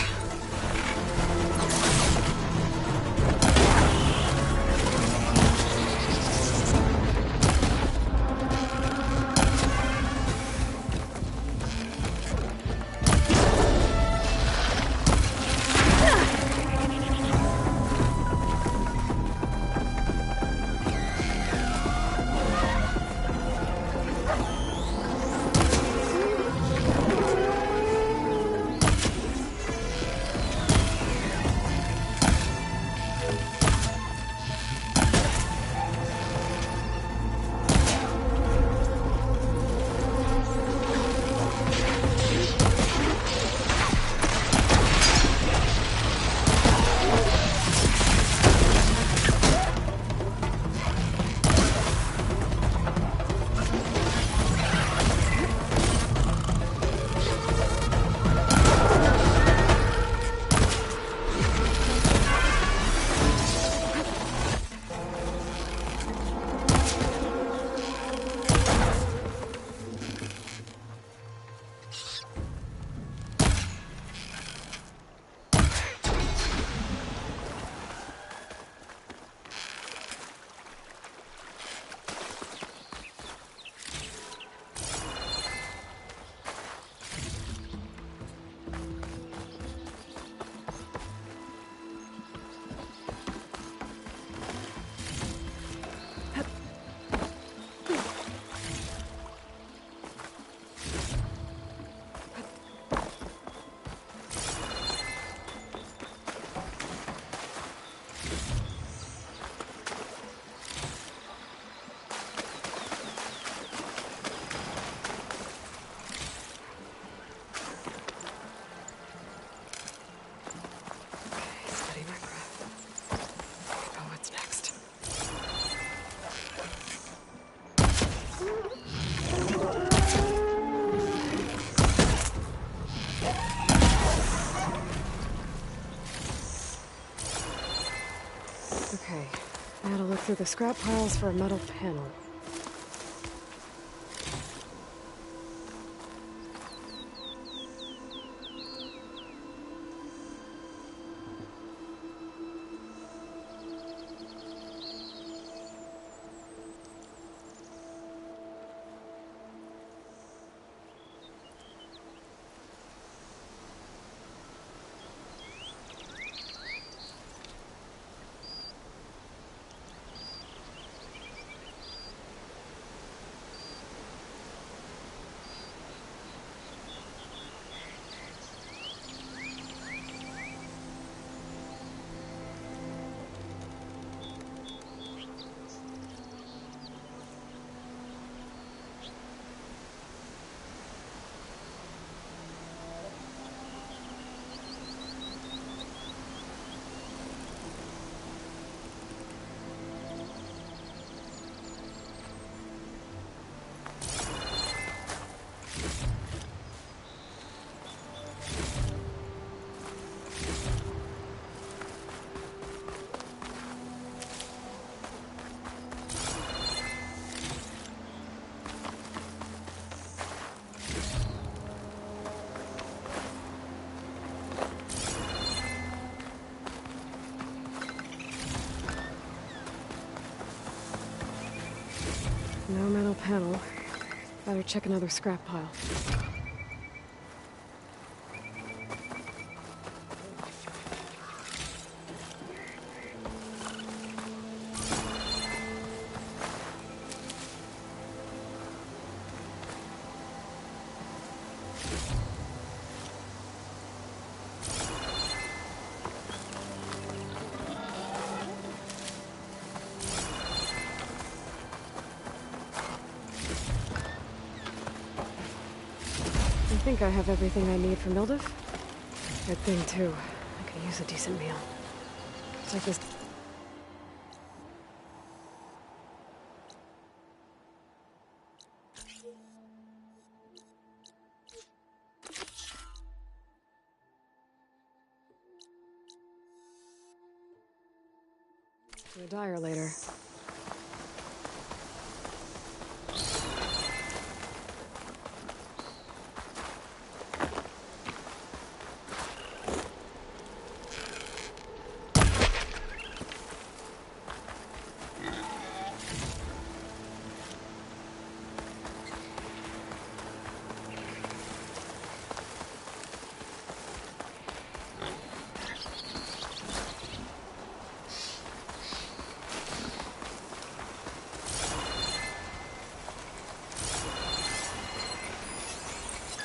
Speaker 2: the scrap piles for a metal panel. No metal panel. Better check another scrap pile. I think I have everything I need for Mildev. Good thing, too. I could use a decent meal. Take this. To a dyer later.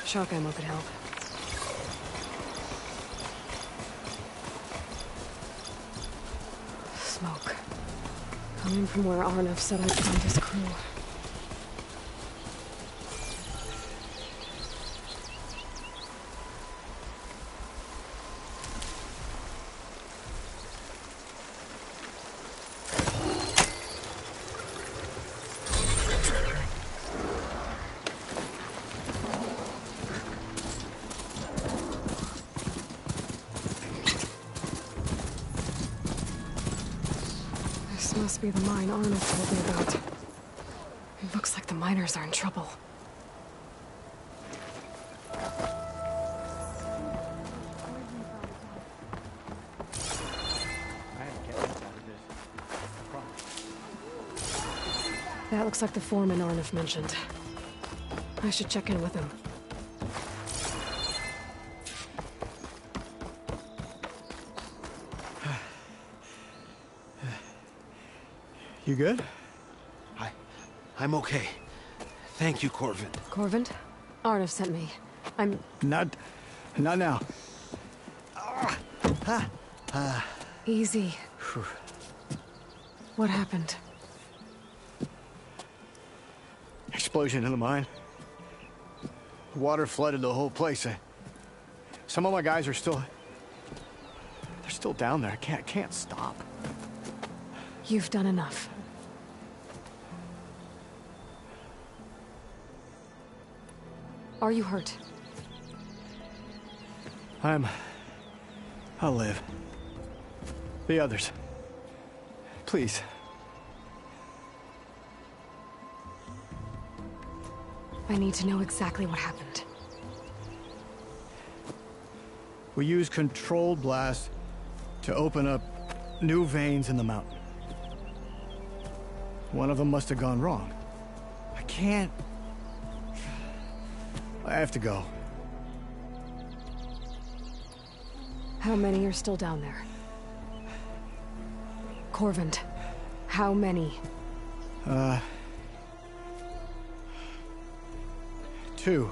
Speaker 2: Shock ammo could help. Smoke. Coming from where Arnav said I'd find his crew. Must be the mine Arnav told me about. It looks like the miners are in trouble. That looks like the foreman Arnav mentioned. I should check in with him.
Speaker 13: You good?
Speaker 21: I'm okay. Thank you, Corvin.
Speaker 2: Corvin? Arnav sent me. I'm...
Speaker 13: Not now.
Speaker 2: Easy. What happened?
Speaker 13: Explosion in the mine. The water flooded the whole place. Some of my guys are still... They're still down there. I can't stop.
Speaker 2: You've done enough. Are you hurt?
Speaker 13: I'll live. The others. Please.
Speaker 2: I need to know exactly what happened.
Speaker 13: We used controlled blast to open up new veins in the mountain. One of them must have gone wrong. I can't... I have to go.
Speaker 2: How many are still down there? Corvand, how many?
Speaker 13: Two.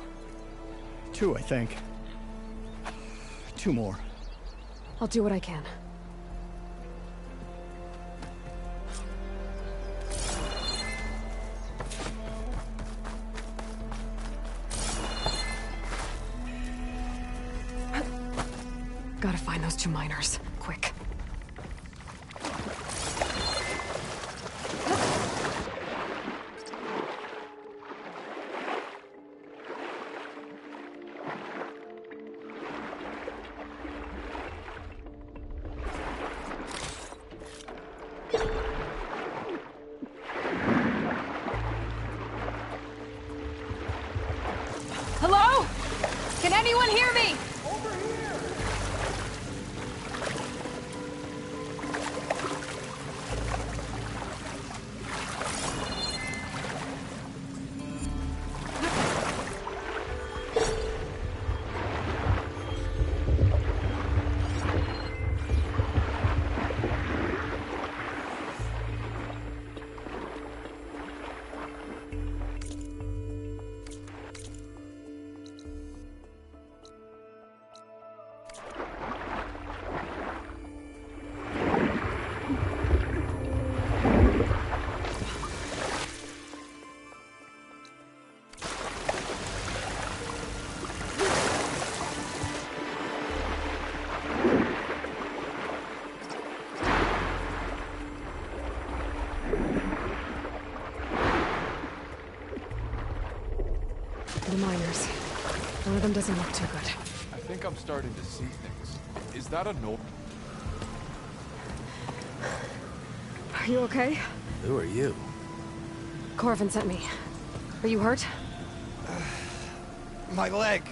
Speaker 13: Two, I think. 2 more.
Speaker 2: I'll do what I can. Gotta find those 2 miners, quick.
Speaker 8: Hello? Can anyone hear me? The miners. One of them doesn't look too good.
Speaker 16: I think I'm starting to see things. Is that a no?
Speaker 2: Are you okay?
Speaker 22: Who are you?
Speaker 2: Corvin sent me. Are you hurt?
Speaker 17: My leg.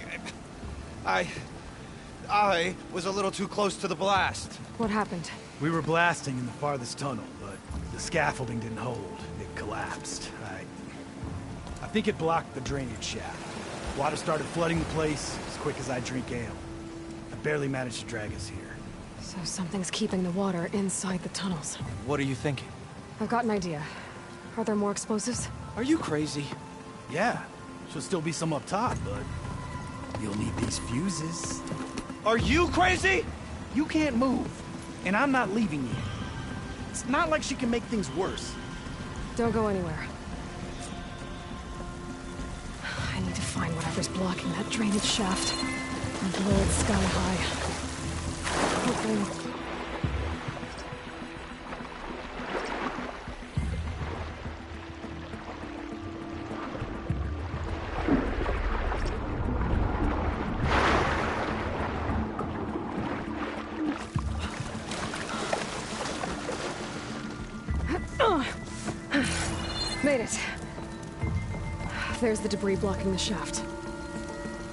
Speaker 17: I was a little too close to the blast.
Speaker 2: What happened?
Speaker 17: We were blasting in the farthest tunnel, but the scaffolding didn't hold. It collapsed. I think it blocked the drainage shaft. Water started flooding the place as quick as I drink ale. I barely managed to drag us here.
Speaker 2: So something's keeping the water inside the tunnels.
Speaker 17: What are you thinking?
Speaker 2: I've got an idea. Are there more explosives?
Speaker 17: Are you crazy? Yeah. Should still be some up top, but you'll need these fuses. Are you crazy? You can't move, and I'm not leaving you. It's not like she can make things worse.
Speaker 2: Don't go anywhere. I need to find whatever's blocking that drainage shaft and blow it sky high. Hopefully. Made it. There's the debris blocking the shaft.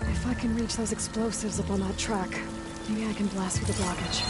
Speaker 2: If I can reach those explosives up on that track, maybe I can blast through the blockage.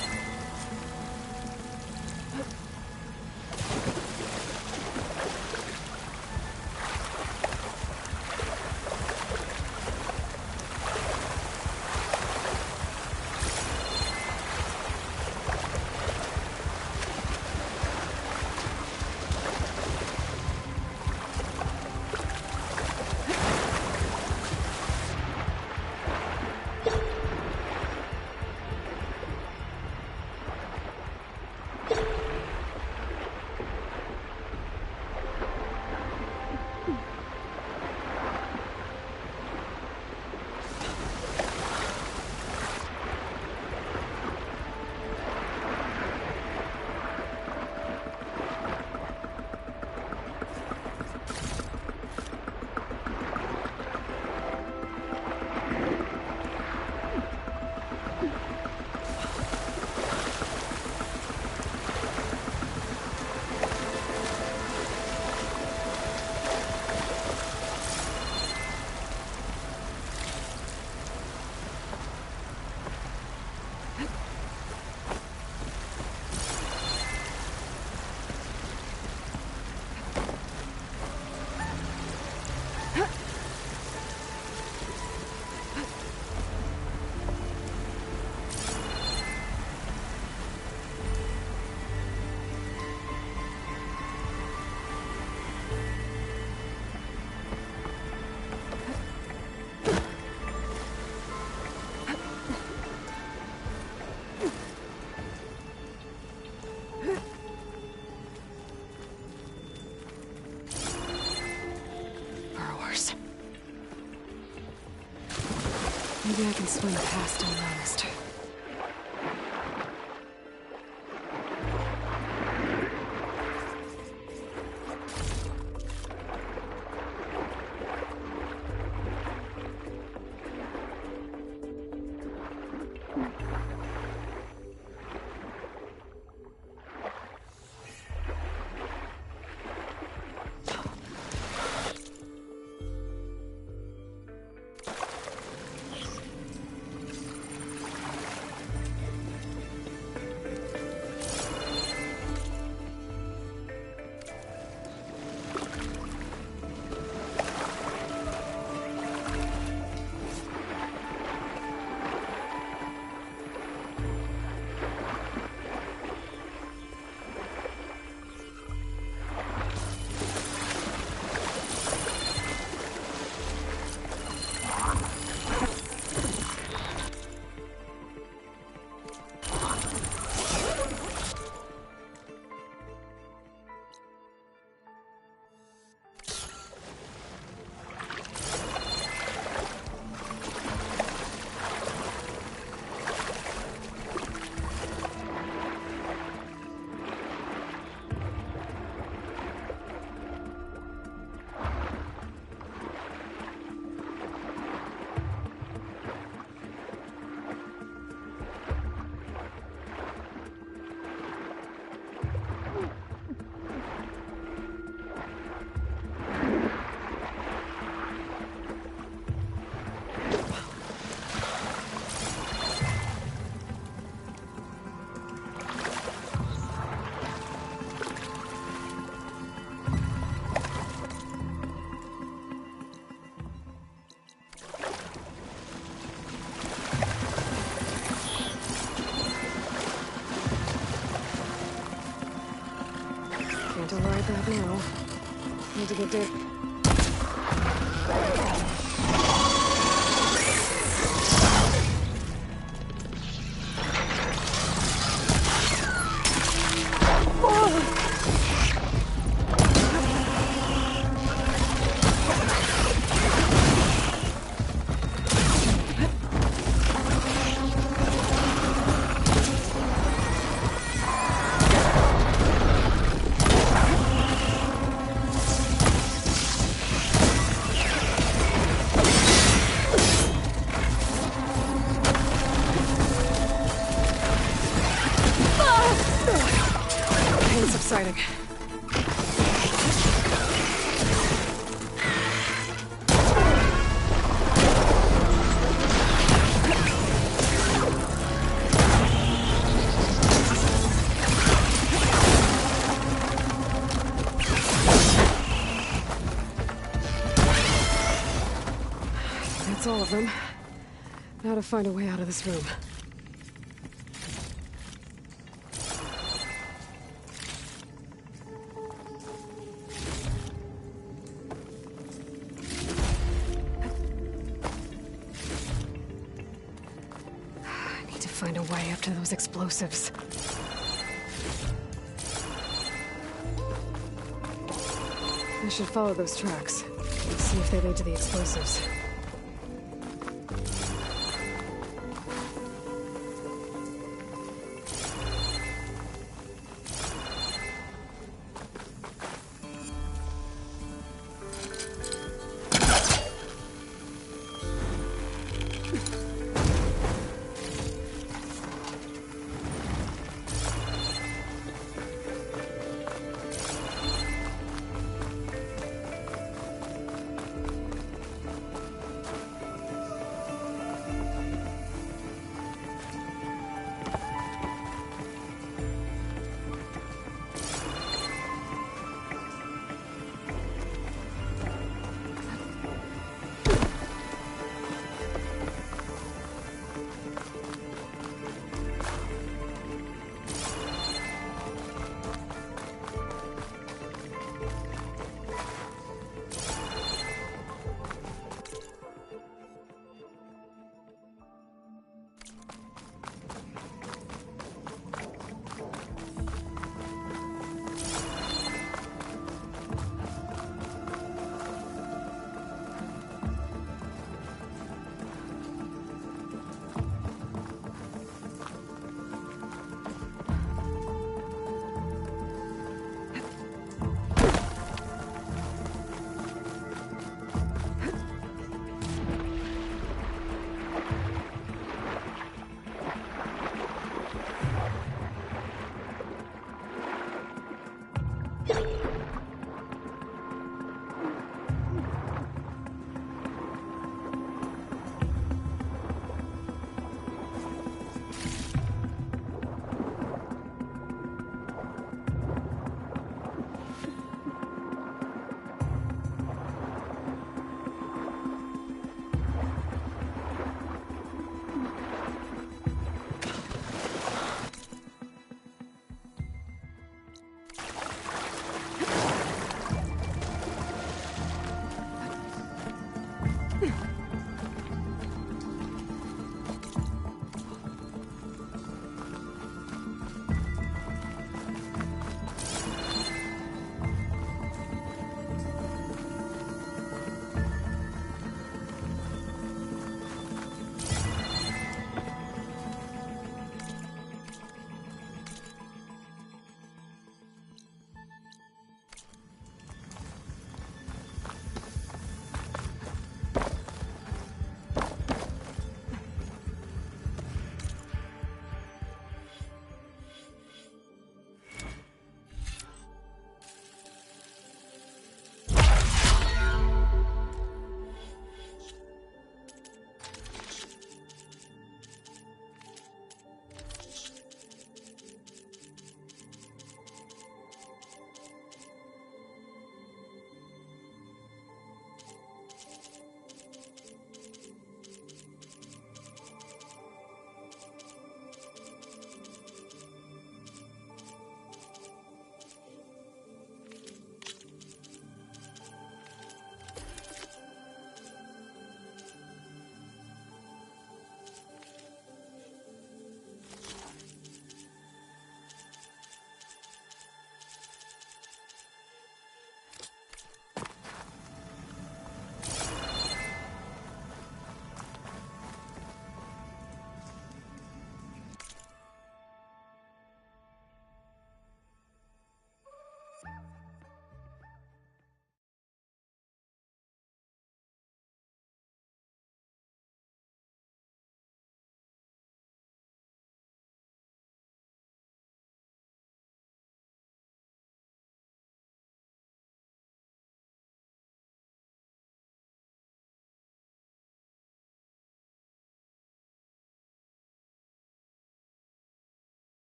Speaker 2: Maybe I can swim past unnoticed. Can't avoid that now. Need to get Dave. Pain's subsiding. That's all of them. Now to find a way out of this room. Find a way up to those explosives. I should follow those tracks and see if they lead to the explosives.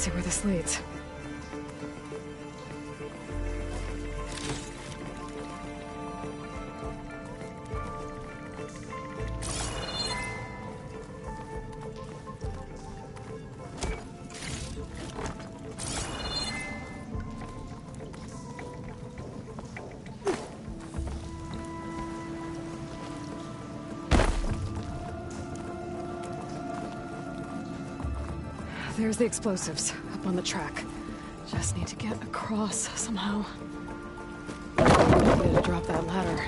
Speaker 2: see where this leads. There's the explosives, up on the track. Just need to get across somehow. Need to drop that ladder.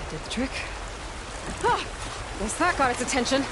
Speaker 2: Did the trick. Ah, guess that got its attention.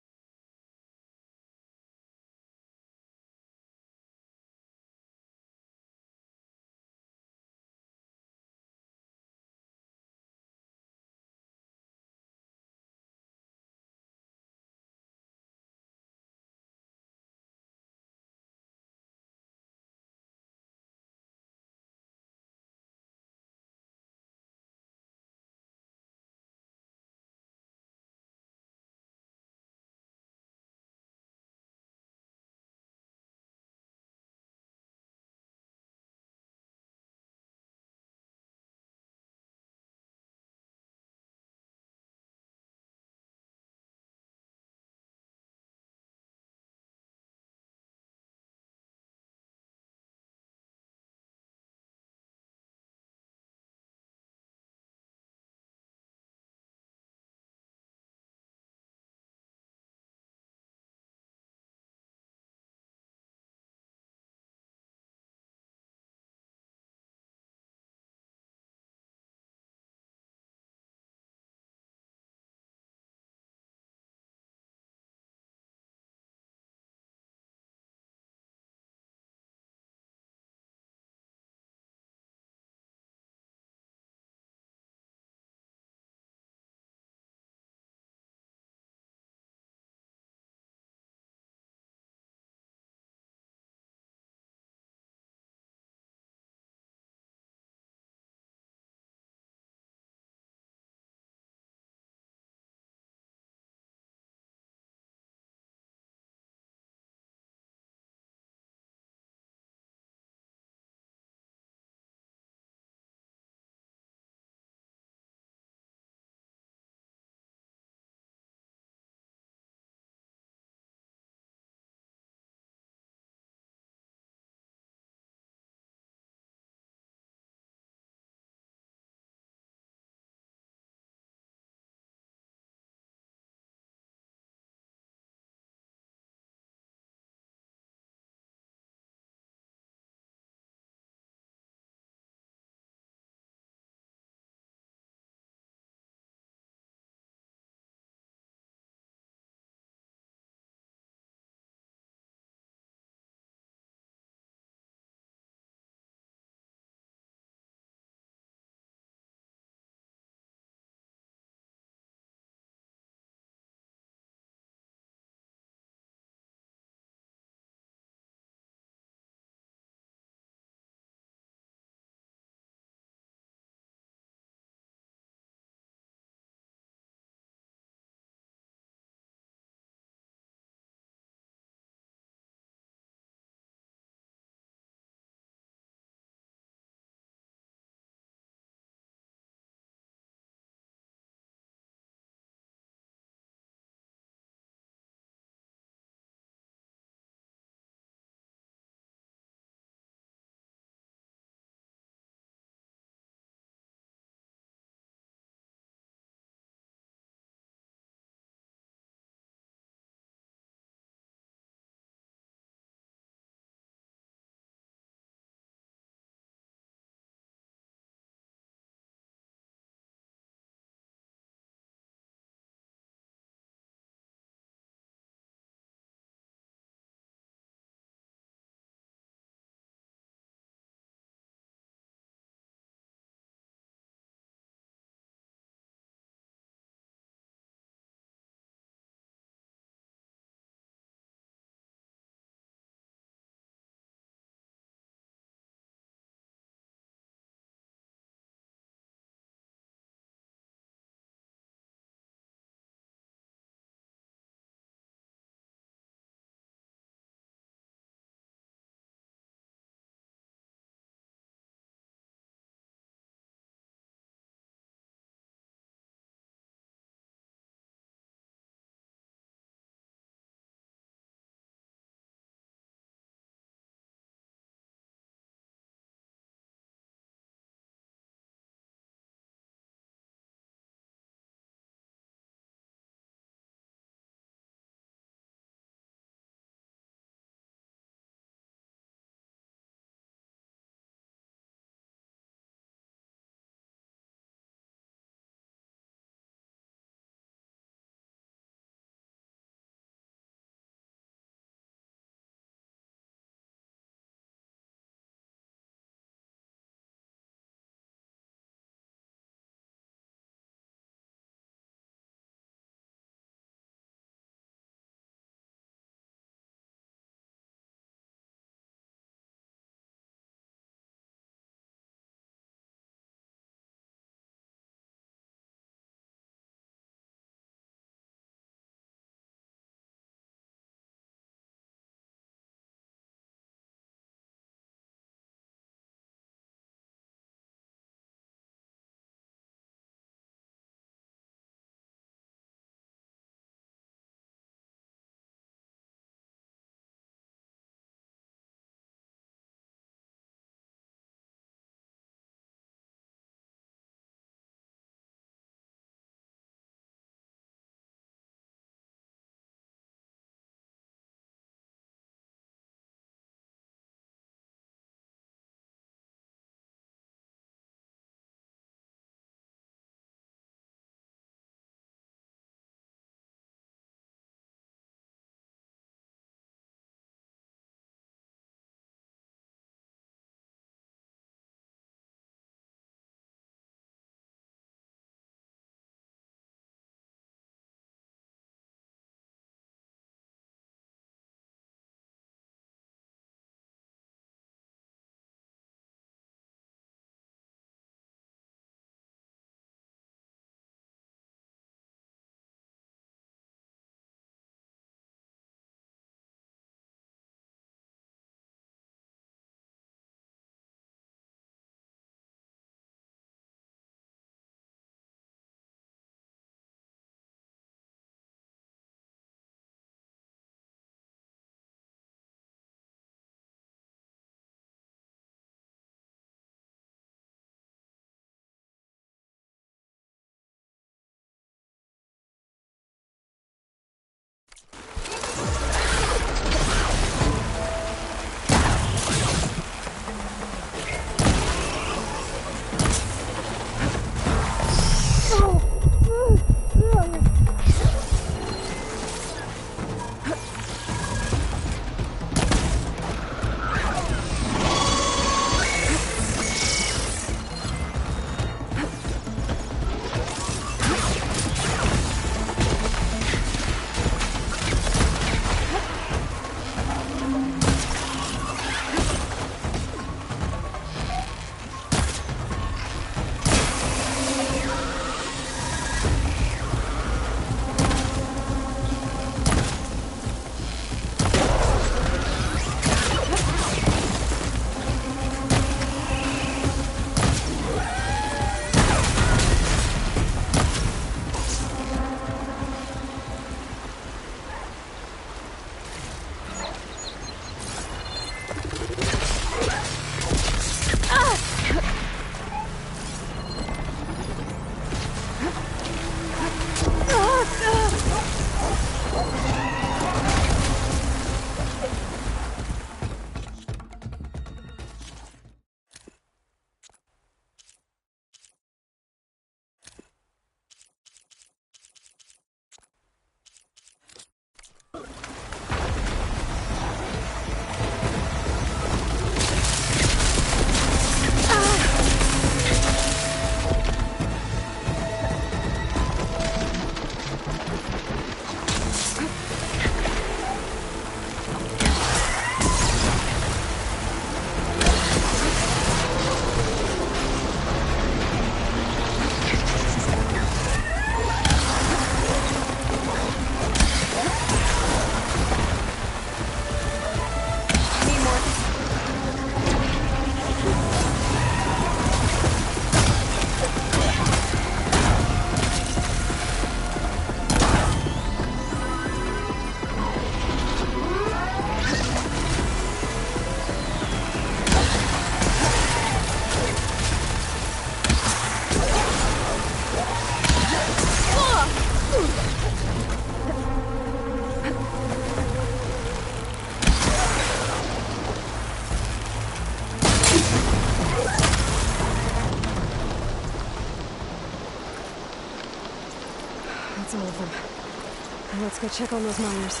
Speaker 2: Let's go check on those miners.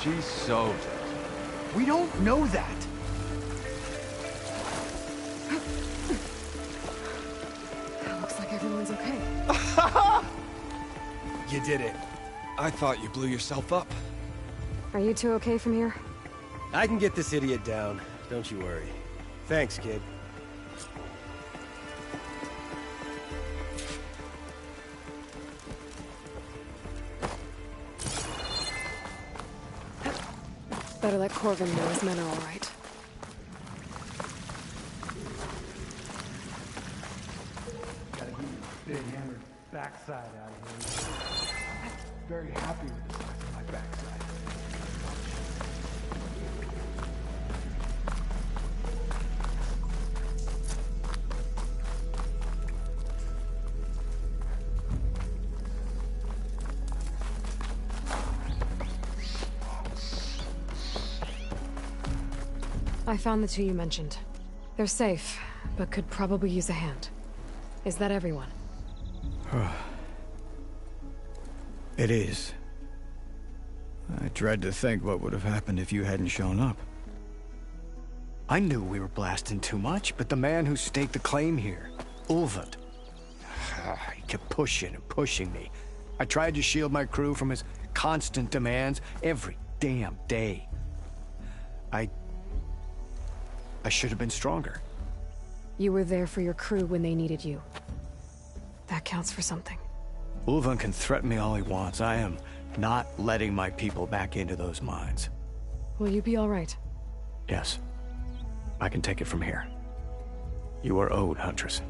Speaker 5: She's so dead.
Speaker 17: We don't know that.
Speaker 2: Looks like everyone's okay.
Speaker 17: You did it.
Speaker 3: I thought you blew yourself up.
Speaker 2: Are you two okay from here?
Speaker 9: I can get this idiot down. Don't you worry. Thanks, kid.
Speaker 2: Better let Corvin know his men are all right.
Speaker 17: Gotta get your big hammered backside out of here. I'm very happy with the size of my backside.
Speaker 2: I found the two you mentioned. They're safe, but could probably use a hand. Is that everyone?
Speaker 13: It is. I dread to think what would have happened if you hadn't shown up. I knew we were blasting too much, but the man who staked the claim here, Ulvund, he kept pushing and pushing me. I tried to shield my crew from his constant demands every damn day. I should have been stronger.
Speaker 2: You were there for your crew when they needed you. That counts for something.
Speaker 13: Ulvund can threaten me all he wants. I am not letting my people back into those mines.
Speaker 2: Will you be all right?
Speaker 13: Yes. I can take it from here. You are owed, Huntress.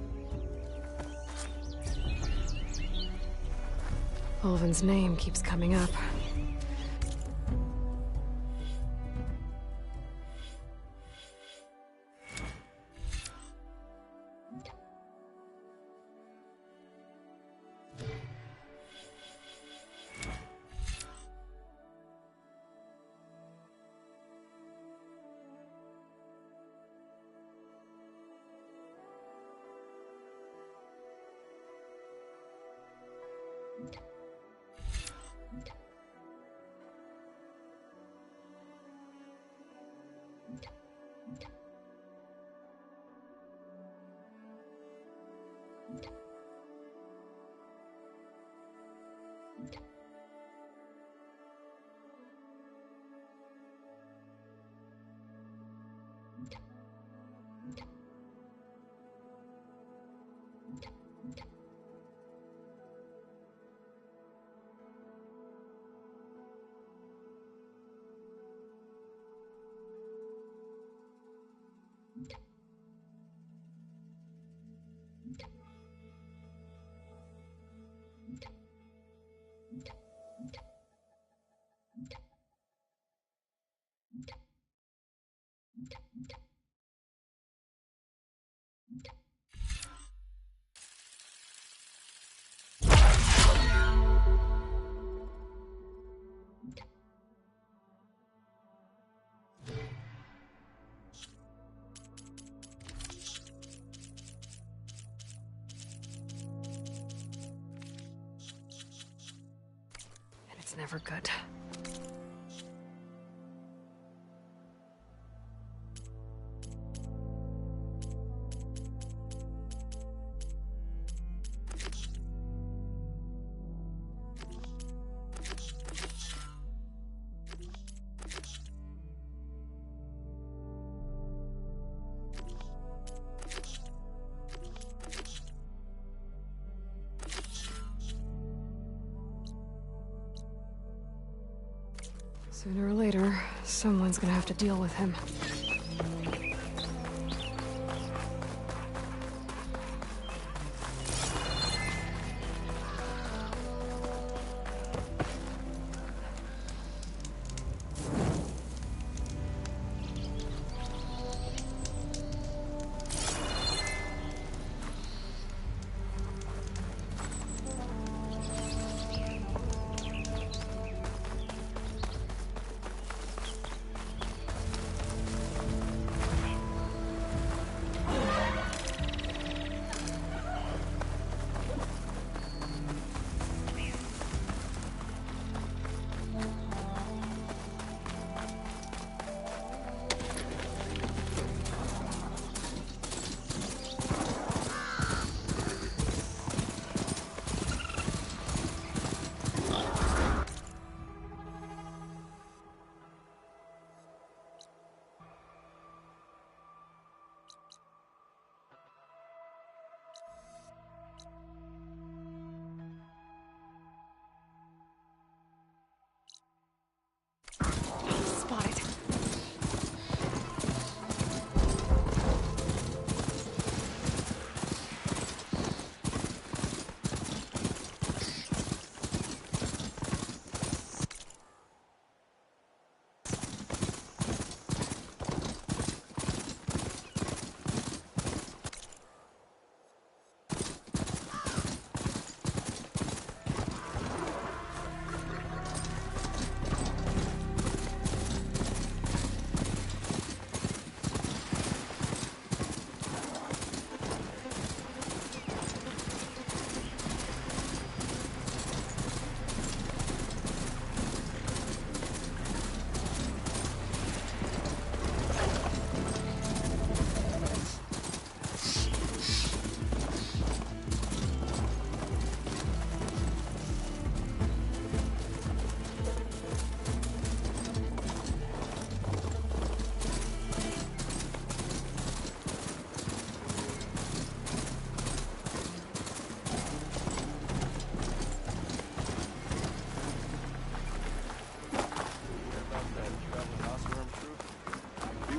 Speaker 2: Ulvund's name keeps coming up. It's never good. Sooner or later, someone's gonna have to deal with him. Spotted.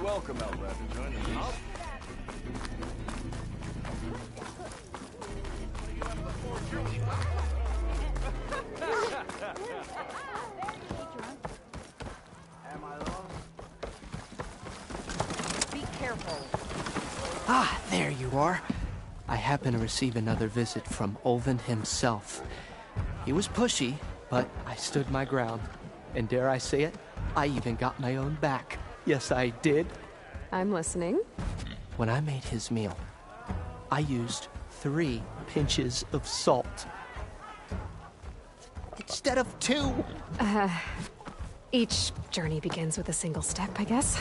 Speaker 10: Welcome, Elrond, to join us.
Speaker 6: Be careful. Ah, there you are. I happen to receive another visit from Olvin himself. He was pushy, but I stood my ground. And dare I say it, I even got my own back. Yes, I did.
Speaker 2: I'm listening.
Speaker 6: When I made his meal, I used 3 pinches of salt. Instead of 2.
Speaker 2: Each journey begins with a single step, I guess.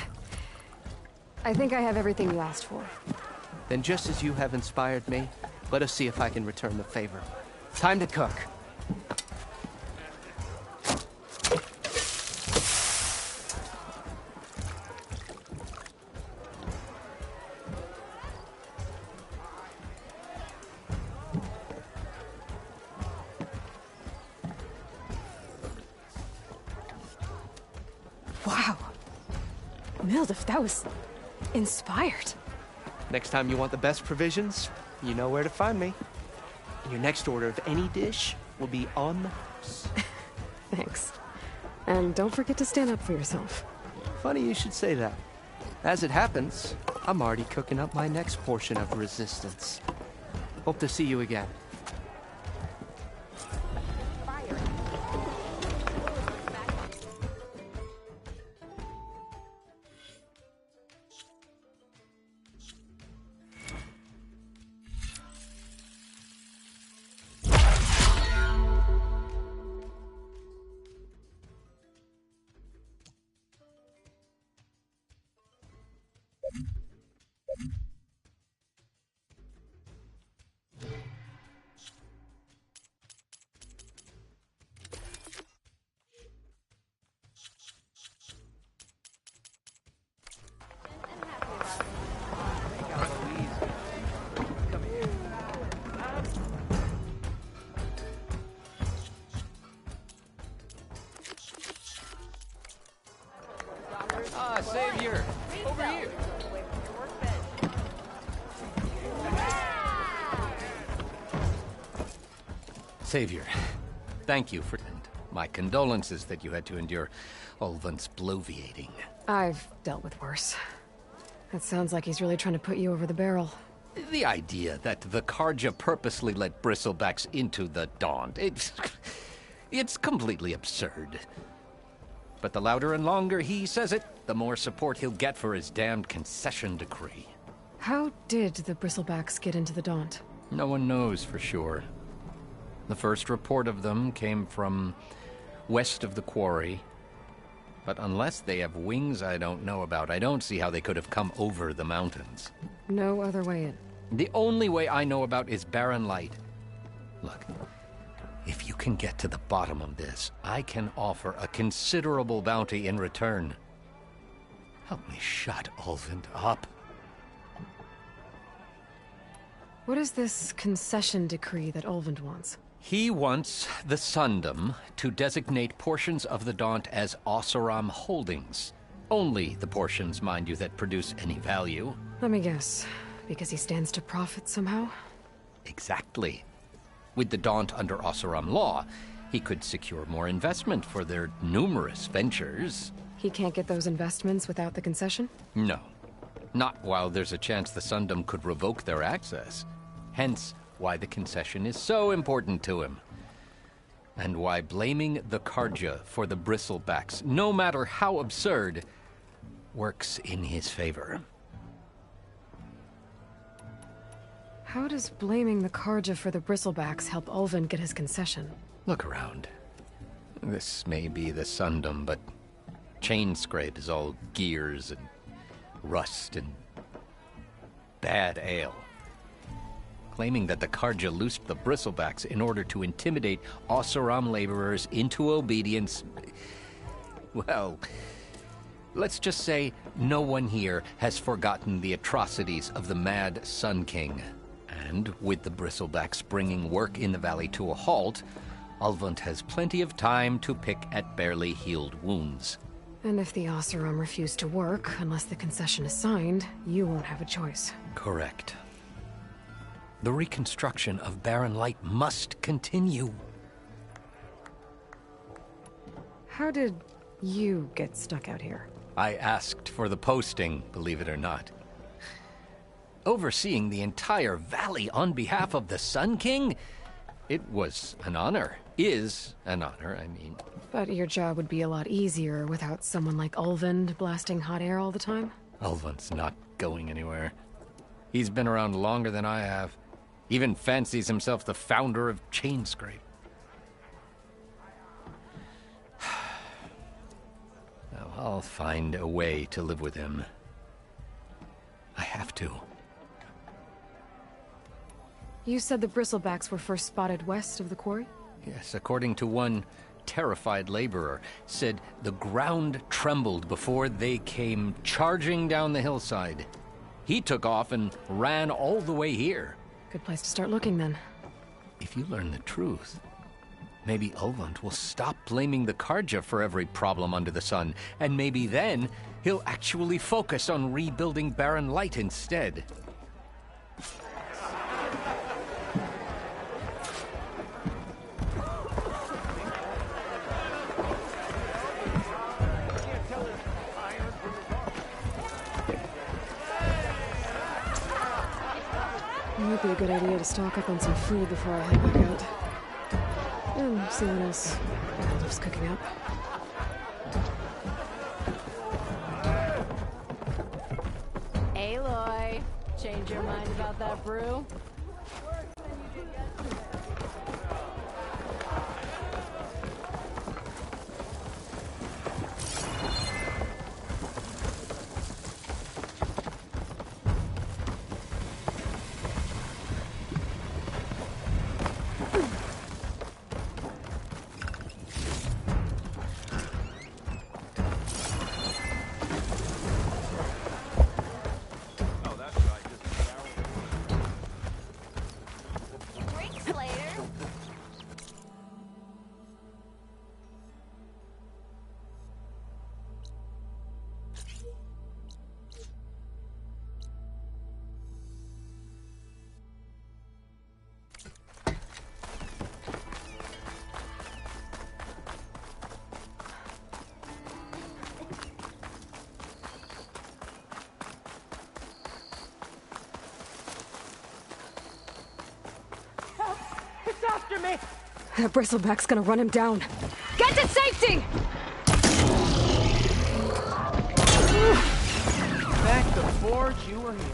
Speaker 2: I think I have everything you asked for.
Speaker 6: Then just as you have inspired me, let us see if I can return the favor. Time to cook.
Speaker 2: Wow. Mildef, that was inspired.
Speaker 6: Next time you want the best provisions, you know where to find me. And your next order of any dish will be on the house.
Speaker 2: Thanks. And don't forget to stand up for yourself.
Speaker 6: Funny you should say that. As it happens, I'm already cooking up my next portion of resistance. Hope to see you again.
Speaker 5: Savior! Over here! Savior, thank you for... And my condolences that you had to endure Ulvund's bloviating.
Speaker 2: I've dealt with worse. It sounds like he's really trying to put you over the barrel.
Speaker 5: The idea that the Carja purposely let Bristlebacks into the Daunt, it's completely absurd. But the louder and longer he says it, the more support he'll get for his damned concession decree.
Speaker 2: How did the Bristlebacks get into the Daunt?
Speaker 5: No one knows for sure. The first report of them came from west of the quarry. But unless they have wings I don't know about, I don't see how they could have come over the mountains.
Speaker 2: No other way in.
Speaker 5: The only way I know about is Barren Light. Look, if you can get to the bottom of this, I can offer a considerable bounty in return. Help me shut Ulvund up.
Speaker 2: What is this concession decree that Ulvund wants?
Speaker 5: He wants the Sundom to designate portions of the Daunt as Oseram holdings. Only the portions, mind you, that produce any value.
Speaker 2: Let me guess. Because he stands to profit somehow?
Speaker 5: Exactly. With the Daunt under Oseram law, he could secure more investment for their numerous ventures.
Speaker 2: He can't get those investments without the concession?
Speaker 5: No. Not while there's a chance the Sundom could revoke their access. Hence, why the concession is so important to him. And why blaming the Carja for the Bristlebacks, no matter how absurd, works in his favor.
Speaker 2: How does blaming the Carja for the Bristlebacks help Ulvund get his concession?
Speaker 5: Look around. This may be the Sundom, but Chainscrape is all gears and rust and bad ale. Claiming that the Carja loosed the Bristlebacks in order to intimidate Oseram laborers into obedience... Well, let's just say no one here has forgotten the atrocities of the Mad Sun King. And with the Bristlebacks bringing work in the valley to a halt, Ulvund has plenty of time to pick at barely healed wounds.
Speaker 2: And if the Oseram refuse to work, unless the concession is signed, you won't have a choice.
Speaker 5: Correct. The reconstruction of Barren Light must continue.
Speaker 2: How did you get stuck out here?
Speaker 5: I asked for the posting, believe it or not. Overseeing the entire valley on behalf of the Sun King? It was an honor. Is an honor, I mean.
Speaker 2: But your job would be a lot easier without someone like Ulvund blasting hot air all the time?
Speaker 5: Ulvund's not going anywhere. He's been around longer than I have. Even fancies himself the founder of Chainscrape. Now, I'll find a way to live with him. I have to.
Speaker 2: You said the Bristlebacks were first spotted west of the quarry?
Speaker 5: Yes, according to one terrified laborer, said the ground trembled before they came charging down the hillside. He took off and ran all the way here.
Speaker 2: Good place to start looking, then.
Speaker 5: If you learn the truth, maybe Ulvund will stop blaming the Carja for every problem under the sun, and maybe then he'll actually focus on rebuilding Barren Light instead.
Speaker 2: It might be a good idea to stock up on some food before I head back out. And see what else Aldous cooking up.
Speaker 4: Aloy, change your mind about that brew?
Speaker 11: after me!
Speaker 2: That bristleback's gonna run him down. Get to safety!
Speaker 11: Back the forge, you were here.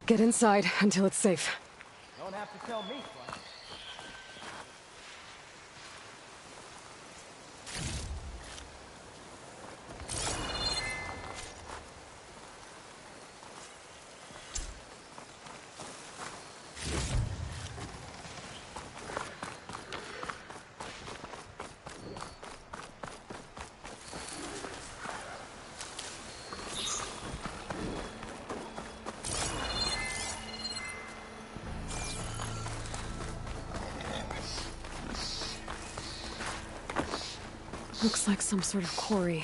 Speaker 2: Get inside until it's safe.
Speaker 11: Don't have to tell me twice.
Speaker 2: Looks like some sort of quarry.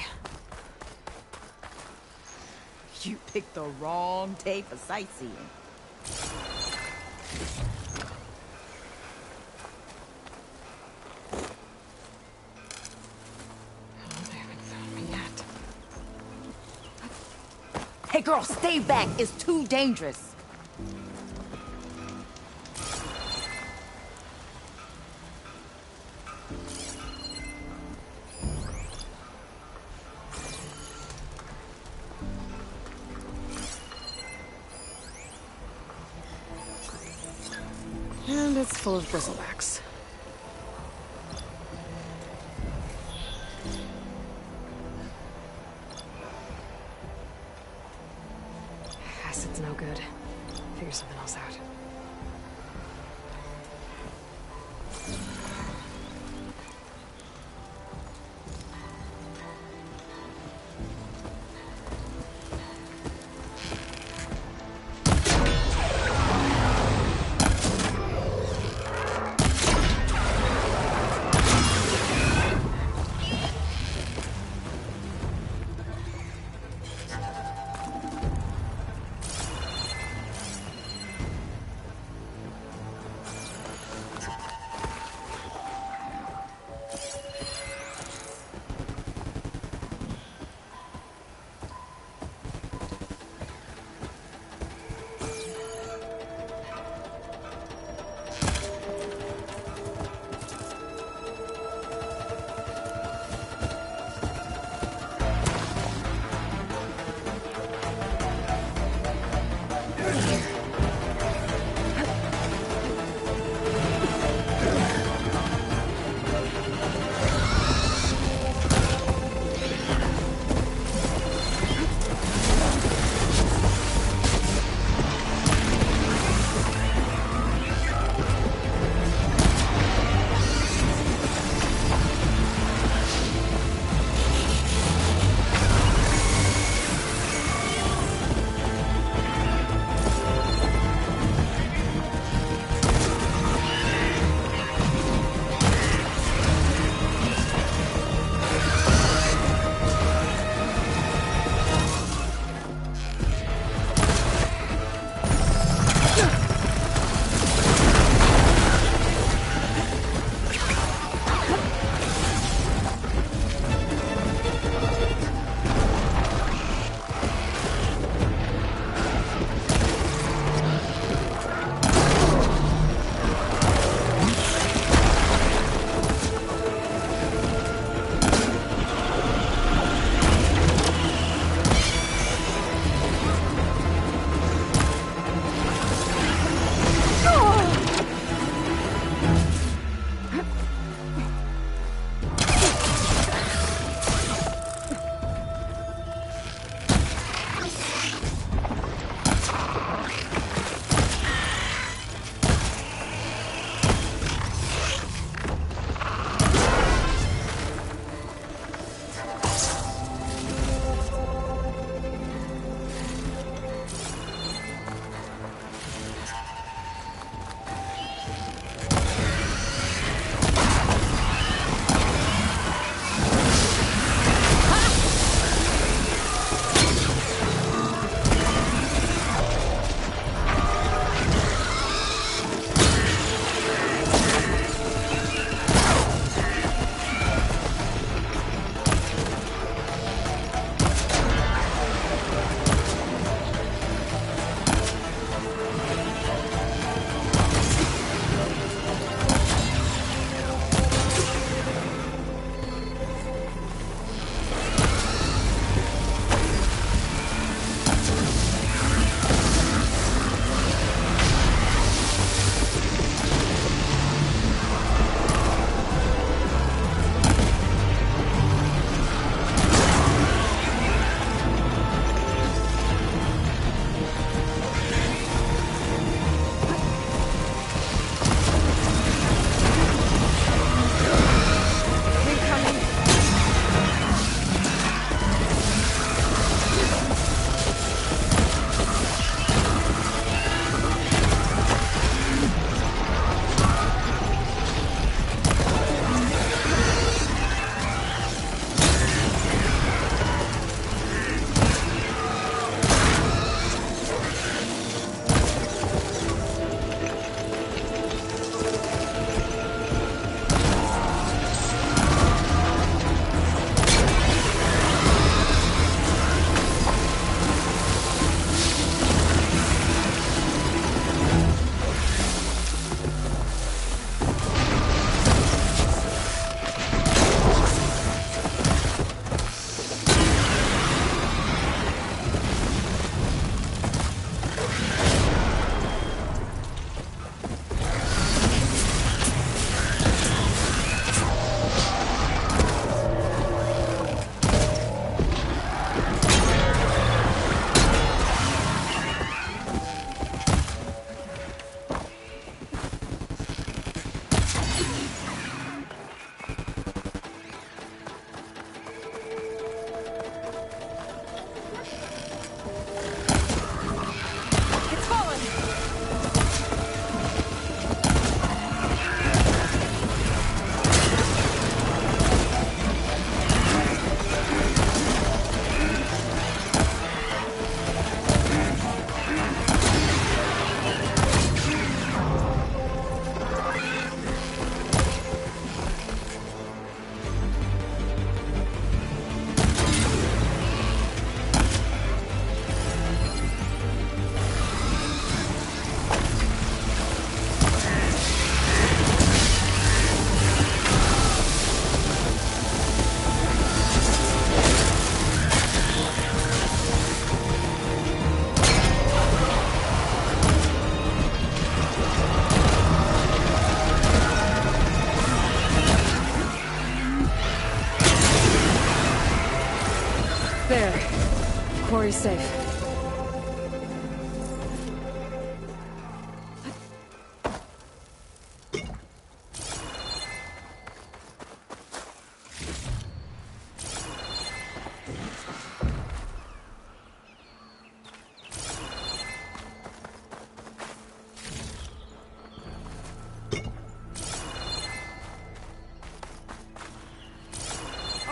Speaker 11: You picked the wrong day for sightseeing.
Speaker 2: They haven't found me yet.
Speaker 11: Hey girl, stay back. It's too dangerous.
Speaker 2: And it's full of bristlebacks. Acid's no good. Figure something else out. There. Quarry's safe.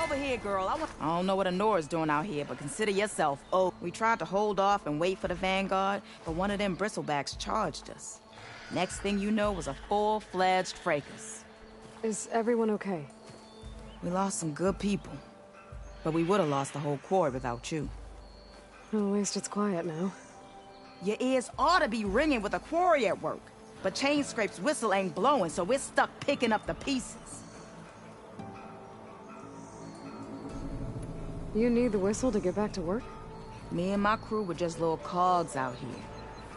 Speaker 11: Over here, girl. I don't know what Honora's doing out here, but consider yourself. Oh, we tried to hold off and wait for the Vanguard, but one of them bristlebacks charged us. Next thing you know was a full-fledged fracas.
Speaker 2: Is everyone okay?
Speaker 11: We lost some good people, but we would have lost the whole quarry without you.
Speaker 2: Well, at least it's quiet now.
Speaker 11: Your ears ought to be ringing with a quarry at work, but Chainscrape's whistle ain't blowing, so we're stuck picking up the pieces.
Speaker 2: You need the whistle to get back to work?
Speaker 11: Me and my crew were just little cogs out here.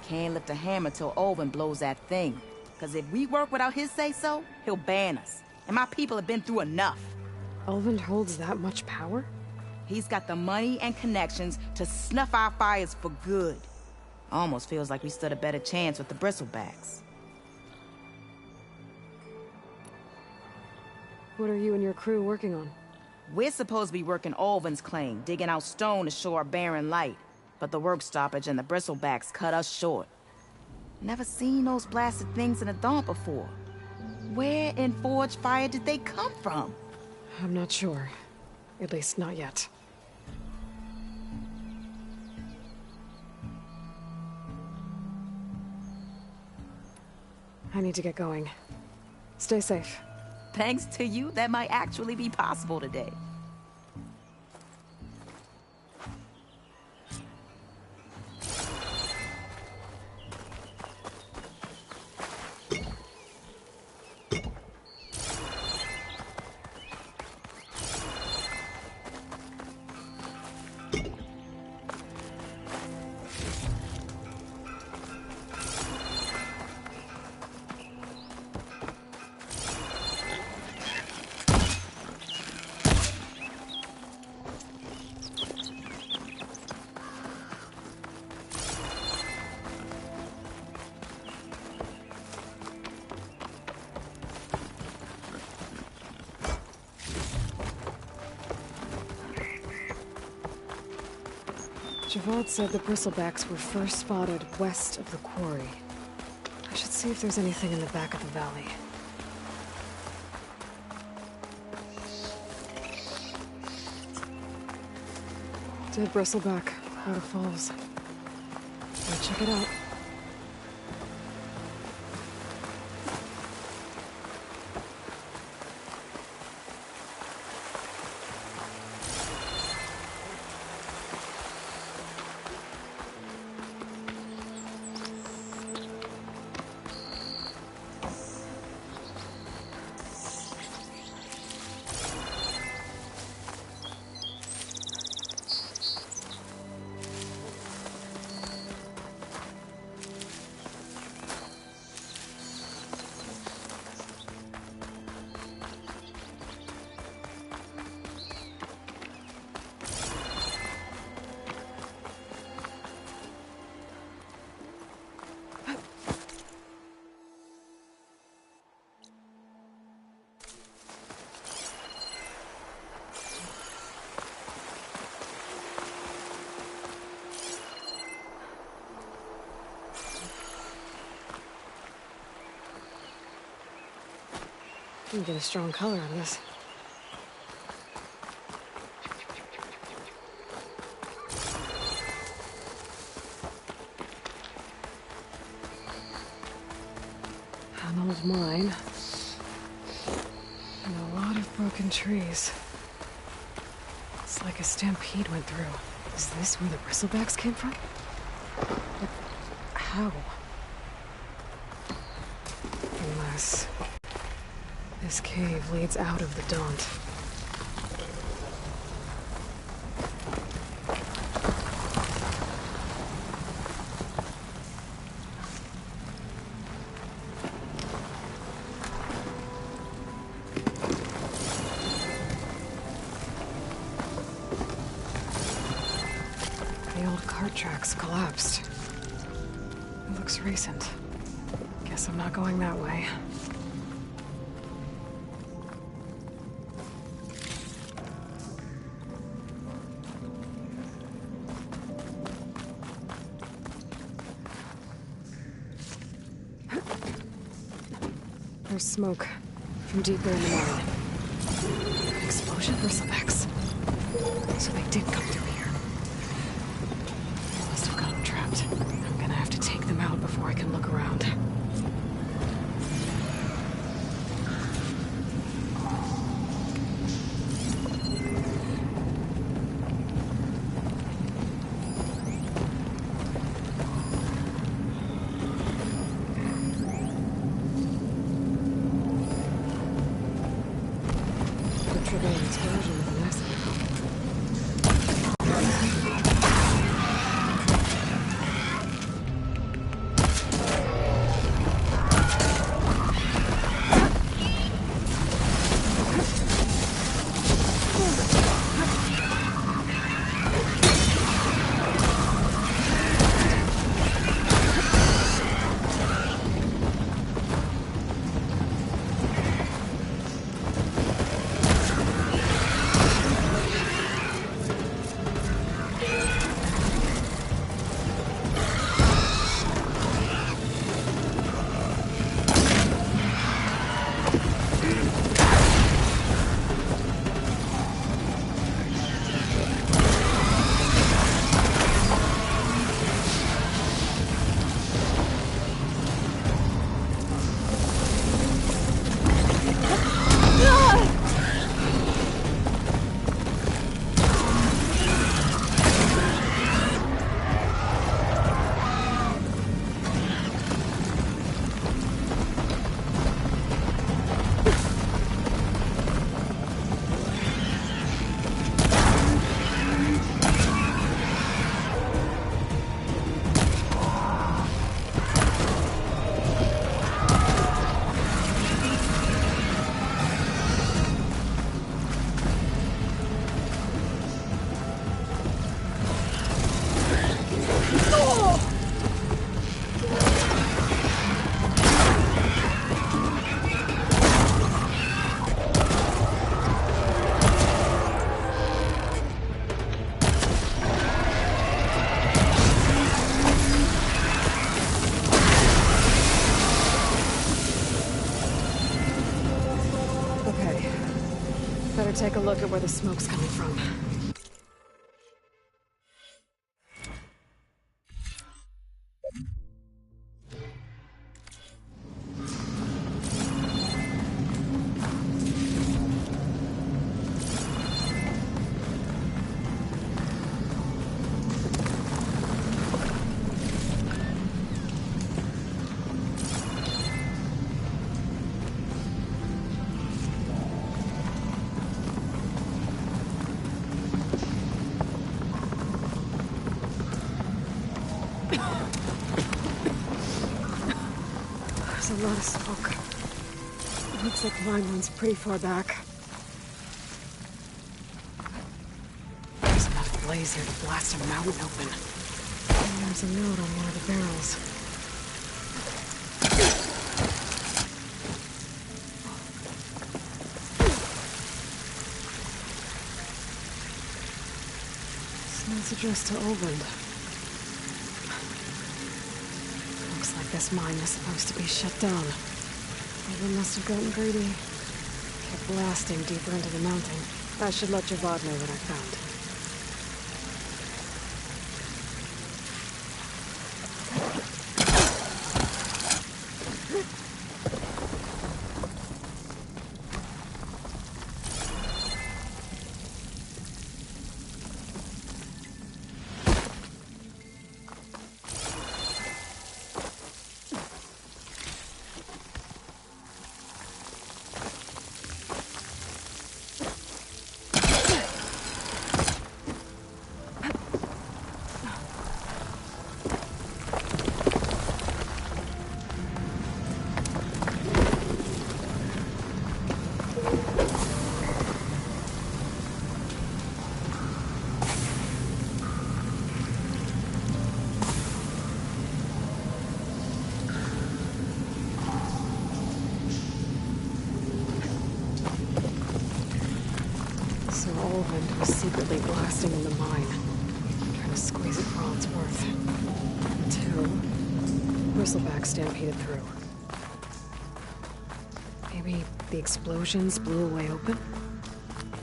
Speaker 11: Can't lift a hammer till Olvin blows that thing. Cause if we work without his say-so, he'll ban us. And my people have been through enough.
Speaker 2: Olvin holds that much power?
Speaker 11: He's got the money and connections to snuff our fires for good. Almost feels like we stood a better chance with the bristlebacks.
Speaker 2: What are you and your crew working on?
Speaker 11: We're supposed to be working Olvin's claim, digging out stone to show our barren light. But the work stoppage and the bristlebacks cut us short. Never seen those blasted things in a dump before. Where in Forge Fire did they come from?
Speaker 2: I'm not sure. At least not yet. I need to get going. Stay safe.
Speaker 11: Thanks to you, that might actually be possible today.
Speaker 2: Javad said the bristlebacks were first spotted west of the quarry. I should see if there's anything in the back of the valley. Dead bristleback, Water Falls. I'll check it out. You can get a strong color out of this. An old mine. And a lot of broken trees. It's like a stampede went through. Is this where the bristlebacks came from? But how? Unless this cave leads out of the Daunt. The old cart tracks collapsed. It looks recent. Guess I'm not going that way. There's smoke from deeper in the mine. Explosion bristlebacks. So they did come through here. They must have gotten trapped. I'm gonna have to take them out before I can look around. Take a look at where the smoke's coming from. There's a lot of smoke. It looks like the mine runs pretty far back. There's enough blaze here to blast a mountain open. And there's a note on one of the barrels. This note's addressed to Olvend. This mine was supposed to be shut down. Olvend must have gotten greedy. Kept blasting deeper into the mountain. I should let Javad know what I found. blasting in the mine. Trying to squeeze it for all it's worth. Until Bristleback stampeded through. Maybe the explosions blew a way open?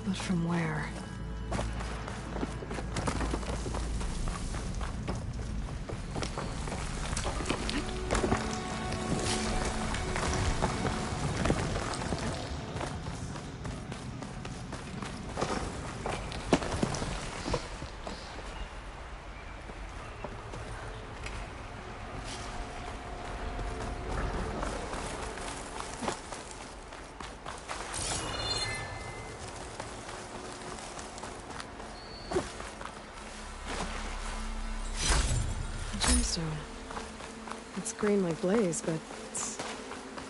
Speaker 2: But from where? Gemstone. It's green like blaze, but it's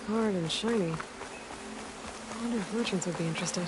Speaker 2: hard and shiny. I wonder if merchants would be interested.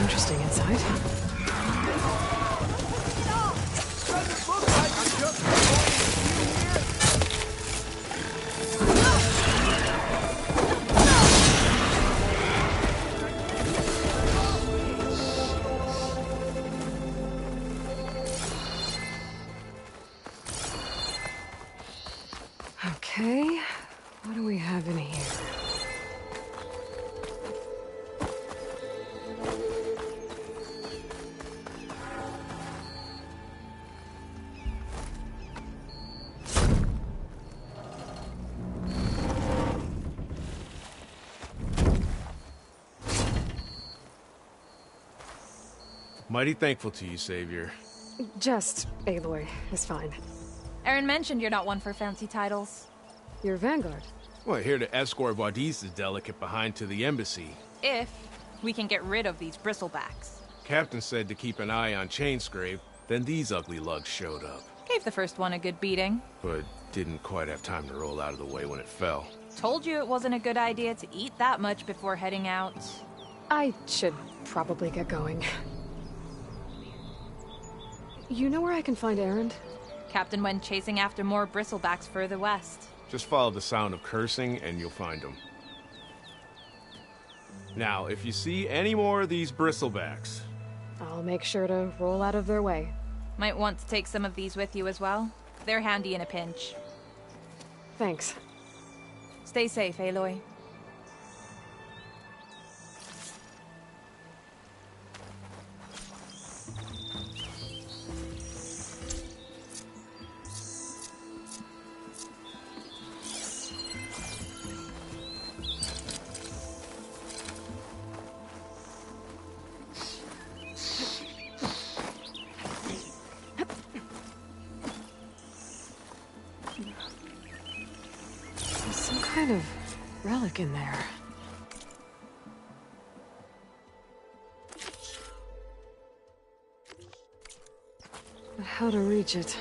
Speaker 2: Interesting inside. Okay, what do we have in here?
Speaker 18: Mighty thankful to you, Savior.
Speaker 2: Just Aloy is fine.
Speaker 19: Aaron mentioned you're not one for fancy titles.
Speaker 2: You're Vanguard.
Speaker 18: Well, here to escort Wadis' delicate behind to the embassy.
Speaker 19: If we can get rid of these bristlebacks.
Speaker 18: Captain said to keep an eye on Chainscrape, then these ugly lugs showed up.
Speaker 19: Gave the first one a good beating.
Speaker 18: But didn't quite have time to roll out of the way when it fell.
Speaker 19: Told you it wasn't a good idea to eat that much before heading out.
Speaker 2: I should probably get going. You know where I can find Erend?
Speaker 19: Captain went chasing after more bristlebacks further west.
Speaker 18: Just follow the sound of cursing and you'll find them. Now, if you see any more of these bristlebacks...
Speaker 2: I'll make sure to roll out of their way.
Speaker 19: Might want to take some of these with you as well. They're handy in a pinch.
Speaker 2: Thanks.
Speaker 19: Stay safe, Aloy.
Speaker 2: Kind of relic in there. But how to reach it?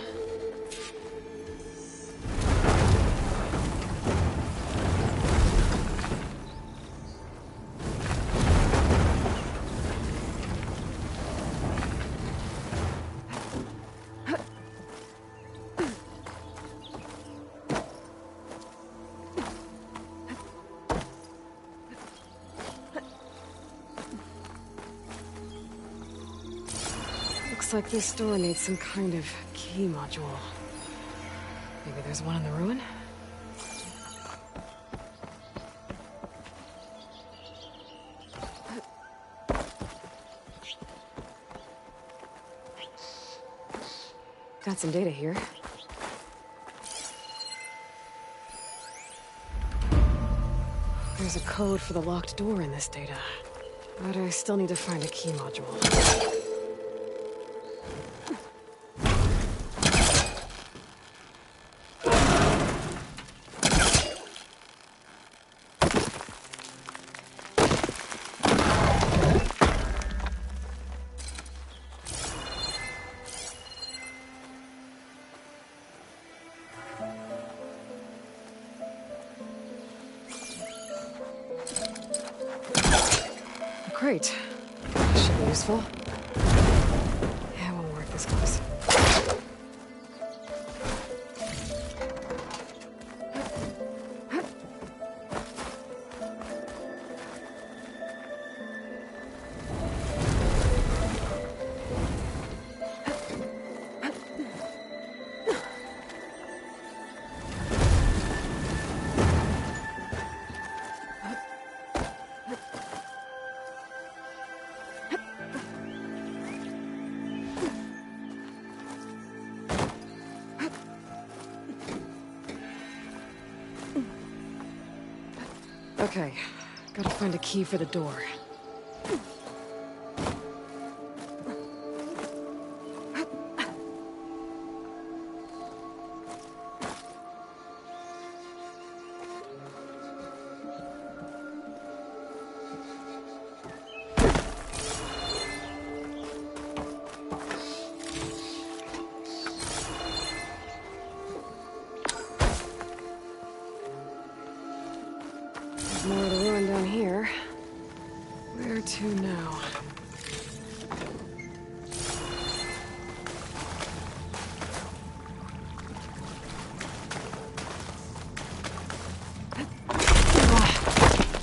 Speaker 2: Looks like this door needs some kind of key module. Maybe there's one in the ruin? Got some data here. There's a code for the locked door in this data. But I still need to find a key module. Great. Should be useful. Yeah, it won't work this close. Okay, gotta find a key for the door. More of the ruin down here. Where to now?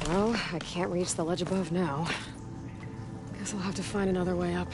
Speaker 2: Well, I can't reach the ledge above now. Guess I'll have to find another way up.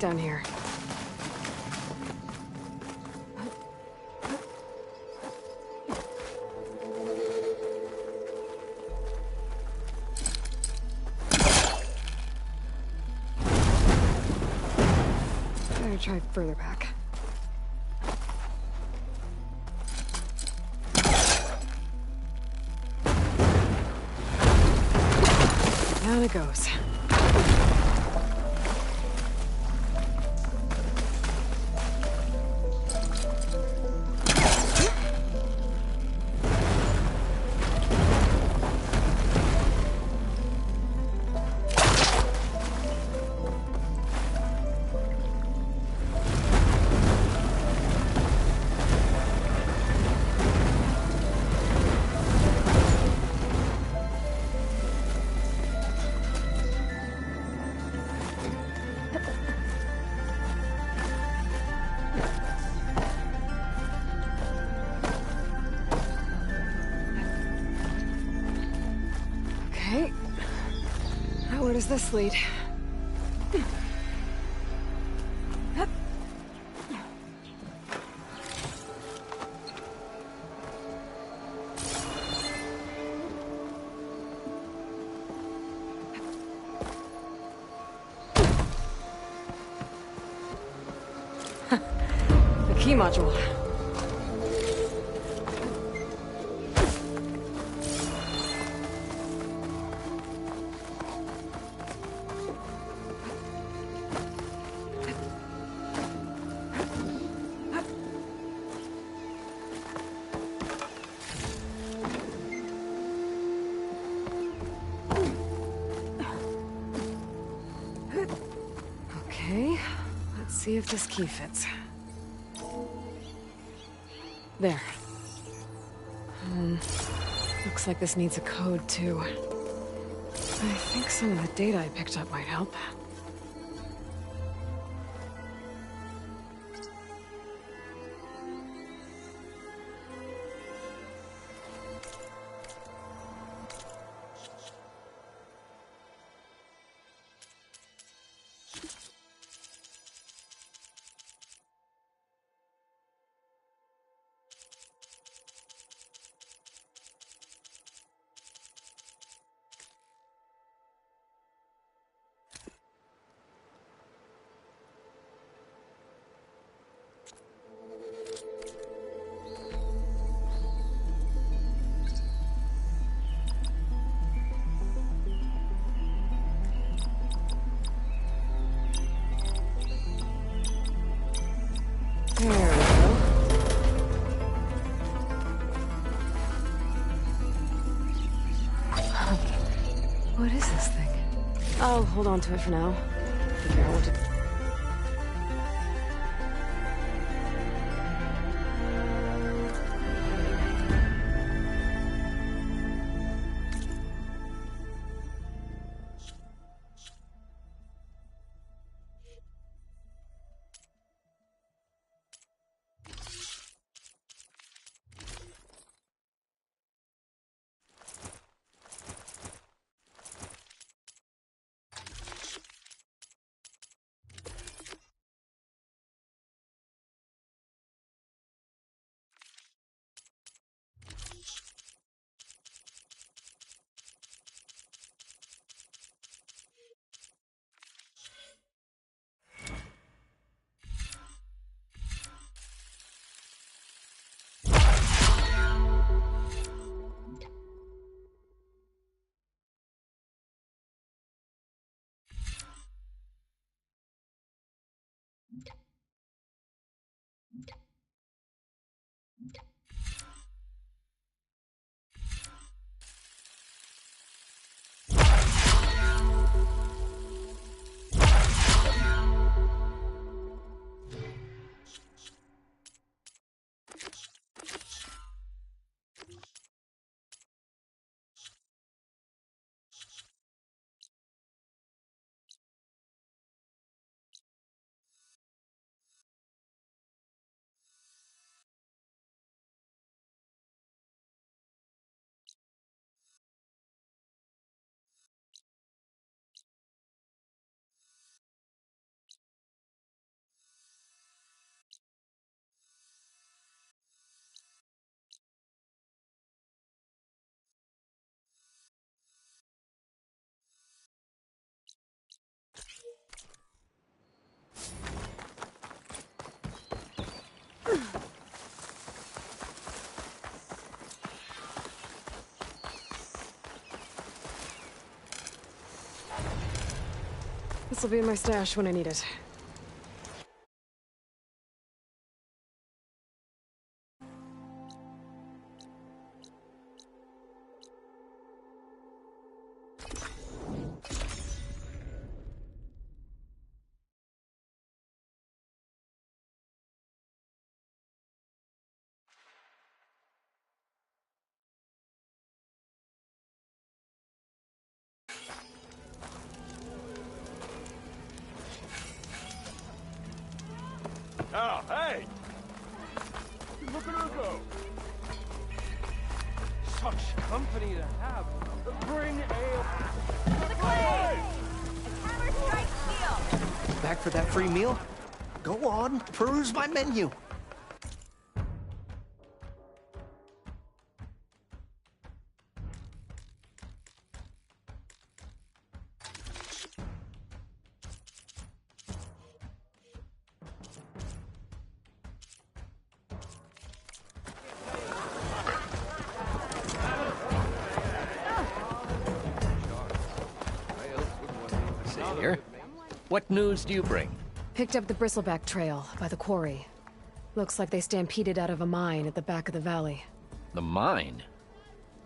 Speaker 2: down here. Better try further back. Down it goes. Okay. Now where does this lead? The key module. Okay, let's see if this key fits. There. Looks like this needs a code, too. I think some of the data I picked up might help. There we go. What is this thing? I'll hold on to it for now. Figure out what to... This'll be in my stash when I need it.
Speaker 10: Oh, hey! Look at her go! Such company to have. Bring ale.
Speaker 12: The clay! Hammer strike steel!
Speaker 6: Back for that free meal? Go on, peruse my menu.
Speaker 7: Savior, what news do you bring?
Speaker 2: Picked up the Bristleback Trail by the quarry. Looks like they stampeded out of a mine at the back of the valley.
Speaker 7: The mine?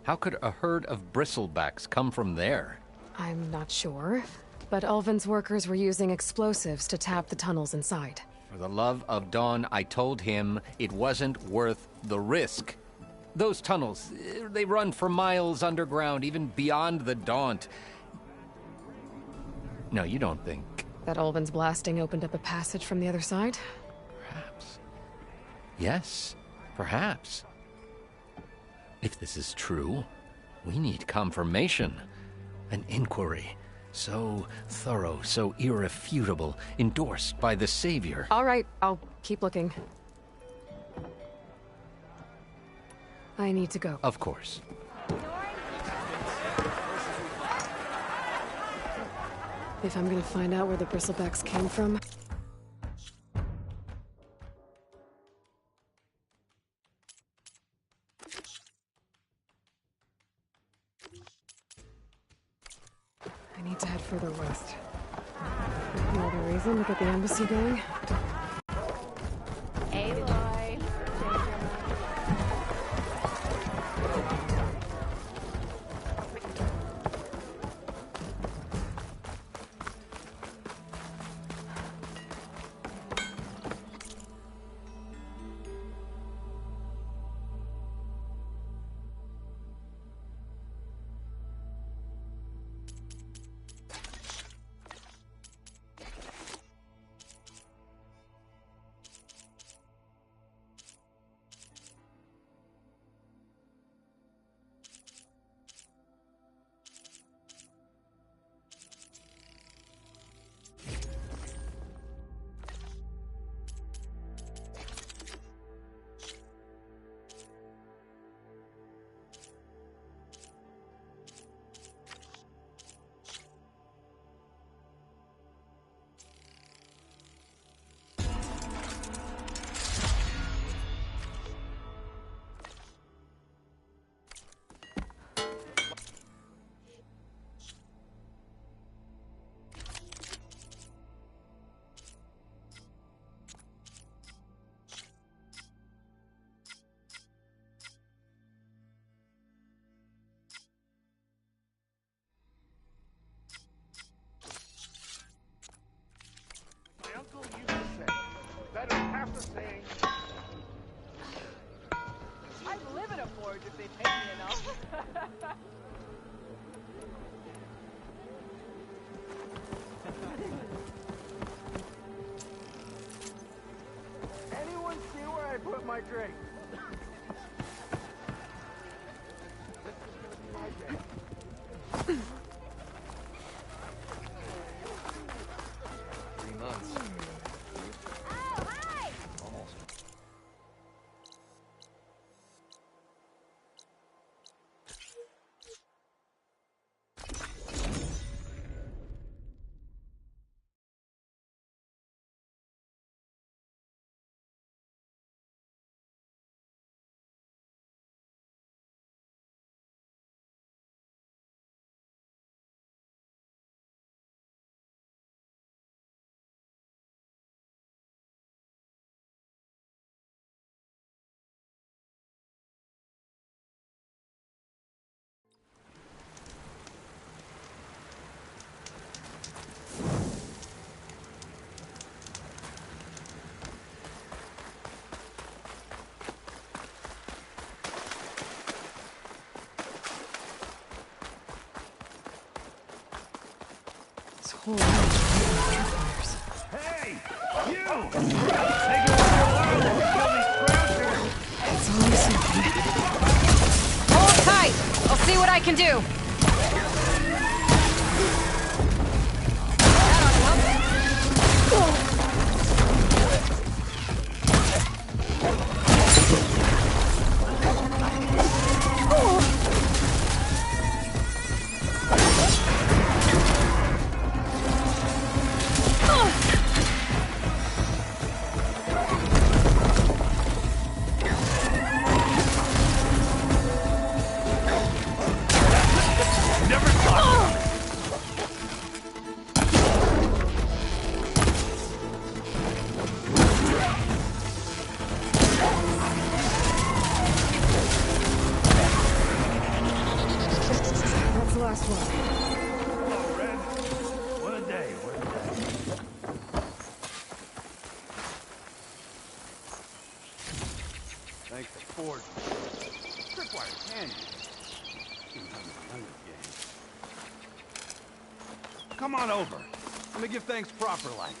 Speaker 7: How could a herd of bristlebacks come from there?
Speaker 2: I'm not sure, but Ulvin's workers were using explosives to tap the tunnels inside.
Speaker 7: For the love of Dawn, I told him it wasn't worth the risk. Those tunnels, they run for miles underground, even beyond the Daunt. No, you don't think...
Speaker 2: That Ulvin's blasting opened up a passage from the other side?
Speaker 7: Perhaps. Yes, perhaps. If this is true, we need confirmation. An inquiry. So thorough, so irrefutable, endorsed by the Savior.
Speaker 2: All right, I'll keep looking. I need to go.
Speaker 7: Of course.
Speaker 2: If I'm gonna find out where the bristlebacks came from... I need to head further west. No other reason to get the embassy going?
Speaker 12: Aloy.
Speaker 10: I'd live in a forge if they paid me enough. Anyone see where I put my drink? This is gonna be my day.
Speaker 6: 3 months.
Speaker 2: This whole range of tripwires.
Speaker 10: Hey! You! Take it with your while to kill these crouchers!
Speaker 2: It's always something.
Speaker 4: Hold tight! I'll see what I can do.
Speaker 10: Come on over. Let me give thanks proper like.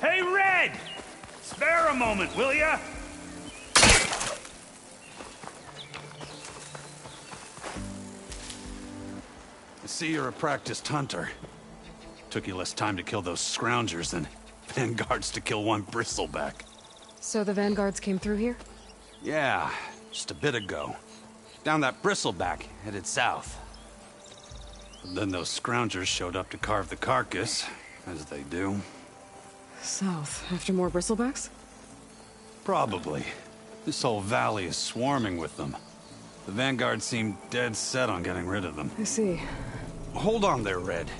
Speaker 10: Hey, Red! Spare a moment, will ya? I see you're a practiced hunter. Took you less time to kill those scroungers than vanguards to kill one bristleback.
Speaker 2: So the vanguards came through here?
Speaker 10: Yeah, just a bit ago. Down that bristleback, headed south. But then those scroungers showed up to carve the carcass, as they do.
Speaker 2: South, after more bristlebacks?
Speaker 10: Probably. This whole valley is swarming with them. The Vanguard seemed dead set on getting rid of them.
Speaker 2: I see.
Speaker 10: Hold on there, Red.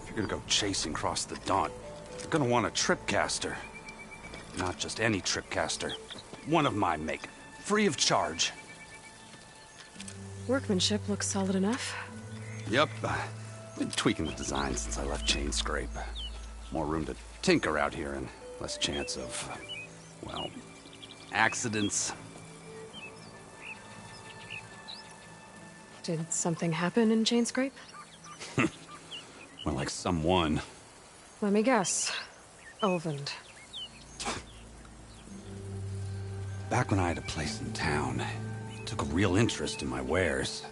Speaker 10: If you're gonna go chasing across the Daunt, you're gonna want a tripcaster. Not just any tripcaster. One of my make. Free of charge.
Speaker 2: Workmanship looks solid enough.
Speaker 10: Yep. Been tweaking the design since I left Chainscrape. More room to tinker out here and less chance of, well, accidents.
Speaker 2: Did something happen in Chainscrape?
Speaker 10: Well, like someone.
Speaker 2: Let me guess. Ulvund.
Speaker 10: Back when I had a place in town, he took a real interest in my wares.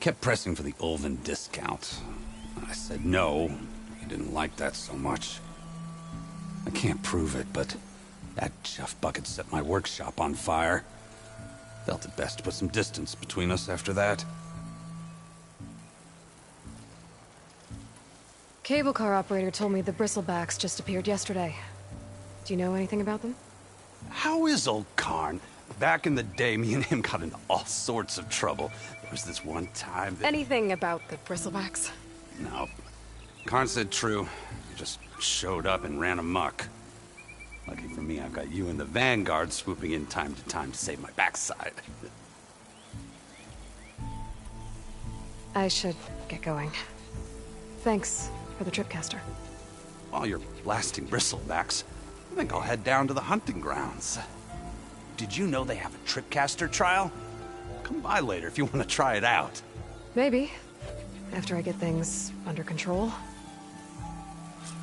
Speaker 10: Kept pressing for the Ulvund discount. I said no. He didn't like that so much. I can't prove it, but that chuff bucket set my workshop on fire. Felt it best to put some distance between us after that.
Speaker 2: Cable car operator told me the bristlebacks just appeared yesterday. Do you know anything about them?
Speaker 10: How is old Karn? Back in the day, me and him got into all sorts of trouble. There was this one time that...
Speaker 2: Anything about the bristlebacks?
Speaker 10: No. Karn said true. He just showed up and ran amok. Lucky for me, I've got you and the Vanguard swooping in time to save my backside.
Speaker 2: I should get going. Thanks for the tripcaster.
Speaker 10: While you're blasting bristlebacks, I think I'll head down to the hunting grounds. Did you know they have a tripcaster trial? Come by later if you want to try it out.
Speaker 2: Maybe. After I get things under control.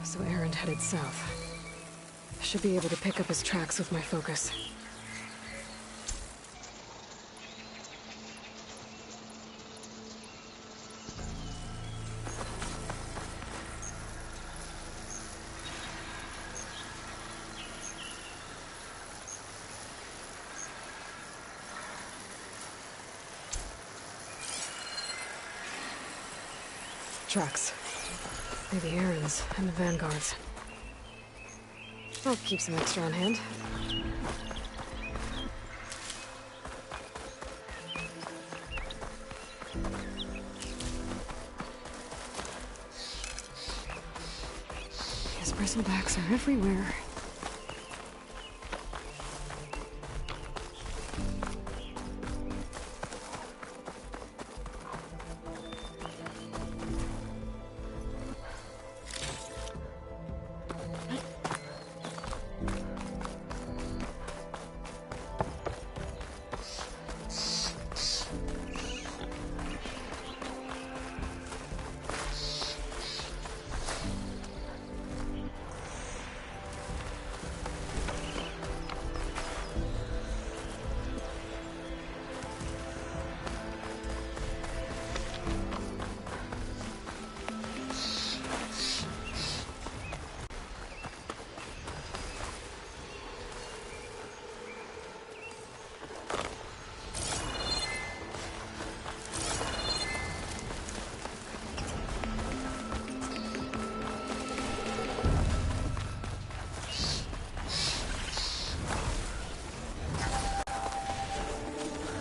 Speaker 2: So Erend headed south. Should be able to pick up his tracks with my focus. Tracks. Maybe Erend's and the Vanguard's. I'll keep some extra on hand. Bristlebacks are everywhere.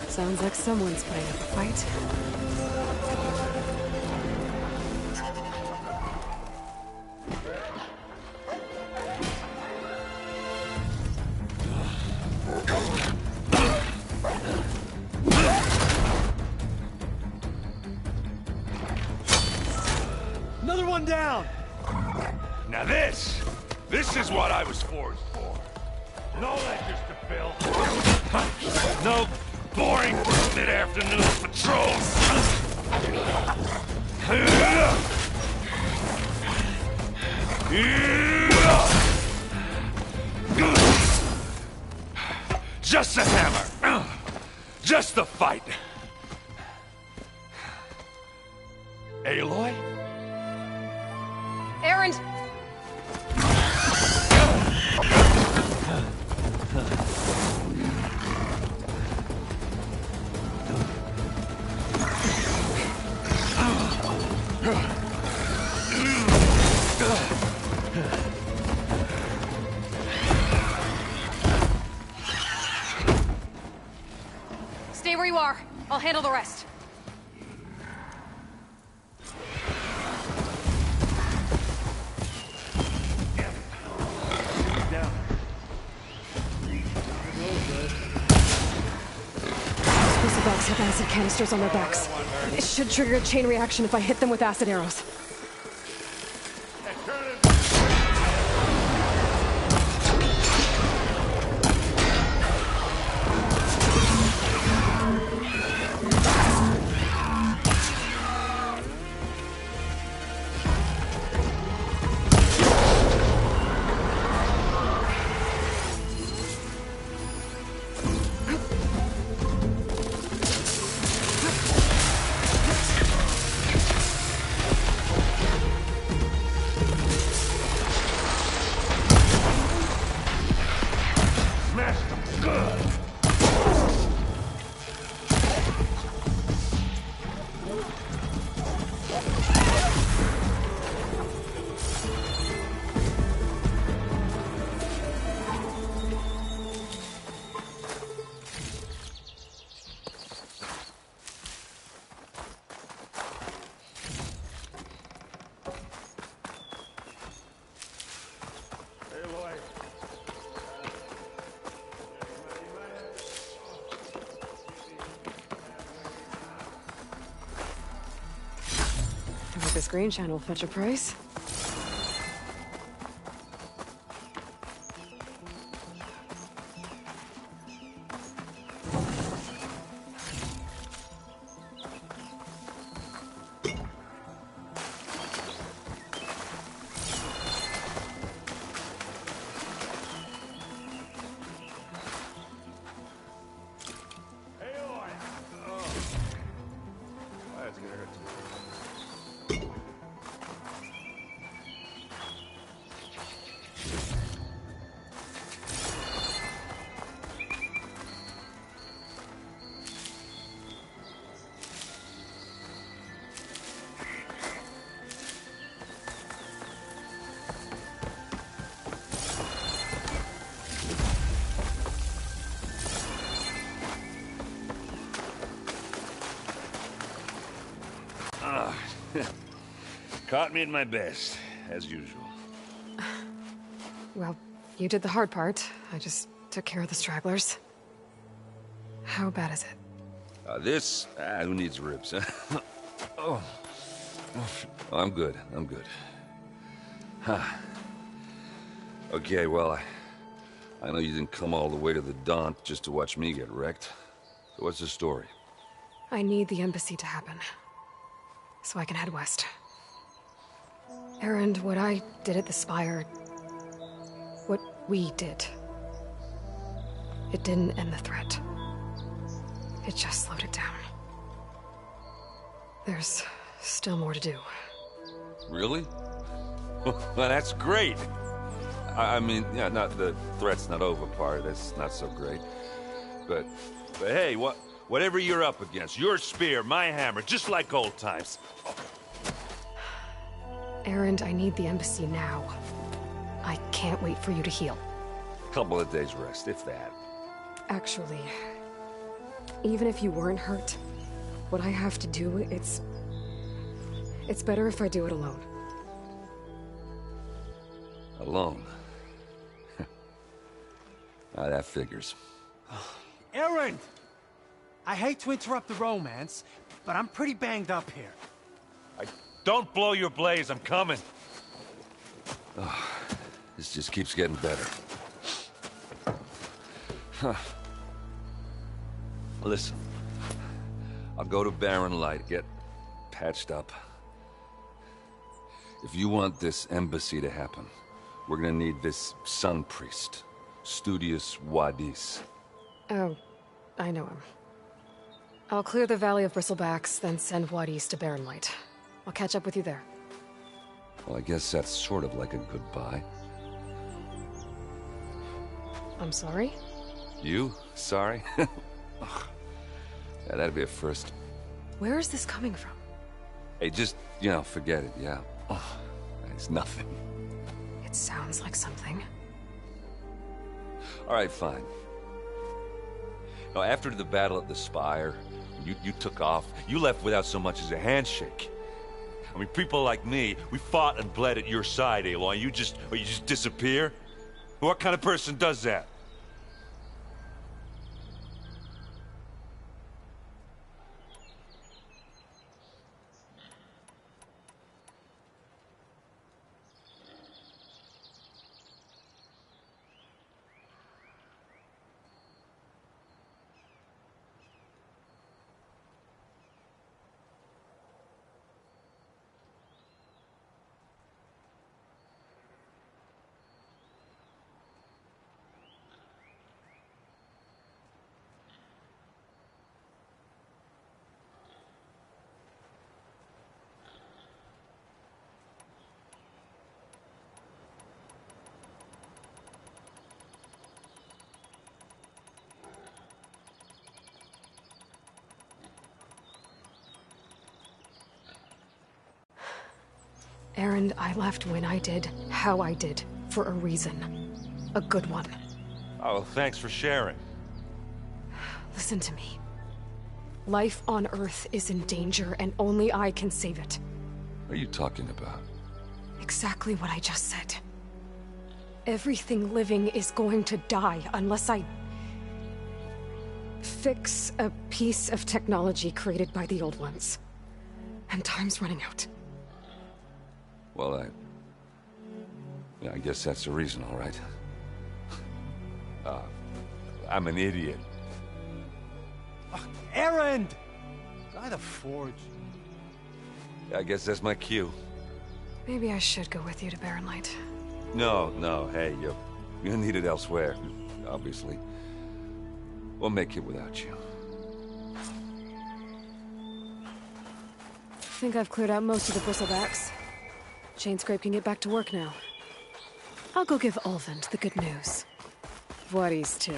Speaker 2: Sounds like someone's putting up a fight.
Speaker 17: Another one down!
Speaker 14: Now this is what I was forged for. No lectures to fill. No boring mid-afternoon patrols. Just a hammer. Just the fight. Aloy?
Speaker 2: Erend! Stay where you are. I'll handle the rest. Bristlebacks have acid canisters on their backs. It should trigger a chain reaction if I hit them with acid arrows. I bet this green shine will fetch a price.
Speaker 14: Caught me at my best, as usual.
Speaker 2: Well, you did the hard part. I just took care of the stragglers. How bad is it?
Speaker 15: Who needs ribs, huh? Oh. I'm good. Huh. Okay, well, I know you didn't come all the way to the Daunt just to watch me get wrecked. So what's the story?
Speaker 2: I need the embassy to happen, so I can head west. Erend, what I did at the Spire... what we did... it didn't end the threat. It just slowed it down. There's still more to do.
Speaker 15: Really? Well, that's great. I mean, yeah, not the threat's not over part. That's not so great. But hey, whatever you're up against, your spear, my hammer, just like old times.
Speaker 2: Erend, I need the embassy now. I can't wait for you to heal.
Speaker 15: Couple of days rest, if that.
Speaker 2: Actually, even if you weren't hurt, what I have to do, it's better if I do it alone.
Speaker 15: Alone? That figures.
Speaker 20: Erend! I hate to interrupt the romance, but I'm pretty banged up here.
Speaker 15: Don't blow your blaze, I'm coming. Oh, this just keeps getting better. Huh. Listen, I'll go to Barren Light, get patched up. If you want this embassy to happen, we're gonna need this Sun Priest, Studius Wadis.
Speaker 2: Oh, I know him. I'll clear the Valley of Bristlebacks, then send Wadis to Barren Light. I'll catch up with you there.
Speaker 15: Well, I guess that's sort of like a goodbye.
Speaker 2: I'm sorry?
Speaker 15: You? Sorry? Yeah, that'd be a first.
Speaker 2: Where is this coming from?
Speaker 15: Hey, just, forget it, yeah. Oh, it's nothing.
Speaker 2: It sounds like something.
Speaker 15: All right, fine. Now, after the battle at the Spire, you took off. You left without so much as a handshake. I mean, people like me, we fought and bled at your side, Aloy. You just disappear? What kind of person does that?
Speaker 2: Erend, I left when I did, how I did, for a reason. A good one.
Speaker 15: Oh, thanks for sharing.
Speaker 2: Listen to me. Life on Earth is in danger, and only I can save it.
Speaker 15: What are you talking about?
Speaker 2: Exactly what I just said. Everything living is going to die unless I... fix a piece of technology created by the Old Ones. And time's running out.
Speaker 15: Well, I guess that's the reason, all right. I'm an idiot.
Speaker 20: Erend! By the Forge.
Speaker 15: I guess that's my cue.
Speaker 2: Maybe I should go with you to Barren Light.
Speaker 15: No, hey, you're needed elsewhere, obviously. We'll make it without you.
Speaker 2: I think I've cleared out most of the Bristlebacks. Chainscrape can get back to work now. I'll go give Ulvund the good news. Wadis, too.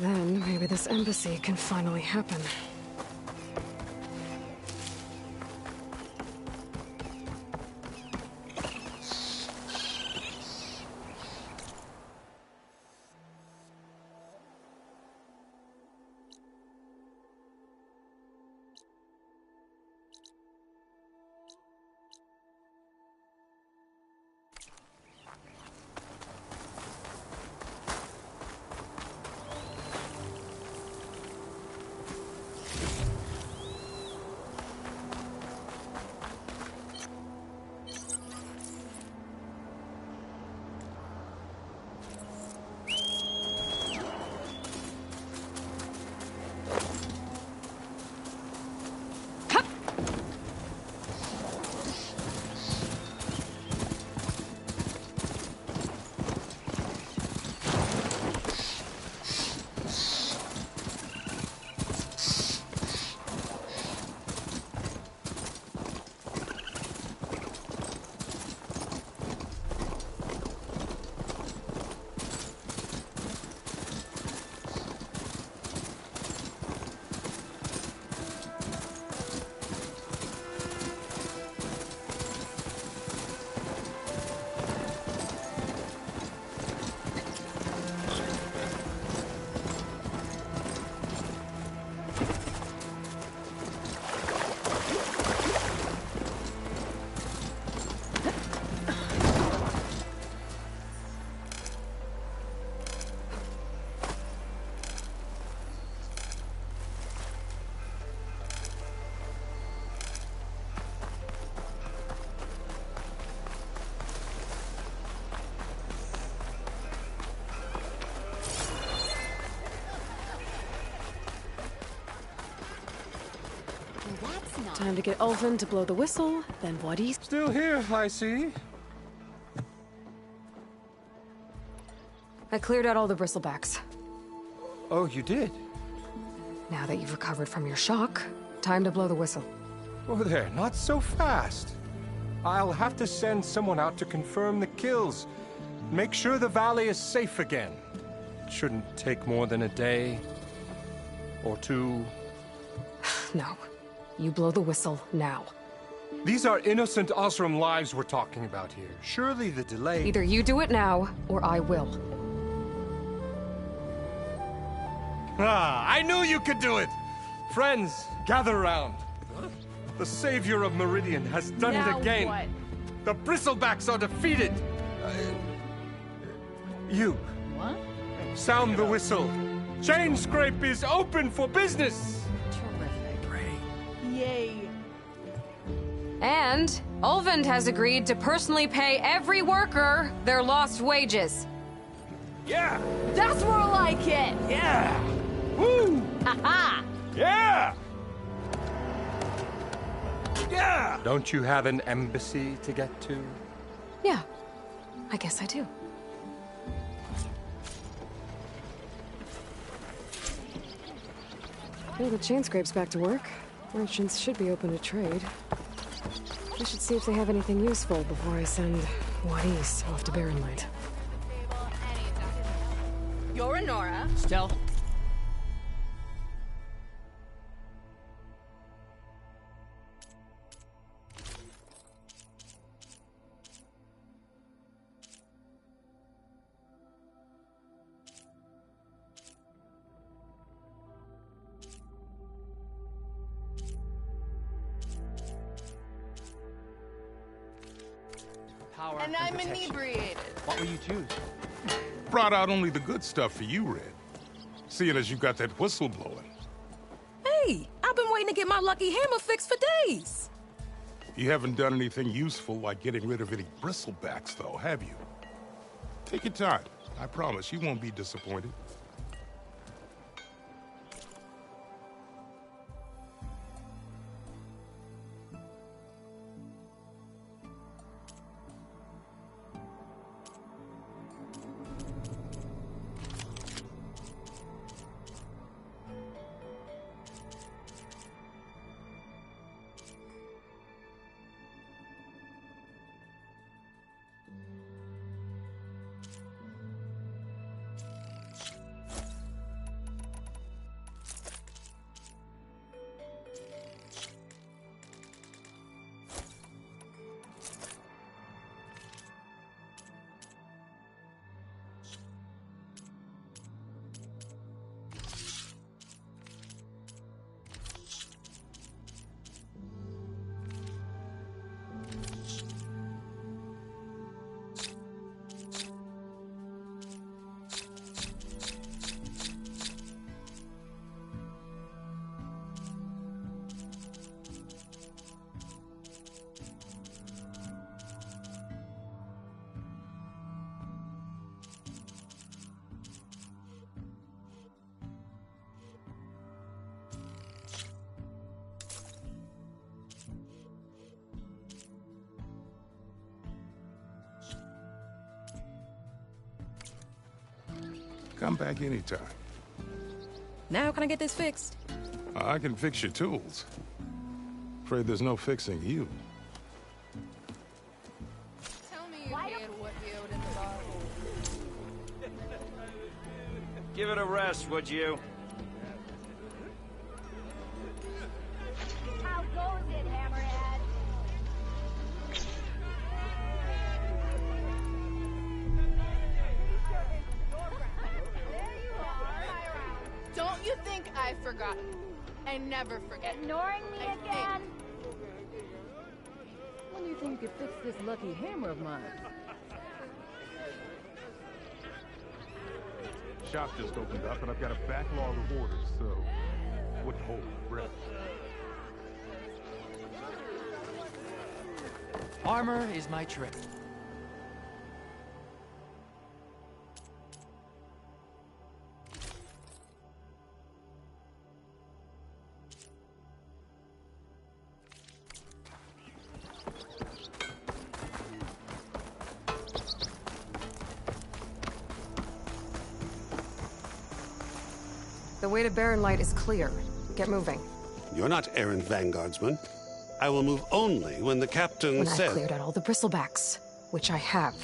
Speaker 2: Then maybe this embassy can finally happen. Time to get Ulvin to blow the whistle, then Wadis.
Speaker 1: Still here, I see.
Speaker 2: I cleared out all the bristlebacks.
Speaker 1: Oh, you did?
Speaker 2: Now that you've recovered from your shock, time to blow the whistle.
Speaker 1: Oh there, not so fast. I'll have to send someone out to confirm the kills. Make sure the valley is safe again. Shouldn't take more than a day. Or two.
Speaker 2: No. You blow the whistle now.
Speaker 1: These are innocent Osram lives we're talking about here. Surely the delay...
Speaker 2: Either you do it now, or I will.
Speaker 1: Ah, I knew you could do it! Friends, gather around. The savior of Meridian has done it again.
Speaker 11: What?
Speaker 1: The Bristlebacks are defeated. You.
Speaker 11: What?
Speaker 1: Sound the whistle. Chainscrape is open for business.
Speaker 11: Yay.
Speaker 2: And Ulvund has agreed to personally pay every worker their lost wages.
Speaker 1: Yeah!
Speaker 11: That's more like it!
Speaker 1: Yeah! Woo!
Speaker 11: Ha-ha!
Speaker 1: Yeah! Yeah! Don't you have an embassy to get to?
Speaker 2: Yeah, I guess I do. Well, the Chainscrape's back to work. Merchants should be open to trade. I should see if they have anything useful before I send Wadis off to Barren Light.
Speaker 11: You're Nora.
Speaker 4: Still.
Speaker 11: And I'm inebriated.
Speaker 16: What will you choose? Brought out only the good stuff for you, Red. Seeing as you got that whistle blowing.
Speaker 11: Hey, I've been waiting to get my lucky hammer fixed for days.
Speaker 16: You haven't done anything useful like getting rid of any bristlebacks, though, have you? Take your time. I promise you won't be disappointed. Come back anytime.
Speaker 11: Now can I get this fixed?
Speaker 16: I can fix your tools. Afraid there's no fixing you.
Speaker 11: Tell me you heard what yelled in the bar.
Speaker 21: Give it a rest, would you?
Speaker 12: How goes it, Hammerhead?
Speaker 11: Don't you think I've forgotten? I never forget.
Speaker 12: Ignoring me again?
Speaker 11: When do you think you could fix this lucky hammer of mine?
Speaker 16: Shop just opened up and I've got a backlog of orders, so wouldn't hold my breath.
Speaker 23: Armor is my trick.
Speaker 2: The way to Barren Light is clear. Get moving.
Speaker 3: You're not errant vanguardsman. I will move only when the captain
Speaker 2: When
Speaker 3: says...
Speaker 2: I've cleared out all the bristlebacks, which I have.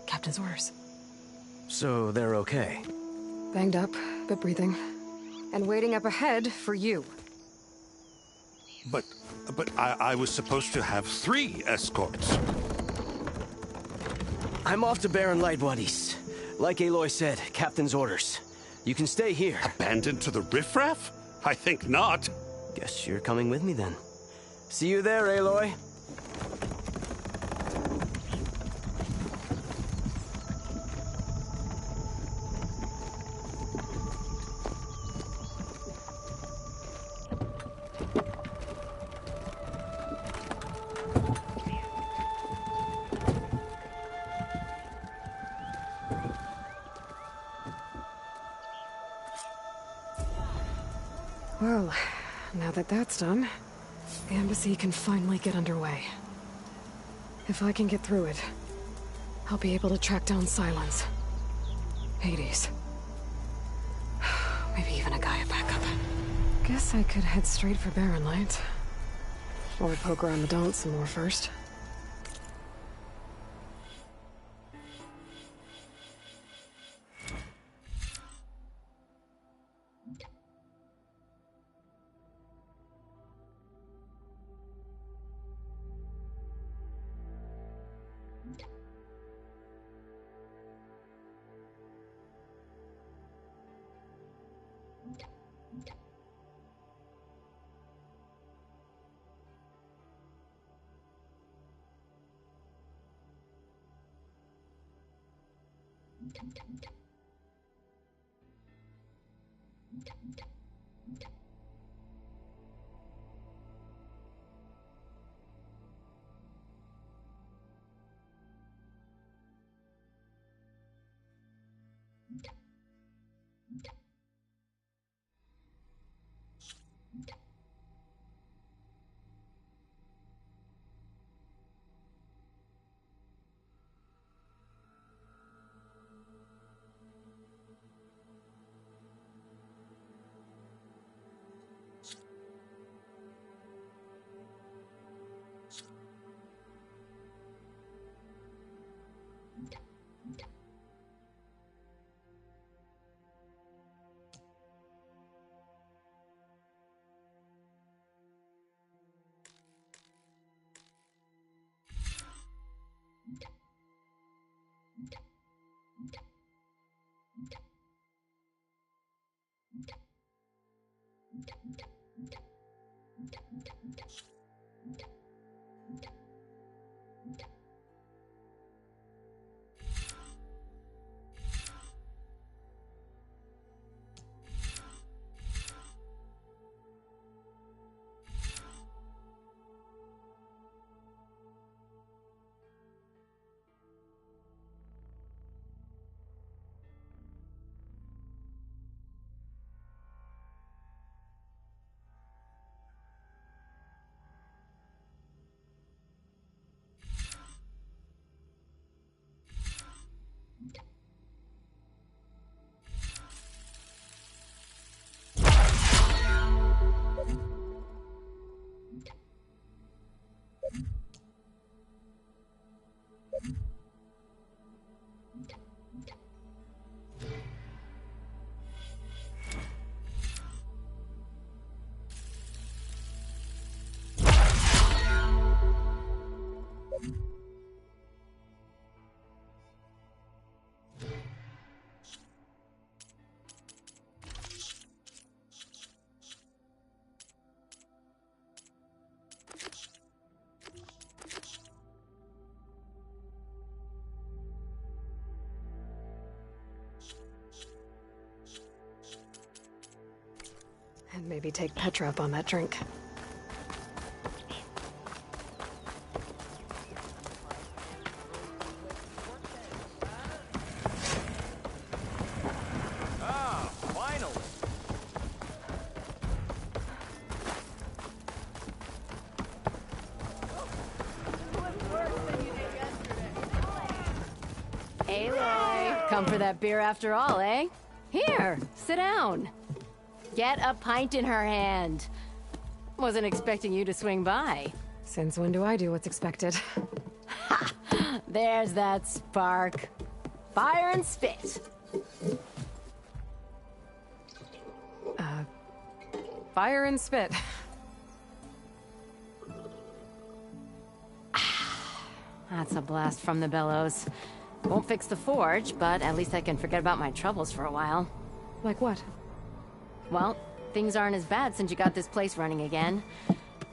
Speaker 2: Captain's orders.
Speaker 9: So they're okay?
Speaker 2: Banged up, but breathing. And waiting up ahead for you.
Speaker 3: But I was supposed to have 3 escorts.
Speaker 9: I'm off to Barren Light, buddies. Like Aloy said, Captain's orders. You can stay here.
Speaker 3: Abandoned to the riffraff? I think not.
Speaker 9: Guess you're coming with me then. See you there, Aloy.
Speaker 2: Well, now that that's done, the embassy can finally get underway. If I can get through it, I'll be able to track down Sylens. Hades. Maybe even a Gaia backup. Guess I could head straight for Barren Light. Or poke around the Daunt some more first. And maybe take Petra up on that drink.
Speaker 21: Ah, finally.
Speaker 4: Aloy, come for that beer after all, eh? Here, sit down. Get a pint in her hand. Wasn't expecting you to swing by.
Speaker 2: Since when do I do what's expected?
Speaker 4: Ha! There's that spark. Fire and spit.
Speaker 2: Fire and spit.
Speaker 4: That's a blast from the bellows. Won't fix the forge, but at least I can forget about my troubles for a while.
Speaker 2: Like what?
Speaker 4: Well, things aren't as bad since you got this place running again.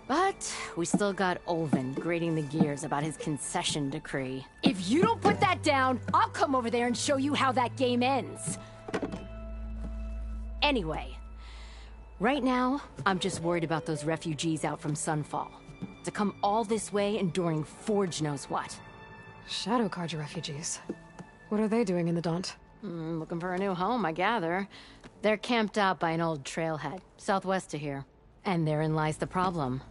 Speaker 4: But we still got Olvin grating the gears about his concession decree. If you don't put that down, I'll come over there and show you how that game ends. Anyway, right now, I'm just worried about those refugees out from Sunfall. To come all this way enduring Forge knows what.
Speaker 2: Shadow Carja refugees. What are they doing in the Daunt?
Speaker 4: Looking for a new home, I gather. They're camped out by an old trailhead, southwest of here. And therein lies the problem.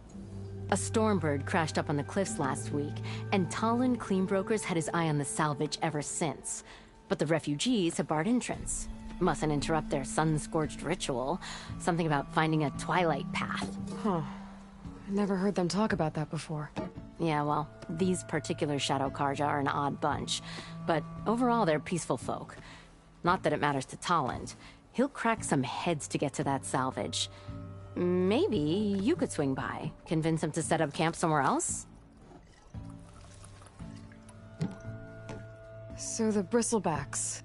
Speaker 4: A Stormbird crashed up on the cliffs last week, and Talon Cleanbrokers had his eye on the salvage ever since. But the refugees have barred entrance. Mustn't interrupt their sun-scorched ritual. Something about finding a twilight path.
Speaker 2: Huh. I never heard them talk about that before.
Speaker 4: Yeah, well, these particular Shadow Carja are an odd bunch. But overall, they're peaceful folk. Not that it matters to Talon. He'll crack some heads to get to that salvage. Maybe you could swing by, convince him to set up camp somewhere else?
Speaker 2: So the Bristlebacks.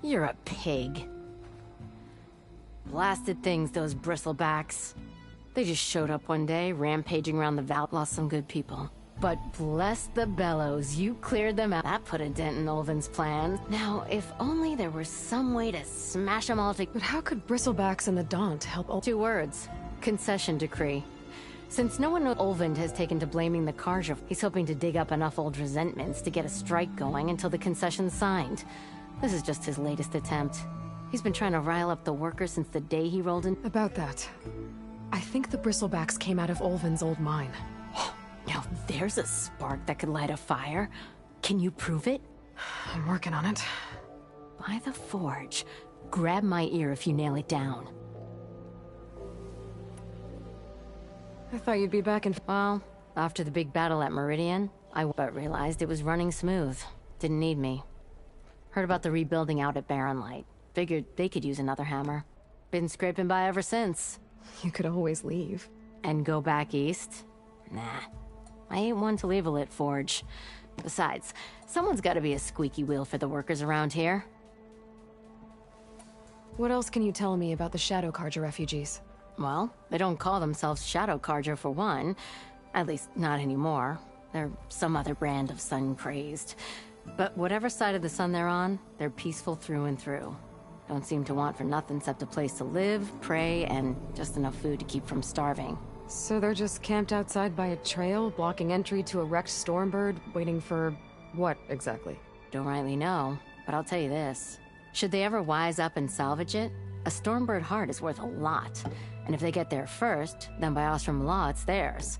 Speaker 4: You're a pig. Blasted things, those Bristlebacks. They just showed up one day, rampaging around the valley, lost some good people. But bless the bellows, you cleared them out. That put a dent in Olvin's plans. Now, if only there was some way to smash them all together.
Speaker 2: But how could Bristlebacks and the Daunt help
Speaker 4: 2 words. Concession decree. Since no one knows Olvind has taken to blaming the Carja, he's hoping to dig up enough old resentments to get a strike going until the concession's signed. This is just his latest attempt. He's been trying to rile up the workers since the day he rolled in.
Speaker 2: About that, I think the Bristlebacks came out of Olvin's old mine.
Speaker 4: Now there's a spark that could light a fire. Can you prove it?
Speaker 2: I'm working on it.
Speaker 4: By the Forge. Grab my ear if you nail it down.
Speaker 2: I thought you'd be back in...
Speaker 4: Well, after the big battle at Meridian, I but realized it was running smooth. Didn't need me. Heard about the rebuilding out at Barren Light. Figured they could use another hammer. Been scraping by ever since.
Speaker 2: You could always leave.
Speaker 4: And go back east? Nah. I ain't one to leave a lit forge. Besides, someone's gotta be a squeaky wheel for the workers around here.
Speaker 2: What else can you tell me about the Shadow Carja refugees?
Speaker 4: Well, they don't call themselves Shadow Carja for one. At least, not anymore. They're some other brand of sun-crazed. But whatever side of the sun they're on, they're peaceful through and through. Don't seem to want for nothing except a place to live, pray, and just enough food to keep from starving.
Speaker 2: So they're just camped outside by a trail, blocking entry to a wrecked Stormbird, waiting for... what, exactly?
Speaker 4: Don't rightly know, but I'll tell you this. Should they ever wise up and salvage it, a Stormbird heart is worth a lot. And if they get there first, then by Ostrom law, it's theirs.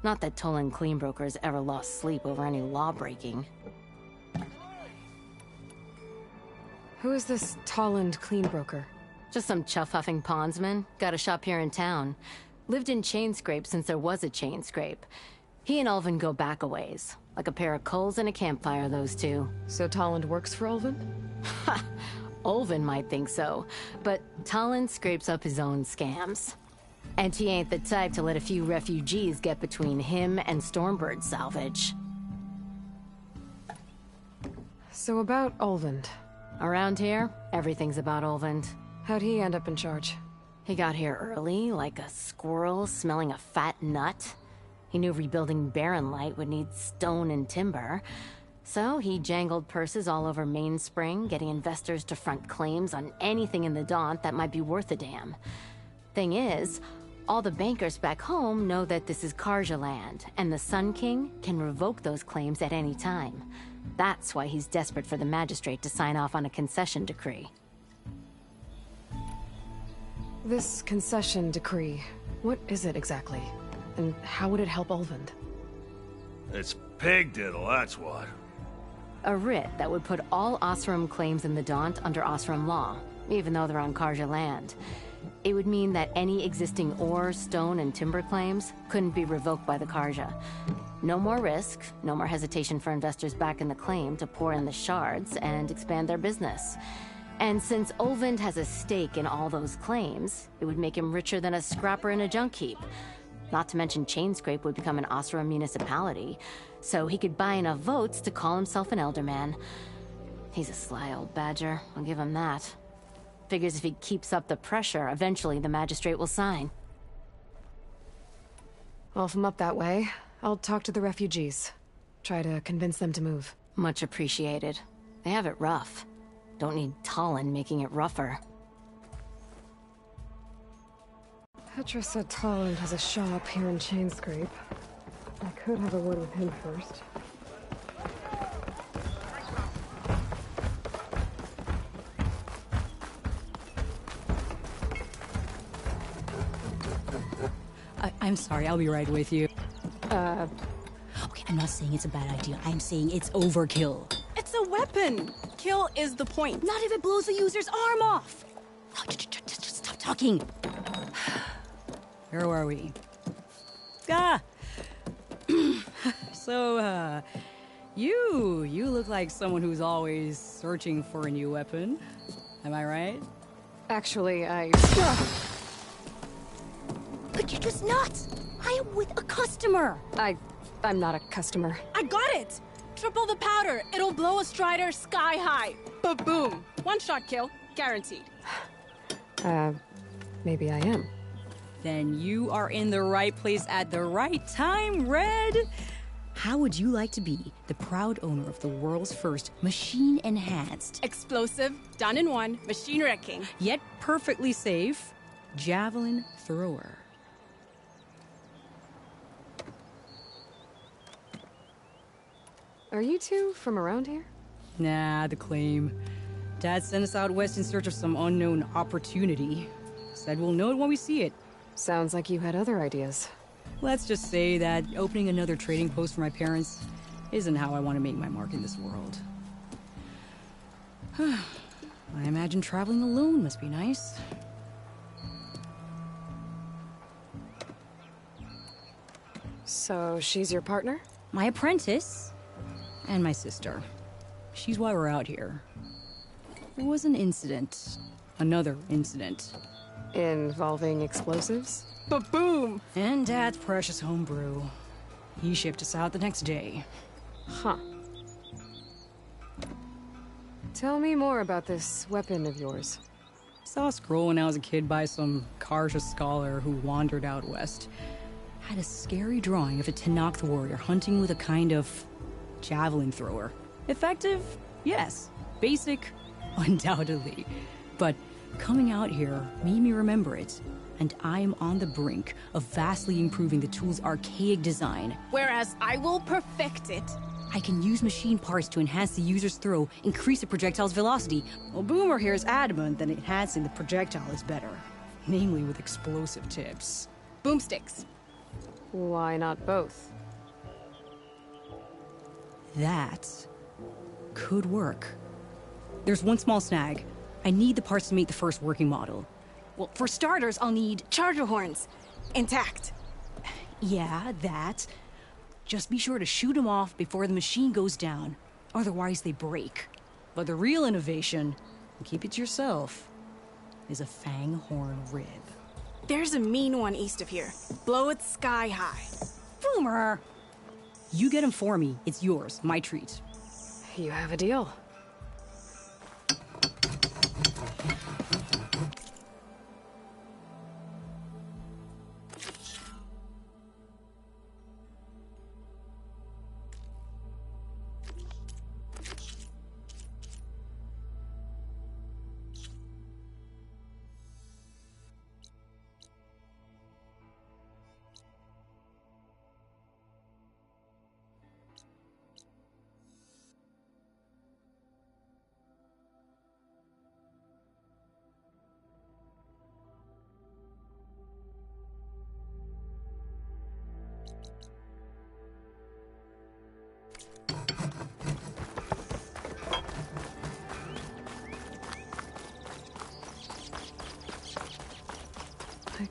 Speaker 4: Not that Tolan Cleanbrokers ever lost sleep over any law-breaking.
Speaker 2: Who is this Tolland Cleanbroker?
Speaker 4: Just some chuff-huffing pondsman. Got a shop here in town. Lived in Chainscrape since there was a Chainscrape. He and Ulvin go back a ways. Like a pair of coals and a campfire, those two.
Speaker 2: So Tolland works for Ulvin?
Speaker 4: Ha! Ulvin might think so, but Tolland scrapes up his own scams. And he ain't the type to let a few refugees get between him and Stormbird salvage.
Speaker 2: So about Ulvin.
Speaker 4: Around here, everything's about Ulvin.
Speaker 2: How'd he end up in charge?
Speaker 4: He got here early, like a squirrel smelling a fat nut. He knew rebuilding Barren Light would need stone and timber. So he jangled purses all over Mainspring, getting investors to front claims on anything in the Daunt that might be worth a damn. Thing is, all the bankers back home know that this is Carja land, and the Sun King can revoke those claims at any time. That's why he's desperate for the magistrate to sign off on a concession decree.
Speaker 2: This concession decree, what is it exactly? And how would it help Ulvin?
Speaker 14: It's pig diddle, that's what.
Speaker 4: A writ that would put all Osram claims in the Daunt under Osram law, even though they're on Karja land. It would mean that any existing ore, stone, and timber claims couldn't be revoked by the Karja. No more risk, no more hesitation for investors back in the claim to pour in the shards and expand their business. And since Olvind has a stake in all those claims, it would make him richer than a scrapper in a junk heap. Not to mention Chainscrape would become an Osram municipality, so he could buy enough votes to call himself an elderman. He's a sly old badger, I'll give him that. Figures if he keeps up the pressure, eventually the magistrate will sign.
Speaker 2: Well, if I'm up that way, I'll talk to the refugees. Try to convince them to move.
Speaker 4: Much appreciated. They have it rough. Don't need Talon making it rougher.
Speaker 2: Petra said Talon has a shop here in Chainscrape. I could have a word with him first.
Speaker 8: I'm sorry, I'll be right with you.
Speaker 13: Okay, I'm not saying it's a bad idea. I'm saying it's overkill.
Speaker 8: It's a weapon! Kill is the point. Not if it blows the user's arm off! No, just stop talking. Where are we? So, you look like someone who's always searching for a new weapon. Am I right?
Speaker 2: Actually,
Speaker 13: But you're just nuts! I am with a customer!
Speaker 2: I'm not a customer.
Speaker 8: I got it! Triple the powder. It'll blow a Strider sky high. Ba-boom. One-shot kill. Guaranteed.
Speaker 2: Maybe I am.
Speaker 8: Then you are in the right place at the right time, Red! How would you like to be the proud owner of the world's first machine-enhanced,
Speaker 22: explosive, done in one, machine wrecking,
Speaker 8: yet perfectly safe, javelin thrower?
Speaker 2: Are you two from around here?
Speaker 8: Nah, the claim. Dad sent us out west in search of some unknown opportunity. Said we'll know it when we see it.
Speaker 2: Sounds like you had other ideas.
Speaker 8: Let's just say that opening another trading post for my parents isn't how I want to make my mark in this world. I imagine traveling alone must be nice.
Speaker 2: So she's your partner?
Speaker 8: My apprentice. And my sister. She's why we're out here. There was an incident. Another incident.
Speaker 2: Involving explosives?
Speaker 8: Ba-boom! And Dad's precious homebrew. He shipped us out the next day.
Speaker 2: Huh. Tell me more about this weapon of yours.
Speaker 8: Saw a scroll when I was a kid by some Karja scholar who wandered out west. Had a scary drawing of a Tenakth warrior hunting with a kind of javelin thrower. Effective? Yes. Basic? Undoubtedly. But coming out here made me remember it, and I'm on the brink of vastly improving the tool's archaic design.
Speaker 22: Whereas I will perfect it.
Speaker 8: I can use machine parts to enhance the user's throw, increase the projectile's velocity. Well, Boomer here is adamant that enhancing the projectile is better. Namely with explosive tips.
Speaker 22: Boomsticks.
Speaker 2: Why not both?
Speaker 8: That could work. There's one small snag. I need the parts to make the first working model.
Speaker 22: Well, for starters, I'll need charger horns. Intact.
Speaker 8: Yeah, that. Just be sure to shoot them off before the machine goes down. Otherwise, they break. But the real innovation, and keep it to yourself, is a fang horn rib.
Speaker 22: There's a mean one east of here. Blow it sky high.
Speaker 8: Boomer! You get him for me. It's yours. My treat.
Speaker 2: You have a deal.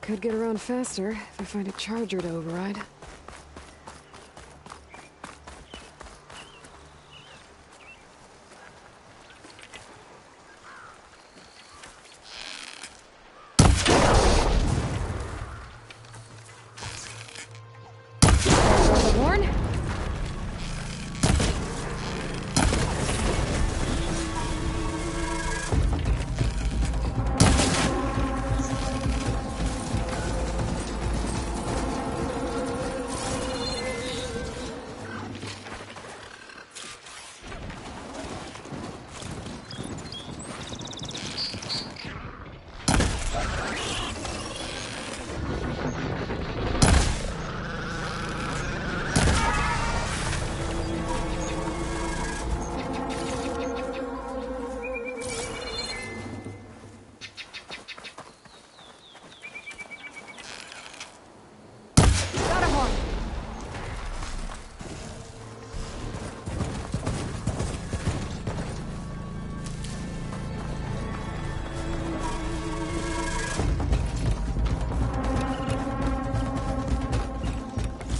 Speaker 2: Could get around faster if I find a charger to override.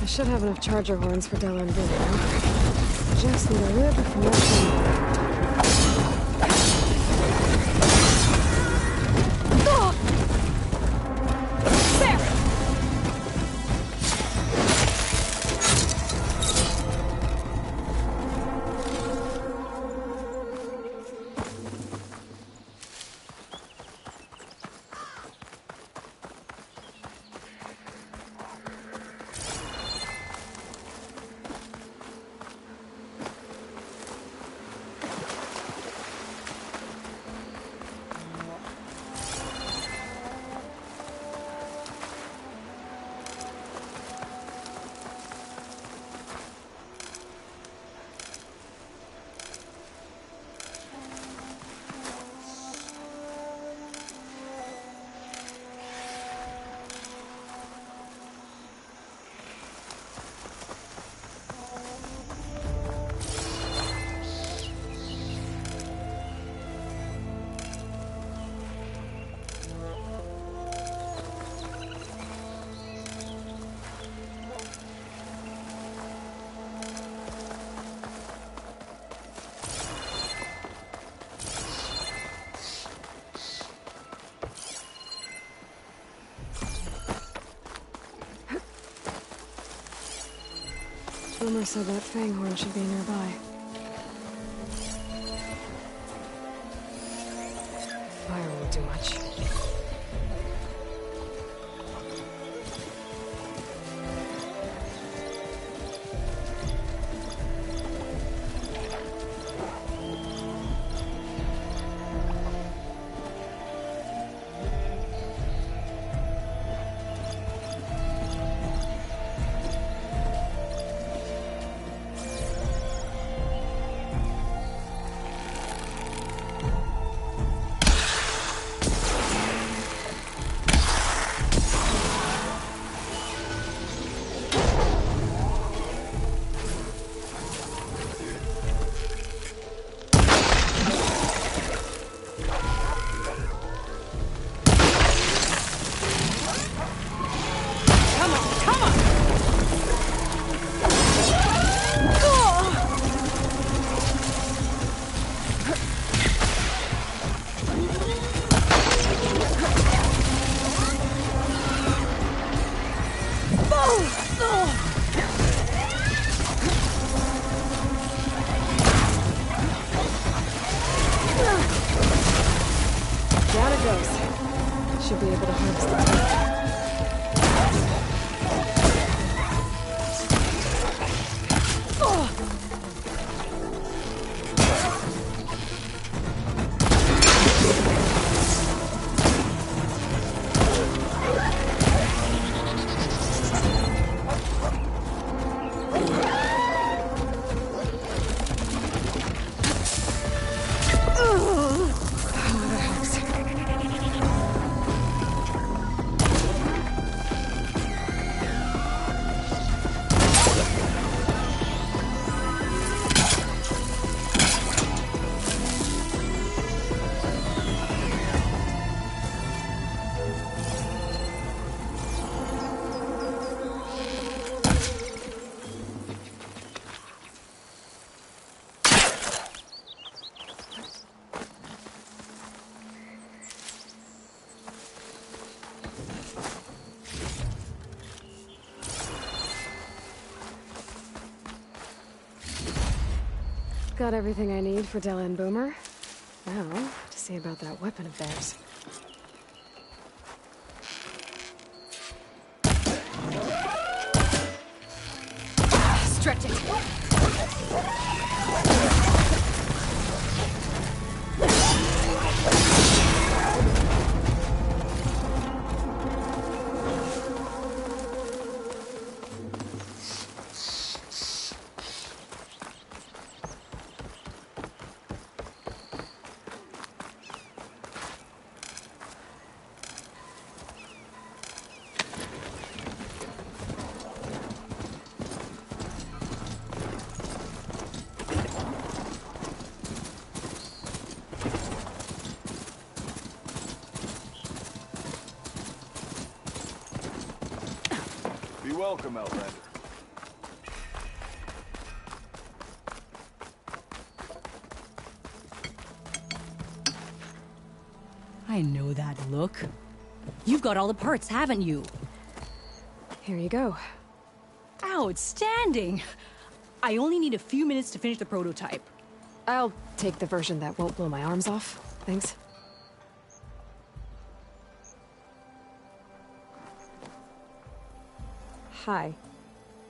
Speaker 2: I should have enough charger horns for Della and Billy now. Just need a rib from that thing. Boomer said that Fanghorn should be nearby. Fire won't do much. Got everything I need for Della and Boomer. Now, to see about that weapon of theirs. Stretch it!
Speaker 5: Welcome, Outlander.
Speaker 8: I know that look. You've got all the parts, haven't you?
Speaker 2: Here you go.
Speaker 8: Outstanding! I only need a few minutes to finish the prototype.
Speaker 2: I'll take the version that won't blow my arms off. Thanks. Hi.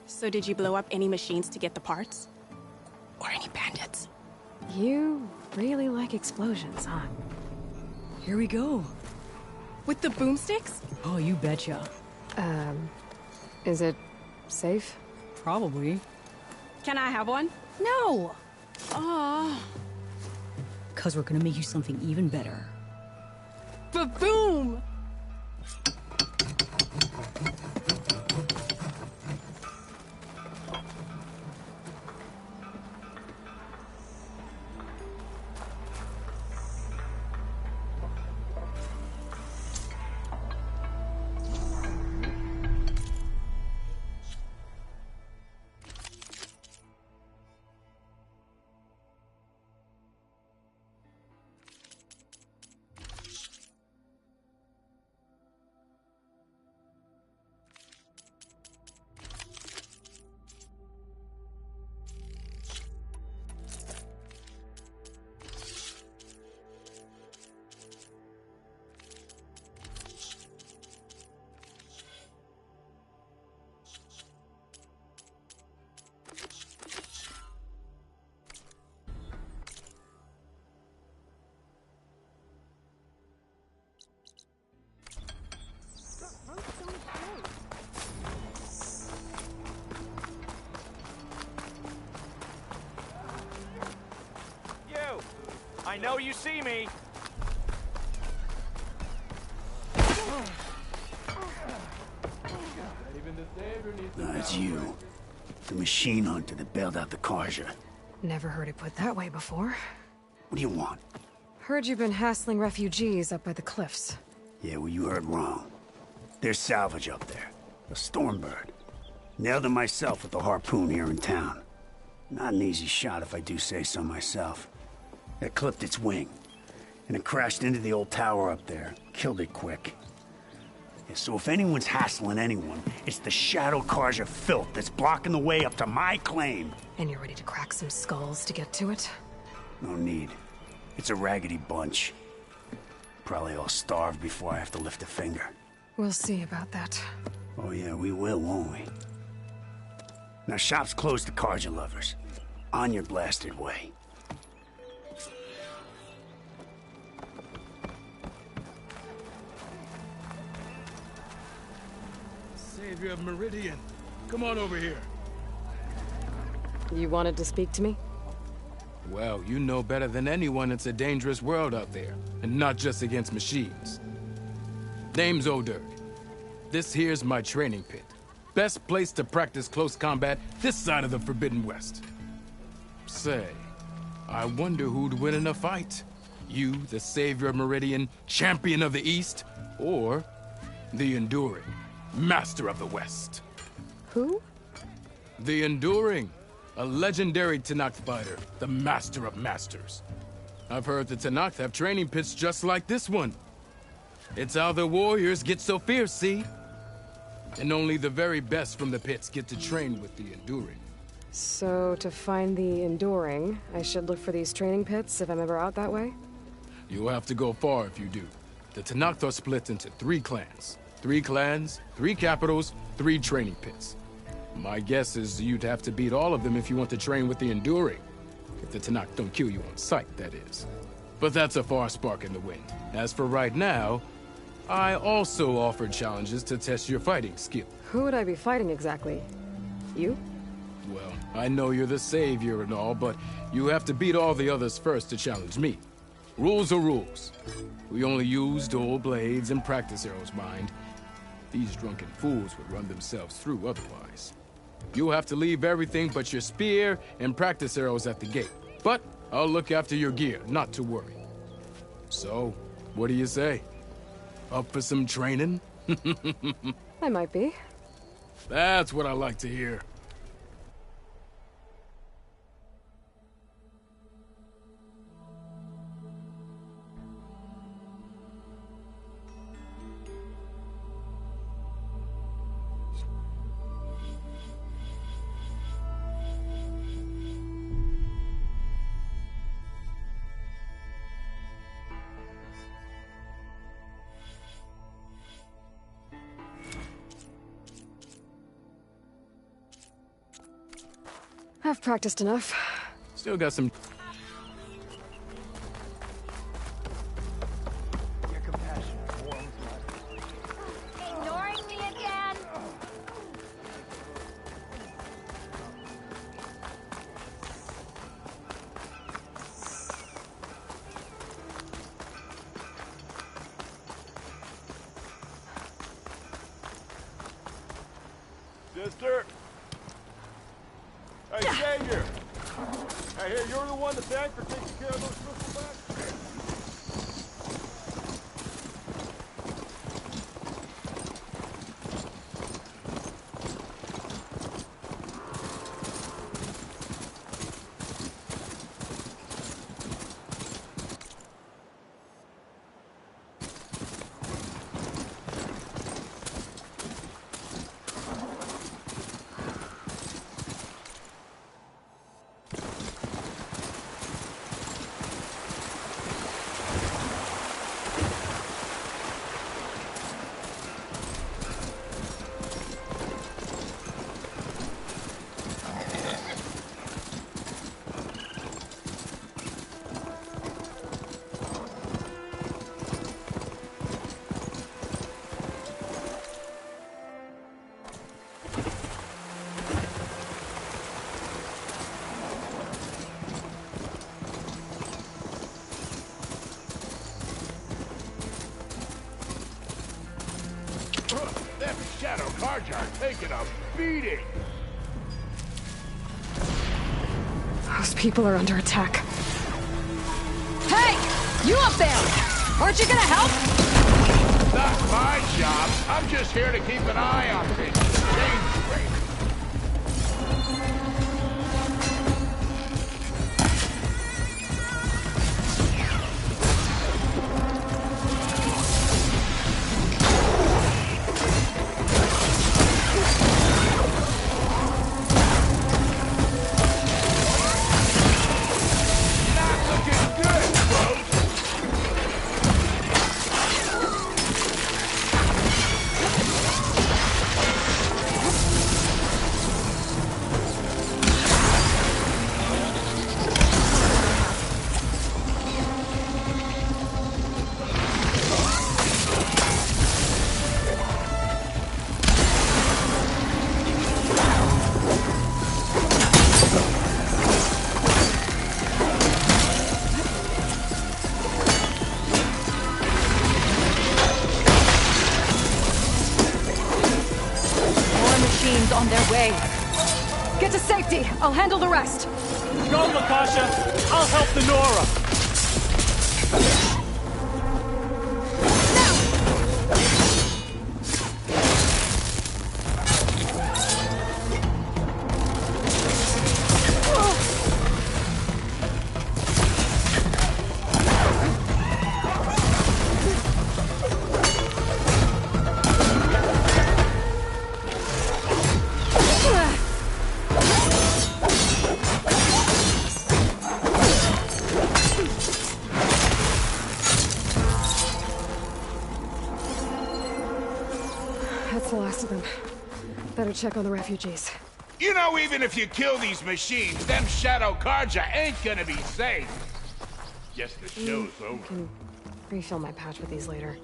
Speaker 22: So did you blow up any machines to get the parts? Or any bandits?
Speaker 2: You really like explosions, huh?
Speaker 8: Here we go.
Speaker 22: With the boomsticks?
Speaker 8: Oh, you betcha.
Speaker 2: Is it safe?
Speaker 8: Probably.
Speaker 22: Can I have one?
Speaker 8: No!
Speaker 22: Oh.
Speaker 8: 'Cause we're gonna make you something even better.
Speaker 22: Ba-boom!
Speaker 21: I know you see me.
Speaker 18: It's you. The machine hunter that bailed out the Carja.
Speaker 2: Never heard it put that way before.
Speaker 18: What do you want?
Speaker 2: Heard you've been hassling refugees up by the cliffs.
Speaker 18: Yeah, well, you heard wrong. There's salvage up there. A Stormbird. Nailed him myself with the harpoon here in town. Not an easy shot if I do say so myself. It clipped its wing, and it crashed into the old tower up there. Killed it quick. Yeah, so if anyone's hassling anyone, it's the Shadow Carja filth that's blocking the way up to my claim.
Speaker 2: And you're ready to crack some skulls to get to it?
Speaker 18: No need. It's a raggedy bunch. Probably all starved before I have to lift a finger.
Speaker 2: We'll see about that.
Speaker 18: Oh yeah, we will, won't we? Now shop's closed to Carja lovers. On your blasted way.
Speaker 17: Savior of Meridian, come on over here.
Speaker 2: You wanted to speak to me?
Speaker 17: Well, you know better than anyone it's a dangerous world out there, and not just against machines. Name's O'Dirk. This here's my training pit. Best place to practice close combat this side of the Forbidden West. Say, I wonder who'd win in a fight. You, the Savior of Meridian, Champion of the East, or the Enduring, Master of the West.
Speaker 2: Who?
Speaker 17: The Enduring, a legendary Tenakth fighter, the Master of Masters. I've heard the Tenakth have training pits just like this one. It's how the warriors get so fierce, see? And only the very best from the pits get to train with the Enduring.
Speaker 2: So, to find the Enduring, I should look for these training pits if I'm ever out that way?
Speaker 5: You'll have to go far if you do. The Tenakth are split into 3 clans. 3 clans, 3 capitals, 3 training pits. My guess is you'd have to beat all of them if you want to train with the Enduring. If the Tenakth don't kill you on sight, that is. But that's a far spark in the wind. As for right now, I also offer challenges to test your fighting skill.
Speaker 2: Who would I be fighting exactly? You?
Speaker 5: Well, I know you're the savior and all, but you have to beat all the others first to challenge me. Rules are rules. We only use dual blades and practice arrows, mind. These drunken fools would run themselves through otherwise. You'll have to leave everything but your spear and practice arrows at the gate. But I'll look after your gear, not to worry. So, what do you say? Up for some training?
Speaker 2: I might be.
Speaker 5: That's what I like to hear.
Speaker 2: I've practiced enough.
Speaker 5: Still got some...
Speaker 12: Ignoring me again?
Speaker 14: Sister! Hey, Savior! I hear you're the one to thank for taking care of those bristlebacks? Them Shadow Carja taking a beating!
Speaker 2: Those people are under attack.
Speaker 7: Hey! You up there! Aren't you gonna help?
Speaker 14: Not my job. I'm just here to keep an eye on things. Dangerous.
Speaker 7: On their way. Get to safety. I'll handle the rest.
Speaker 20: Go, Lakasha. I'll help the Nora.
Speaker 2: of them. Better check on the refugees.
Speaker 14: You know, even if you kill these machines, them Shadow Karja ain't gonna be safe. Guess the show's over.
Speaker 2: I can refill my patch with these later.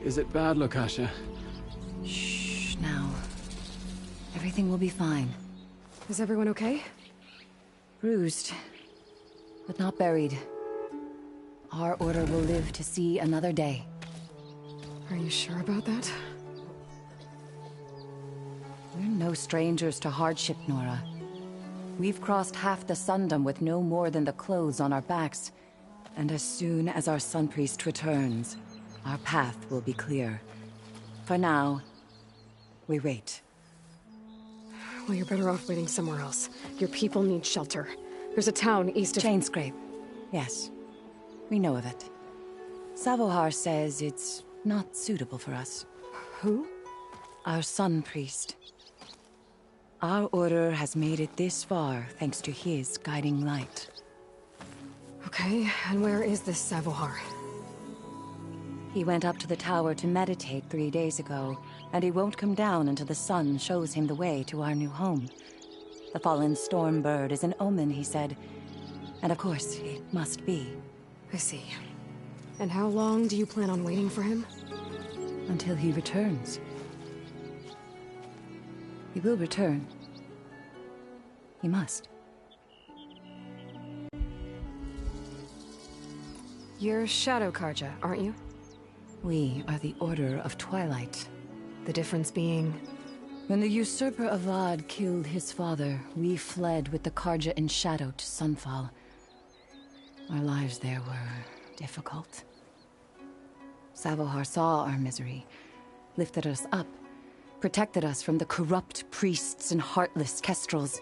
Speaker 5: Is it bad, Lakasha?
Speaker 7: Shh, now. Everything will be fine.
Speaker 2: Is everyone okay?
Speaker 7: Bruised, but not buried. Our order will live to see another day.
Speaker 2: Are you sure about that?
Speaker 7: We're no strangers to hardship, Nora. We've crossed half the Sundom with no more than the clothes on our backs. And as soon as our Sun Priest returns, our path will be clear. For now, we wait.
Speaker 2: Well, you're better off waiting somewhere else. Your people need shelter. There's a town east of...
Speaker 7: Chainscrape. Yes. We know of it. Savohar says it's not suitable for us.
Speaker 2: Who?
Speaker 7: Our Sun Priest. Our order has made it this far thanks to his guiding light.
Speaker 2: Okay, and where is this Savohar?
Speaker 7: He went up to the tower to meditate 3 days ago, and he won't come down until the sun shows him the way to our new home. The fallen storm bird is an omen, he said. And of course, it must be.
Speaker 2: I see. And how long do you plan on waiting for him?
Speaker 7: Until he returns. He will return. He must.
Speaker 2: You're Shadow Karja, aren't you?
Speaker 7: We are the Order of Twilight.
Speaker 2: The difference being...
Speaker 7: When the usurper Avad killed his father, we fled with the Karja in shadow to Sunfall. Our lives there were difficult. Savohar saw our misery, lifted us up, protected us from the corrupt priests and heartless kestrels.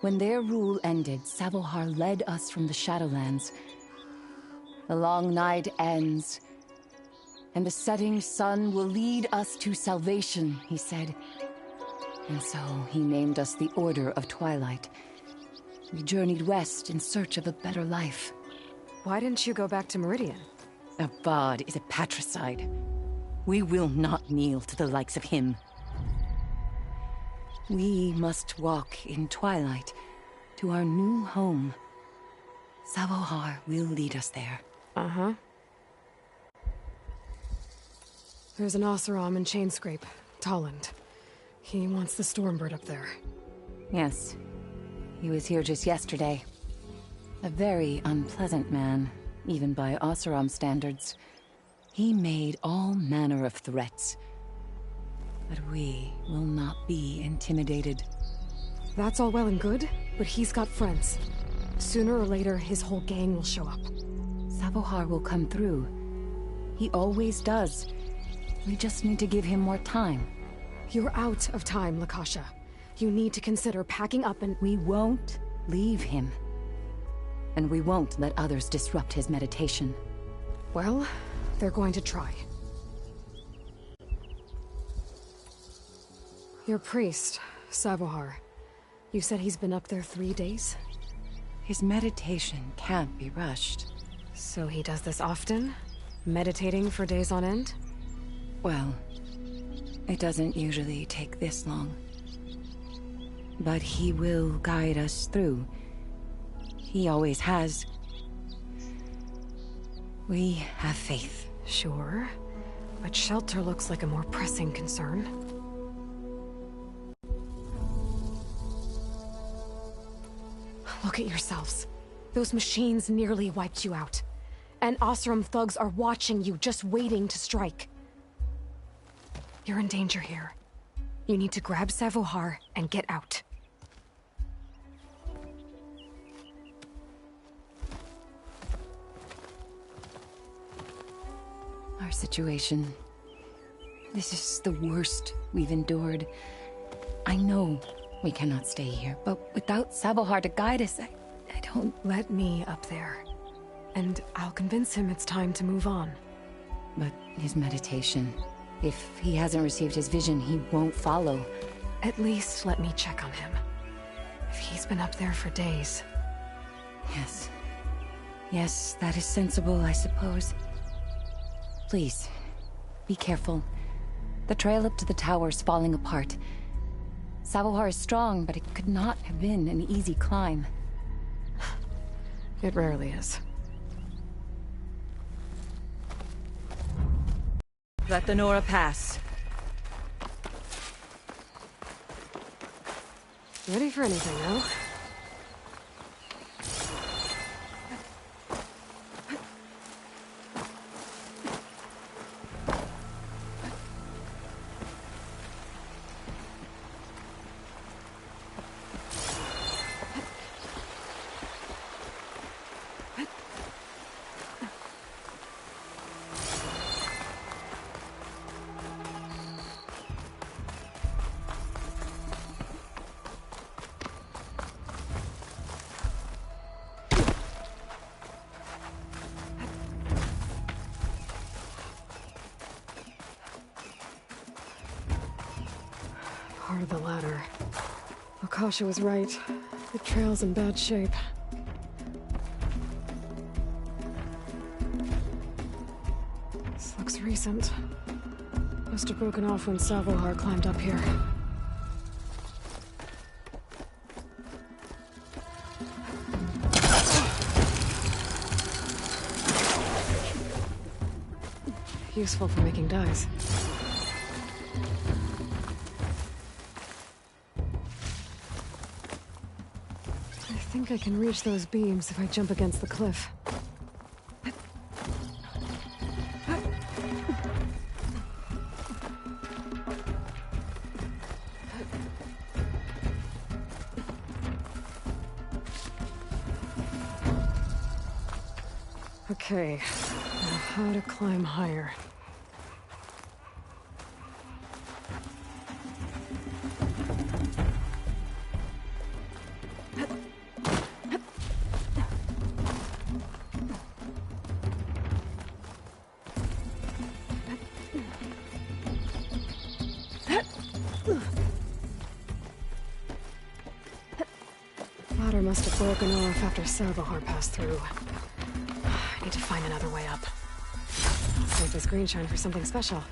Speaker 7: When their rule ended, Savohar led us from the Shadowlands. The long night ends, and the setting sun will lead us to salvation, he said. And so he named us the Order of Twilight. We journeyed west in search of a better life.
Speaker 2: Why didn't you go back to Meridian?
Speaker 7: Avad is a patricide. We will not kneel to the likes of him. We must walk in twilight to our new home. Savohar will lead us there.
Speaker 2: Uh-huh. There's an Oseram in Chainscrape, Tolland. He wants the Stormbird up there.
Speaker 7: Yes. He was here just yesterday. A very unpleasant man, even by Oseram standards. He made all manner of threats. But we will not be intimidated.
Speaker 2: That's all well and good, but he's got friends. Sooner or later, his whole gang will show up.
Speaker 7: Savohar will come through. He always does. We just need to give him more time.
Speaker 2: You're out of time, Lakasha. You need to consider packing up and...
Speaker 7: We won't leave him. And we won't let others disrupt his meditation.
Speaker 2: Well, they're going to try. Your priest, Savohar. You said he's been up there 3 days?
Speaker 7: His meditation can't be rushed.
Speaker 2: So he does this often? Meditating for days on end?
Speaker 7: Well, it doesn't usually take this long. But he will guide us through, He always has. We have faith.
Speaker 2: Sure. But shelter looks like a more pressing concern. Look at yourselves. Those machines nearly wiped you out. And Oseram thugs are watching you, just waiting to strike. You're in danger here. You need to grab Savohar and get out.
Speaker 7: Our situation. This is the worst we've endured. I know we cannot stay here, but without Savohar to guide us, I don't...
Speaker 2: Let me up there. And I'll convince him it's time to move on.
Speaker 7: But his meditation... If he hasn't received his vision, he won't follow.
Speaker 2: At least let me check on him. If he's been up there for days.
Speaker 7: Yes. Yes, that is sensible, I suppose. Please, be careful. The trail up to the tower is falling apart. Savohar is strong, but it could not have been an easy climb.
Speaker 2: It rarely is.
Speaker 6: Let the Nora pass.
Speaker 2: Ready for anything, no? Part of the ladder. Akasha was right. The trail's in bad shape. This looks recent. Must have broken off when Savohar climbed up here. Useful for making dyes. I think I can reach those beams if I jump against the cliff. Okay, now how to climb higher. Ladder must have broken off after Savohar passed through. I need to find another way up. Save this green shine for something special.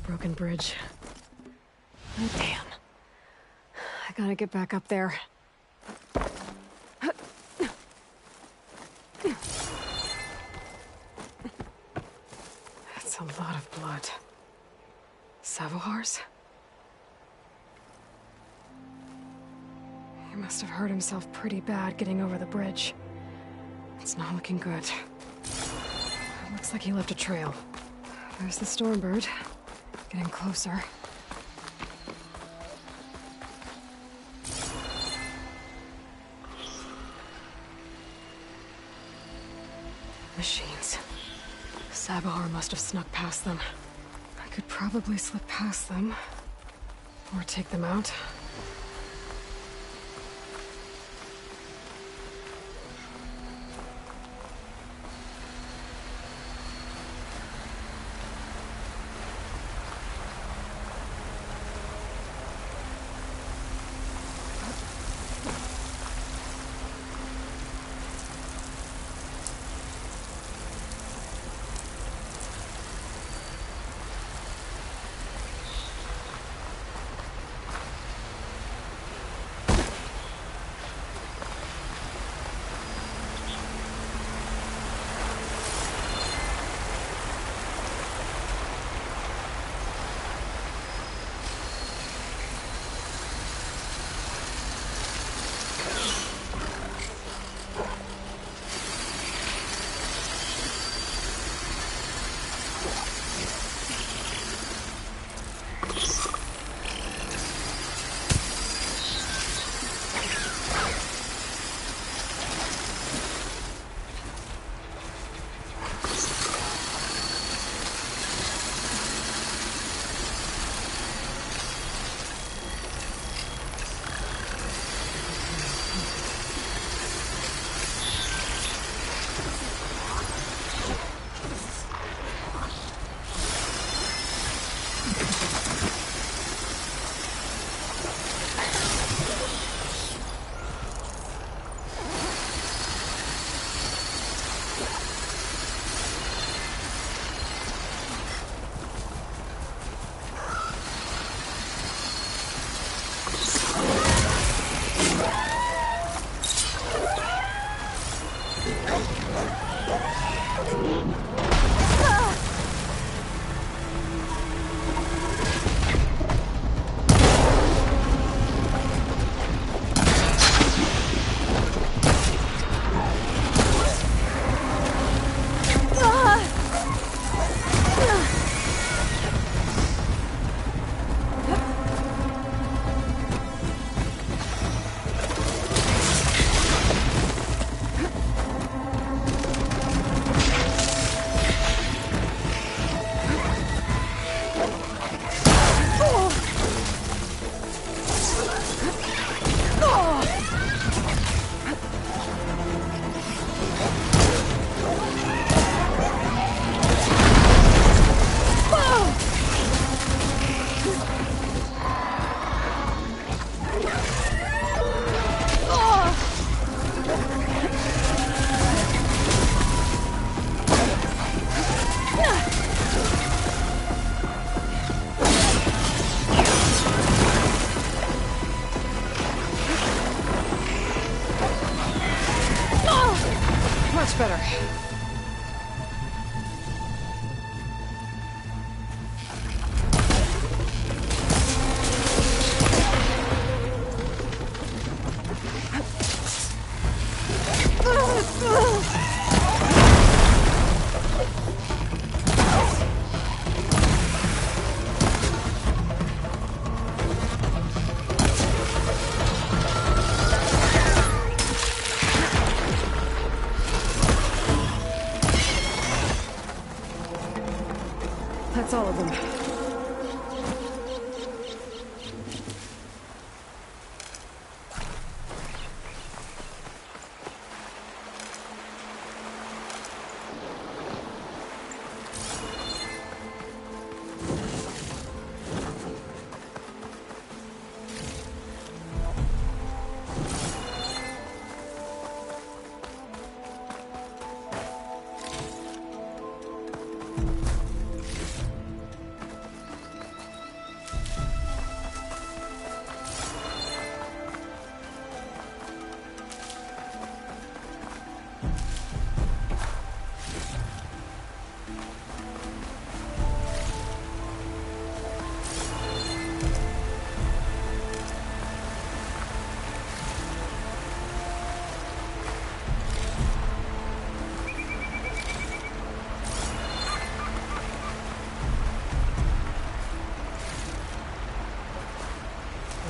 Speaker 2: Broken bridge. Oh, damn. I gotta get back up there. That's a lot of blood. Savohar's? He must have hurt himself pretty bad getting over the bridge. It's not looking good. Looks like he left a trail. There's the Stormbird. Getting closer. Machines. Savohar must have snuck past them. I could probably slip past them. Or take them out.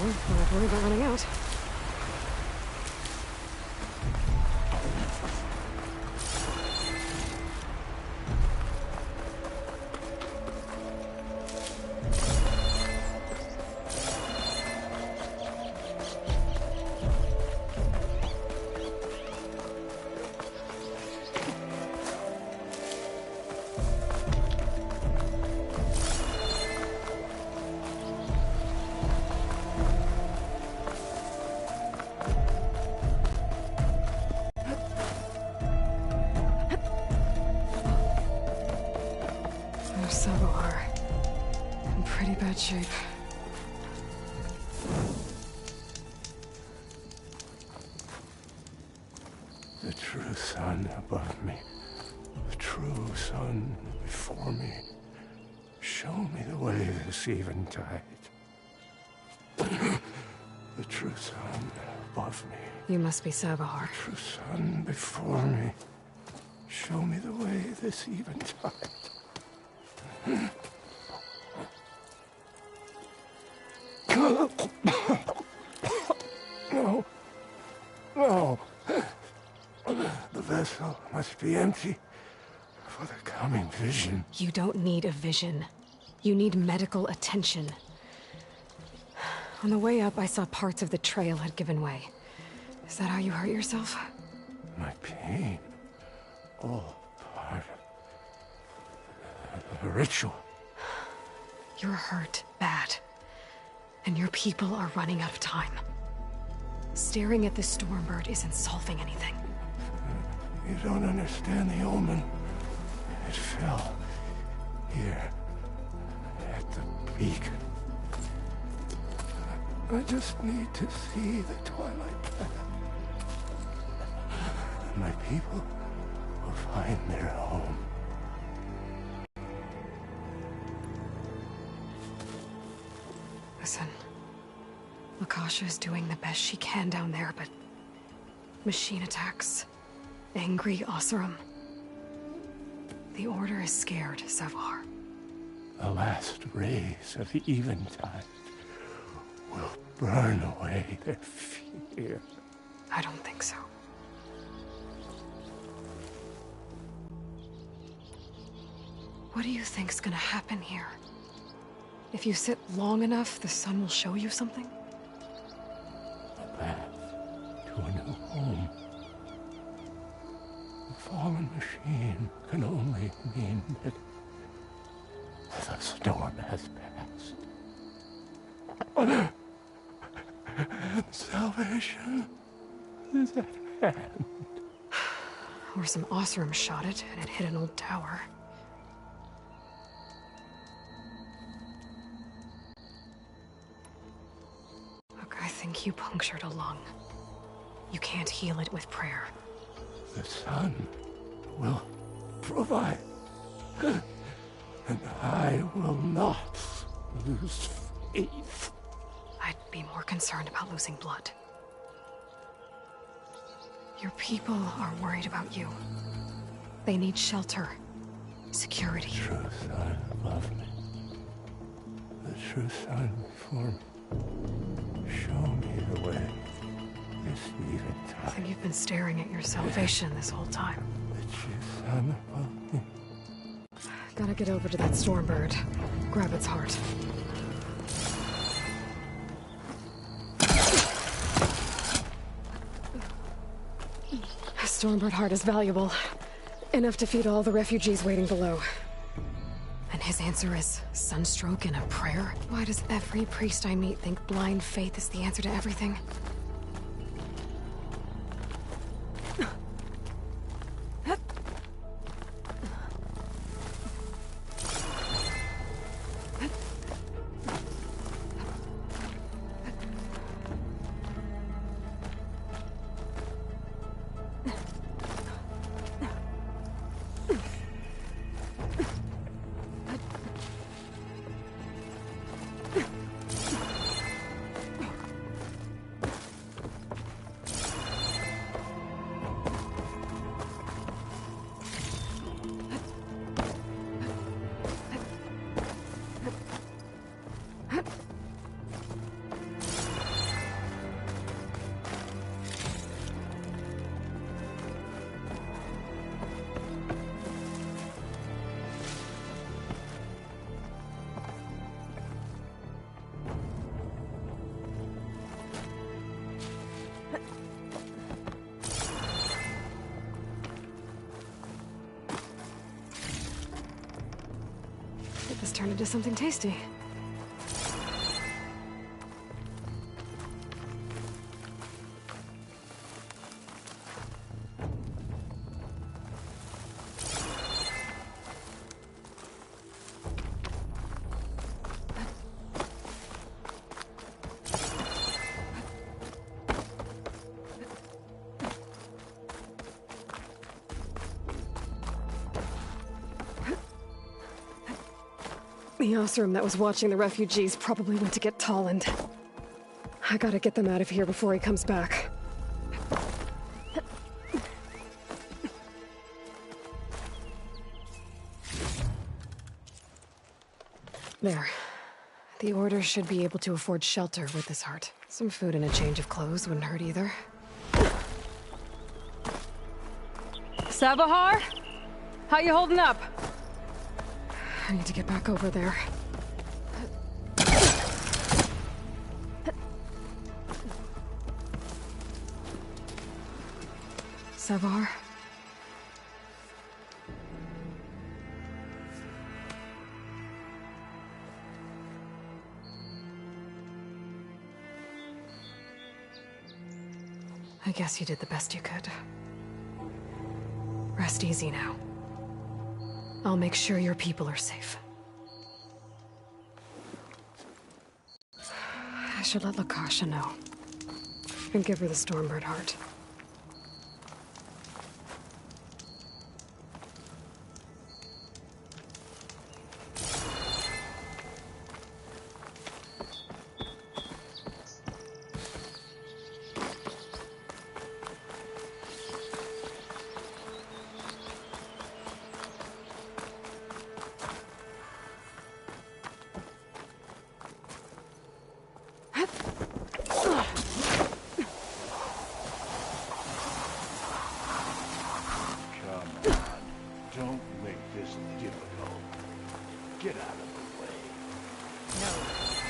Speaker 2: I've worried about running out. Savohar. In pretty bad shape.
Speaker 1: The true sun above me. The true sun before me. Show me the way this eventide. The true sun above me.
Speaker 2: You must be Savohar.
Speaker 1: The true sun before me. Show me the way this eventide. No. No. The vessel must be empty for the coming vision.
Speaker 2: You don't need a vision. You need medical attention. On the way up, I saw parts of the trail had given way. Is that how you hurt yourself?
Speaker 1: My pain. All part of the ritual.
Speaker 2: You're hurt bad. And your people are running out of time. Staring at the Stormbird isn't solving anything.
Speaker 1: You don't understand the omen. It fell here at the beacon. I just need to see the twilight path. And my people will find their home.
Speaker 2: Listen, Lakasha is doing the best she can down there, but machine attacks, angry Oseram. The Order is scared, Savohar.
Speaker 1: The last rays of the eventide will burn away their fear.
Speaker 2: I don't think so. What do you think's gonna happen here? If you sit long enough, the sun will show you something?
Speaker 1: A path to a new home. The fallen machine can only mean that the storm has passed. And salvation is at hand.
Speaker 2: Or some Oseram shot it, and it hit an old tower. I think you punctured a lung. You can't heal it with prayer.
Speaker 1: The sun will provide. And I will not lose faith.
Speaker 2: I'd be more concerned about losing blood. Your people are worried about you. They need shelter, security.
Speaker 1: The true sun above me. The true sun before me. Show me the way. This eventide.
Speaker 2: I think you've been staring at your salvation this whole time.
Speaker 1: The true sun above me.
Speaker 2: Gotta get over to that Stormbird. Grab its heart. A Stormbird heart is valuable. Enough to feed all the refugees waiting below. And his answer is sunstroke and a prayer? Why does every priest I meet think blind faith is the answer to everything? turn into something tasty. The Osram that was watching the refugees probably went to get Tolland. I gotta get them out of here before he comes back. There. The Order should be able to afford shelter with this heart. Some food and a change of clothes wouldn't hurt either. Savahar? How you holding up? I need to get back over there. Savahar? I guess you did the best you could. Rest easy now. I'll make sure your people are safe. I should let Lakasha know. And give her the Stormbird heart.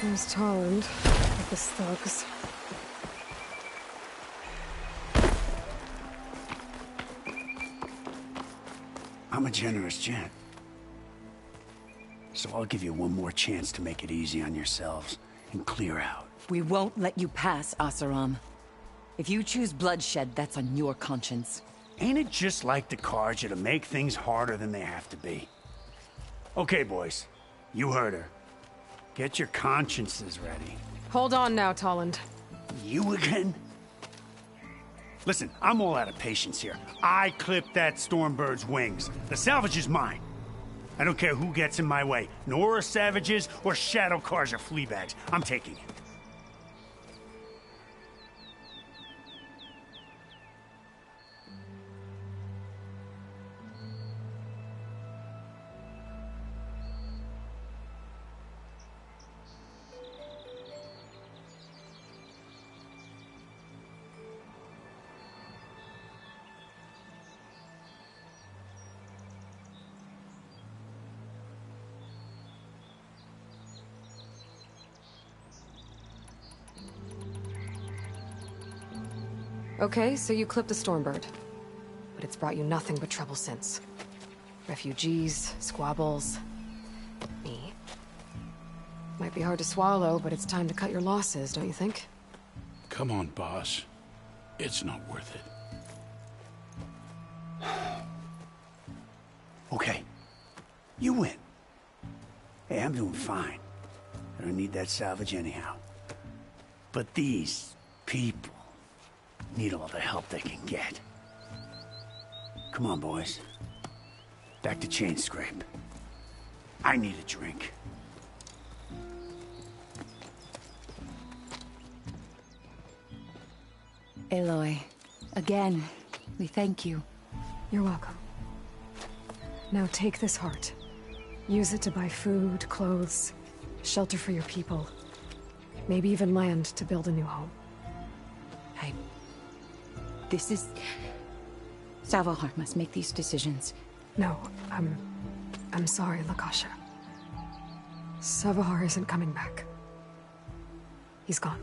Speaker 2: There's Tolland with the thugs.
Speaker 18: I'm a generous gent. So I'll give you one more chance to make it easy on yourselves and clear out.
Speaker 10: We won't let you pass, Oseram. If you choose bloodshed, that's on your conscience.
Speaker 18: Ain't it just like the Carja to make things harder than they have to be? Okay, boys. You heard her. Get your consciences ready.
Speaker 2: Hold on now, Tolland.
Speaker 18: You again? Listen, I'm all out of patience here. I clipped that Stormbird's wings. The salvage is mine. I don't care who gets in my way. Nora savages or Shadow Carja fleabags. I'm taking it.
Speaker 2: Okay, so you clipped the Stormbird. But it's brought you nothing but trouble since. Refugees, squabbles, me. Might be hard to swallow, but it's time to cut your losses, don't you think?
Speaker 3: Come on, boss. It's not worth it.
Speaker 18: Okay. You win. Hey, I'm doing fine. I don't need that salvage anyhow. But these people need all the help they can get. Come on, boys. Back to Chainscrape. I need a drink.
Speaker 10: Aloy, again, we thank you.
Speaker 2: You're welcome. Now take this heart. Use it to buy food, clothes, shelter for your people. Maybe even land to build a new home.
Speaker 10: This is... Savahar must make these decisions.
Speaker 2: No, I'm sorry, Lakasha. Savahar isn't coming back. He's gone.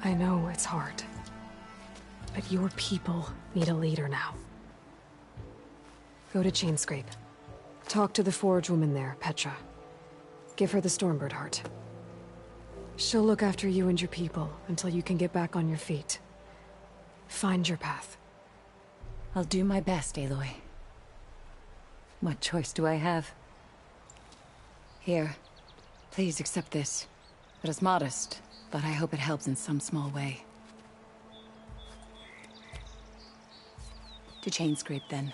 Speaker 2: I know it's hard, but your people need a leader now. Go to Chainscrape. Talk to the Forge woman there, Petra. Give her the Stormbird heart. She'll look after you and your people until you can get back on your feet. Find your path.
Speaker 7: I'll do my best, Aloy. What choice do I have? Here. Please accept this. It is modest, but I hope it helps in some small way. To Chainscrape, then.